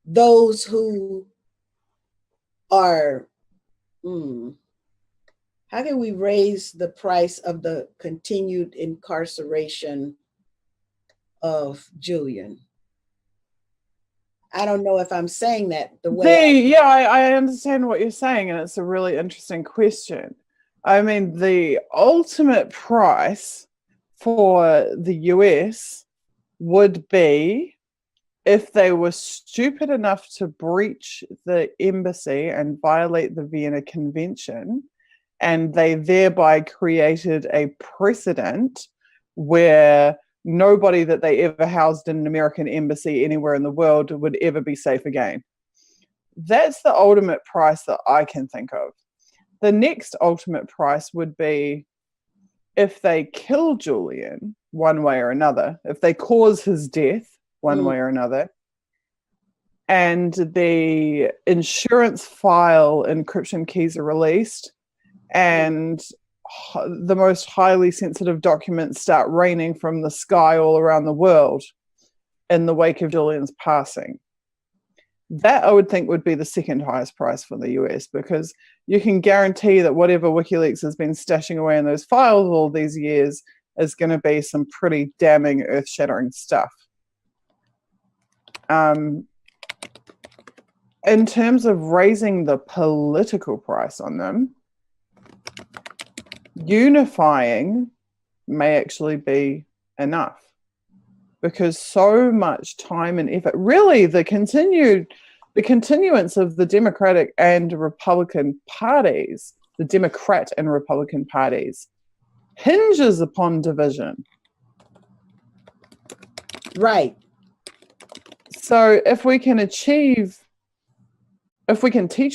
Speaker 2: those who are Hmm. How can we raise the price of the continued incarceration of Julian? I don't know if I'm saying that the way
Speaker 1: Yeah, I understand what you're saying, and it's a really interesting question. I mean, the ultimate price for the US would be if they were stupid enough to breach the embassy and violate the Vienna Convention, and they thereby created a precedent where nobody that they ever housed in an American embassy anywhere in the world would ever be safe again. That's the ultimate price that I can think of. The next ultimate price would be if they kill Julian one way or another, if they cause his death one way or another, and the insurance file encryption keys are released, and the most highly sensitive documents start raining from the sky all around the world in the wake of Julian's passing. That I would think would be the second highest price for the US, because you can guarantee that whatever WikiLeaks has been stashing away in those files all these years is going to be some pretty damning, earth-shattering stuff. In terms of raising the political price on them, unifying may actually be enough, because so much time and effort, really the continuance of the Democratic and Republican parties, the Democrat and Republican parties, hinges upon division.
Speaker 2: Right.
Speaker 1: So if we can teach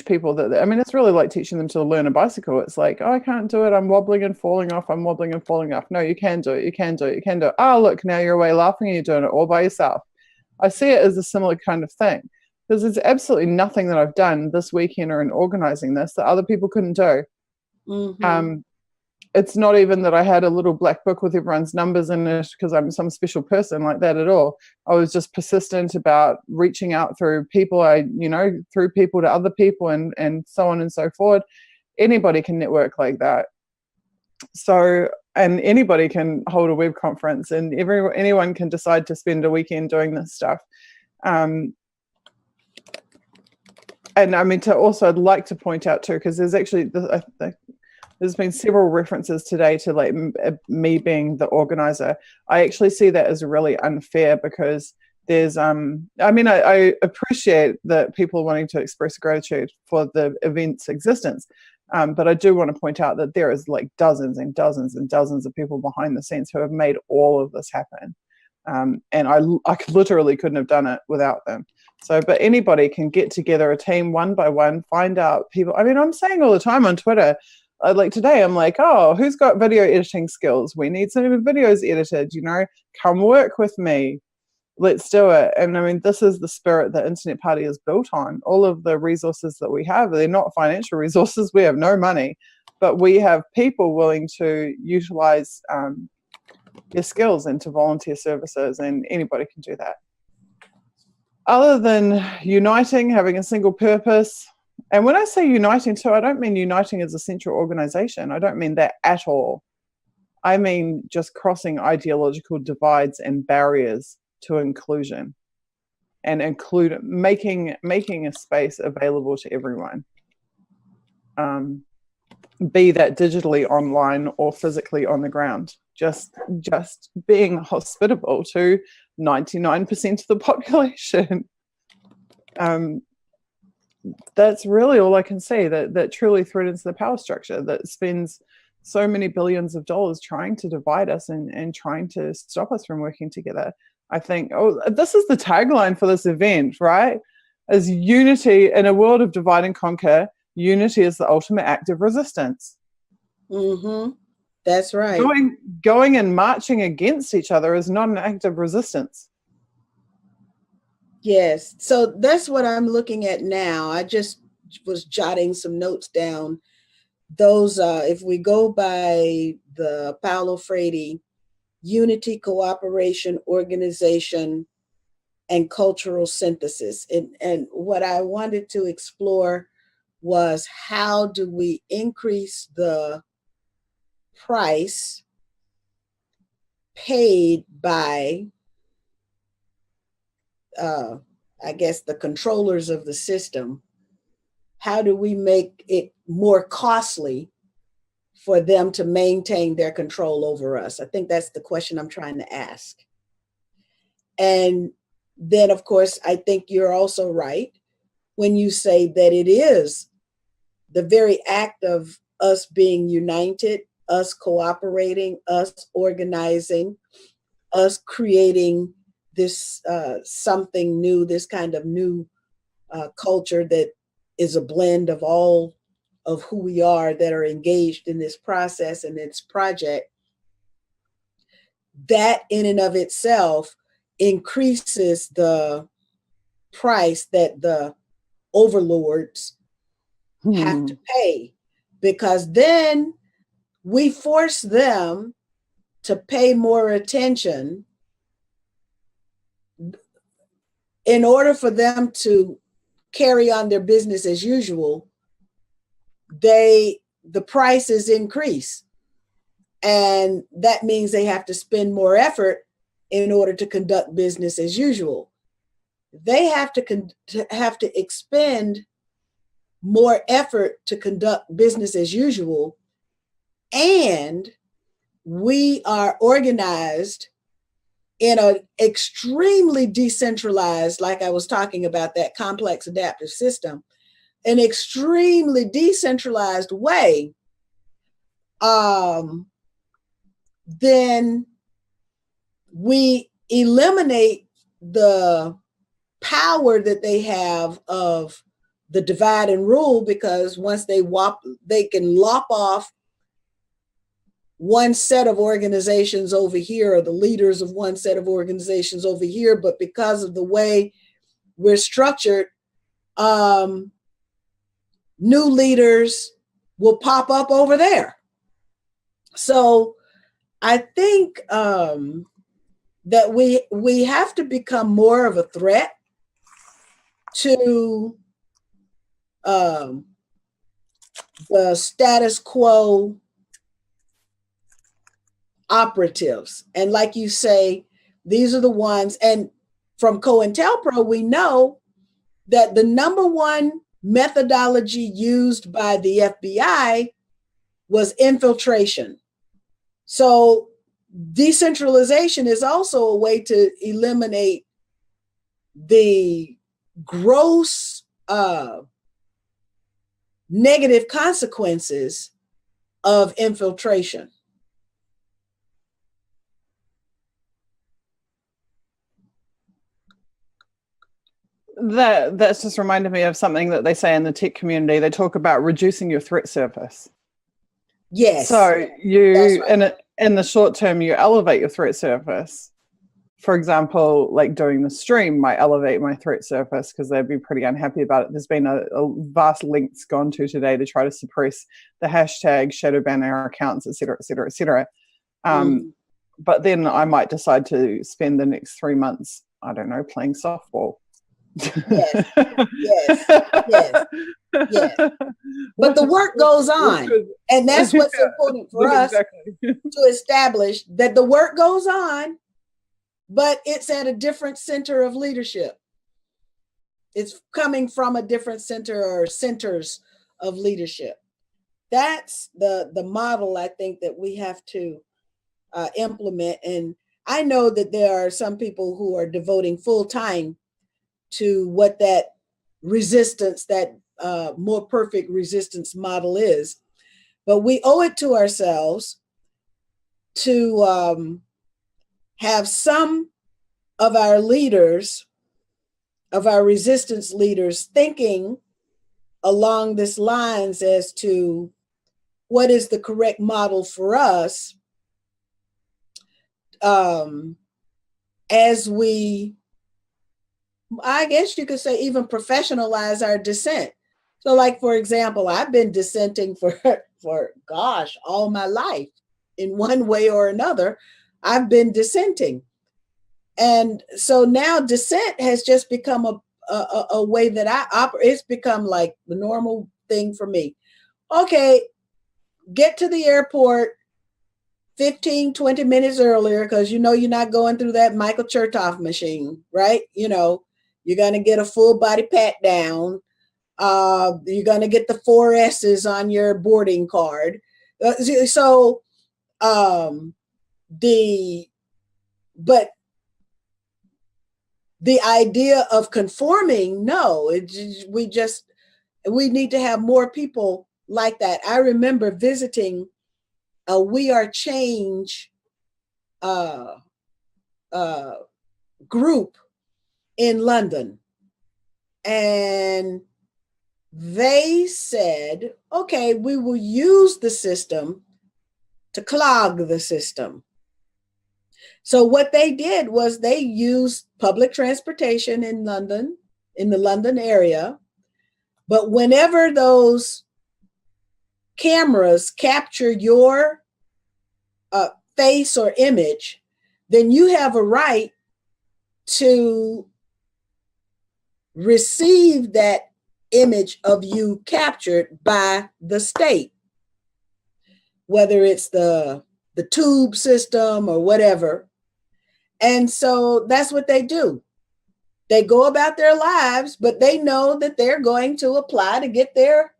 Speaker 1: people that, I mean, it's really like teaching them to learn a bicycle. It's like, oh, I can't do it. I'm wobbling and falling off. I'm wobbling and falling off. No, you can do it. You can do it. You can do it. Oh, look, now you're away laughing and you're doing it all by yourself. I see it as a similar kind of thing, because there's absolutely nothing that I've done this weekend or in organizing this that other people couldn't do.
Speaker 2: Mm-hmm.
Speaker 1: It's not even that I had a little black book with everyone's numbers in it because I'm some special person like that at all. I was just persistent about reaching out through people through people to other people and so on and so forth. Anybody can network like that. So, and anybody can hold a web conference, and anyone can decide to spend a weekend doing this stuff. And I mean, I'd like to point out too, because there's actually, there's been several references today to like me being the organizer. I actually see that as really unfair, because there's I mean, I appreciate that people are wanting to express gratitude for the event's existence, but I do want to point out that there is like dozens and dozens and dozens of people behind the scenes who have made all of this happen, and I literally couldn't have done it without them. So, but anybody can get together a team one by one, find out people. I mean, I'm saying all the time on Twitter, like today, I'm like, oh, who's got video editing skills? We need some videos edited, come work with me. Let's do it. And I mean, this is the spirit that Internet Party is built on. All of the resources that we have, they're not financial resources. We have no money, but we have people willing to utilize their skills into volunteer services, and anybody can do that. Other than uniting, having a single purpose. And when I say uniting too, I don't mean uniting as a central organization. I don't mean that at all. I mean just crossing ideological divides and barriers to inclusion, and making a space available to everyone. Be that digitally online or physically on the ground. Just being hospitable to 99% of the population. That's really all I can say that truly threatens the power structure that spends so many billions of dollars trying to divide us and trying to stop us from working together. I think, this is the tagline for this event, right? As unity in a world of divide and conquer, unity is the ultimate act of resistance.
Speaker 2: Mm-hmm. That's right.
Speaker 1: Going and marching against each other is not an act of resistance.
Speaker 2: Yes. So that's what I'm looking at now. I just was jotting some notes down. Those, if we go by the Paulo Freire, unity, cooperation, organization, and cultural synthesis. And what I wanted to explore was, how do we increase the price paid by, I guess, the controllers of the system? How do we make it more costly for them to maintain their control over us? I think that's the question I'm trying to ask. And then, of course, I think you're also right when you say that it is the very act of us being united, us cooperating, us organizing, us creating this something new, this kind of new culture that is a blend of all of who we are that are engaged in this process and its project. That in and of itself increases the price that the overlords have to pay, because then we force them to pay more attention in order for them to carry on their business as usual. The prices increase, and that means they have to spend more effort in order to conduct business as usual. They have to expend more effort to conduct business as usual, and we are organized in an extremely decentralized, like I was talking about, that complex adaptive system, an extremely decentralized way, then we eliminate the power that they have of the divide and rule, because once they can lop off one set of organizations over here, or the leaders of one set of organizations over here. But because of the way we're structured, new leaders will pop up over there. So I think that we have to become more of a threat to the status quo operatives. And like you say, these are the ones, and from COINTELPRO, we know that the number one methodology used by the FBI was infiltration. So decentralization is also a way to eliminate the gross negative consequences of infiltration.
Speaker 1: That's just reminded me of something that they say in the tech community. They talk about reducing your threat surface.
Speaker 2: Yes.
Speaker 1: So you,
Speaker 2: right.
Speaker 1: in the short term, you elevate your threat surface. For example, like doing the stream might elevate my threat surface because they'd be pretty unhappy about it. There's been a vast links gone to today to try to suppress the hashtag, shadow ban our accounts, et cetera, et cetera, et cetera. But then I might decide to spend the next 3 months, I don't know, playing softball.
Speaker 2: Yes, yes. But the work goes on. And that's what's important for us to establish, that the work goes on, but it's at a different center of leadership. It's coming from a different center or centers of leadership. That's the model I think that we have to implement. And I know that there are some people who are devoting full time to what that resistance, that more perfect resistance model is. But we owe it to ourselves to have some of our leaders, of our resistance leaders, thinking along this lines as to what is the correct model for us as we, I guess you could say, even professionalize our dissent. So like, for example, I've been dissenting for gosh, all my life. In one way or another, I've been dissenting. And so now dissent has just become a way that I operate. It's become like the normal thing for me. Okay, get to the airport 15, 20 minutes earlier, because you know you're not going through that Michael Chertoff machine, right? You know, you're going to get a full body pat down. You're going to get the 4 S's on your boarding card. So the idea of conforming, no, we need to have more people like that. I remember visiting a We Are Change group in London, and they said, okay, we will use the system to clog the system. So what they did was they used public transportation in London, in the London area. But whenever those cameras capture your face or image, then you have a right to receive that image of you captured by the state, whether it's the tube system or whatever. And so that's what they do. They go about their lives, but they know that they're going to apply to get their,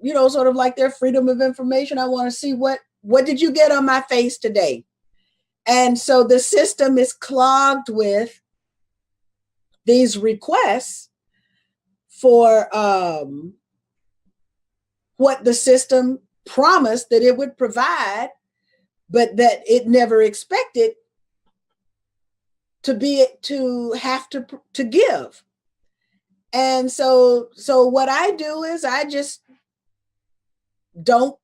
Speaker 2: you know, sort of like their freedom of information. I want to see what did you get on my face today? And so the system is clogged with these requests for what the system promised that it would provide, but that it never expected to have to give. And so what I do is I just don't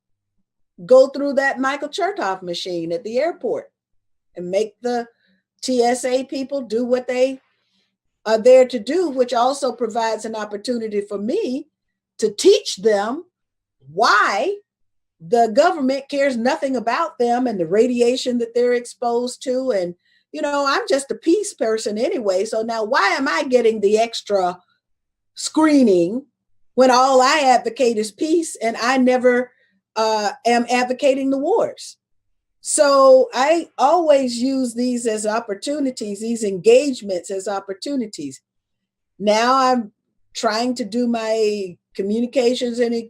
Speaker 2: go through that Michael Chertoff machine at the airport and make the TSA people do what they are there to do, which also provides an opportunity for me to teach them why the government cares nothing about them and the radiation that they're exposed to. And, you know, I'm just a peace person anyway. So now why am I getting the extra screening when all I advocate is peace and I never am advocating the wars? So I always use these as opportunities, these engagements as opportunities. Now I'm trying to do my communications in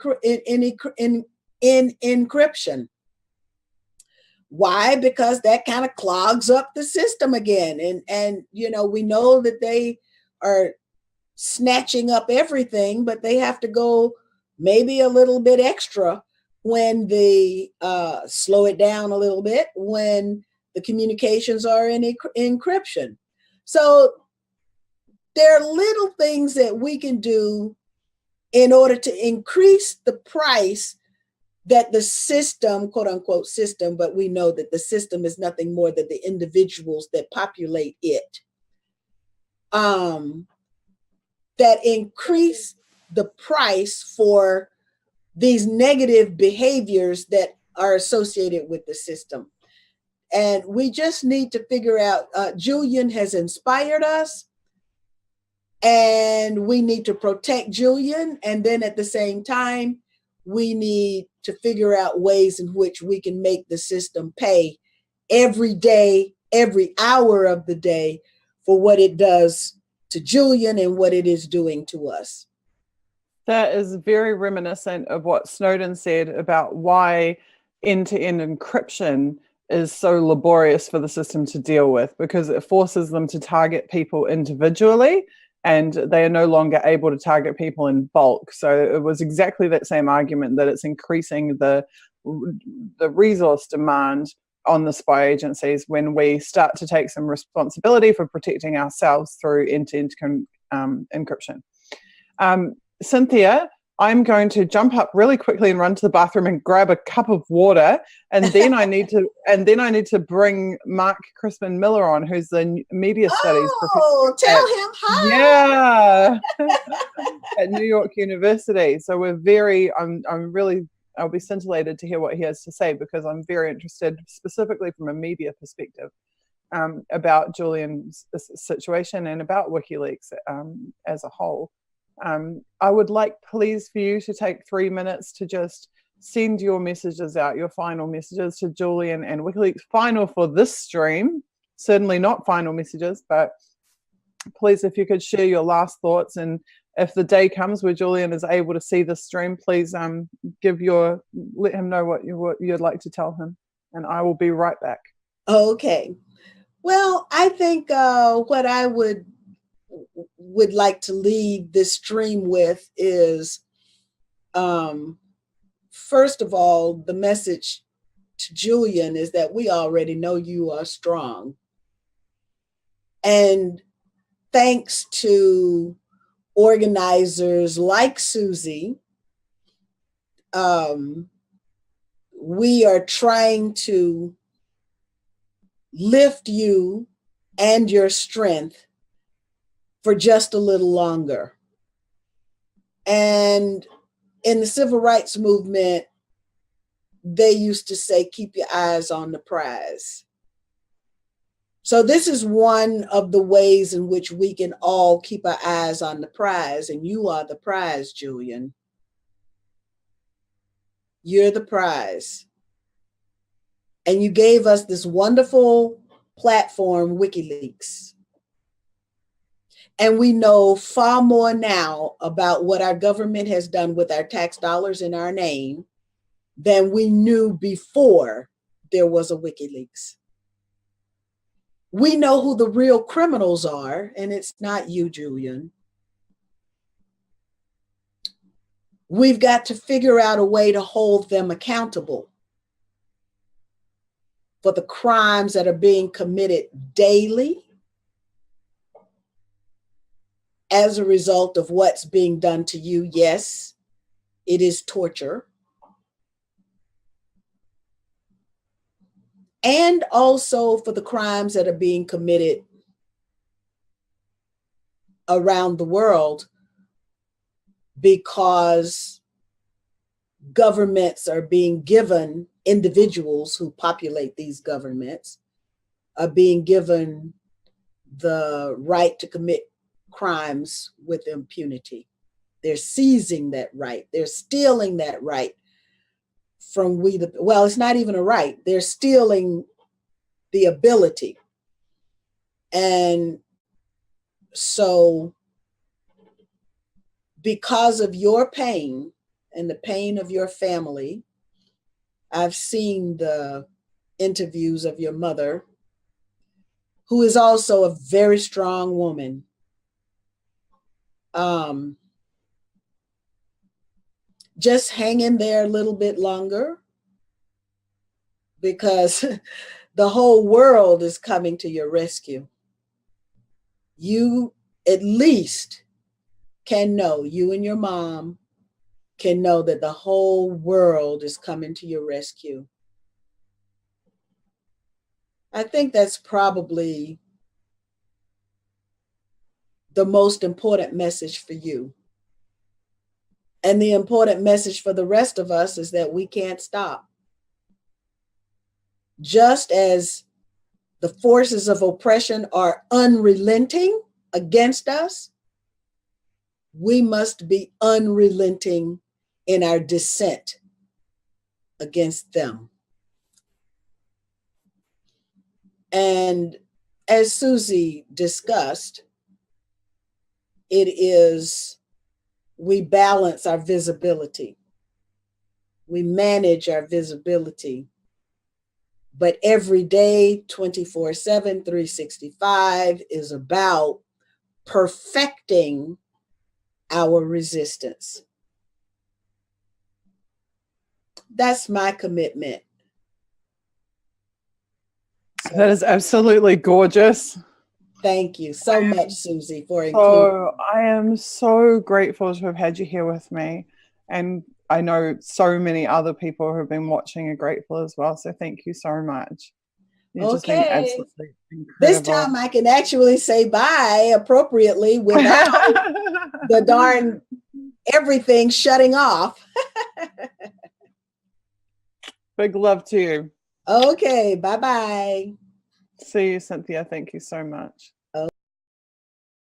Speaker 2: encryption. Why? Because that kind of clogs up the system again. And you know, we know that they are snatching up everything, but they have to go maybe a little bit extra when they slow it down a little bit when the communications are in encryption. So there are little things that we can do in order to increase the price that the system, quote unquote system, but we know that the system is nothing more than the individuals that populate it, that increase the price for these negative behaviors that are associated with the system. And we just need to figure out, Julian has inspired us, and we need to protect Julian. And then at the same time, we need to figure out ways in which we can make the system pay every day, every hour of the day for what it does to Julian and what it is doing to us.
Speaker 1: That is very reminiscent of what Snowden said about why end-to-end encryption is so laborious for the system to deal with, because it forces them to target people individually and they are no longer able to target people in bulk. So it was exactly that same argument, that it's increasing the resource demand on the spy agencies when we start to take some responsibility for protecting ourselves through end-to-end encryption. Cynthia, I'm going to jump up really quickly and run to the bathroom and grab a cup of water, and then I need to bring Mark Crispin Miller on, who's the media studies professor.
Speaker 2: Oh, tell him hi.
Speaker 1: Yeah, at New York University. So I'll be scintillated to hear what he has to say, because I'm very interested, specifically from a media perspective, about Julian's situation and about WikiLeaks as a whole. I would like, please, for you to take 3 minutes to just send your messages out, your final messages to Julian and WikiLeaks. Final for this stream, certainly not final messages, but please, if you could share your last thoughts, and if the day comes where Julian is able to see the stream, please let him know what you'd like to tell him, and I will be right back.
Speaker 2: Okay. Well, I think what I would like to leave this stream with is, first of all, the message to Julian is that we already know you are strong. And thanks to organizers like Susie, we are trying to lift you and your strength for just a little longer. And in the civil rights movement, they used to say, keep your eyes on the prize. So this is one of the ways in which we can all keep our eyes on the prize, and you are the prize, Julian. You're the prize. And you gave us this wonderful platform, WikiLeaks. And we know far more now about what our government has done with our tax dollars in our name than we knew before there was a WikiLeaks. We know who the real criminals are, and it's not you, Julian. We've got to figure out a way to hold them accountable for the crimes that are being committed daily as a result of what's being done to you. Yes, it is torture. And also for the crimes that are being committed around the world, because governments are being given, individuals who populate these governments are being given the right to commit crimes with impunity. They're seizing that right. They're stealing that right from well, it's not even a right. They're stealing the ability. And so because of your pain and the pain of your family, I've seen the interviews of your mother, who is also a very strong woman. Just hang in there a little bit longer, because the whole world is coming to your rescue. You at least can know, you and your mom can know that the whole world is coming to your rescue. I think that's probably the most important message for you. And the important message for the rest of us is that we can't stop. Just as the forces of oppression are unrelenting against us, we must be unrelenting in our dissent against them. And as Susie discussed, we balance our visibility. We manage our visibility. But every day, 24/7, 365 is about perfecting our resistance. That's my commitment. So,
Speaker 1: that is absolutely gorgeous.
Speaker 2: Thank you so much, Susie, for including.
Speaker 1: So I am so grateful to have had you here with me. And I know so many other people who have been watching are grateful as well. So thank you so much. You've just been absolutely incredible.
Speaker 2: This time I can actually say bye appropriately without the darn everything shutting off.
Speaker 1: Big love to you.
Speaker 2: Okay, bye-bye.
Speaker 1: See you, Cynthia. Thank you so much.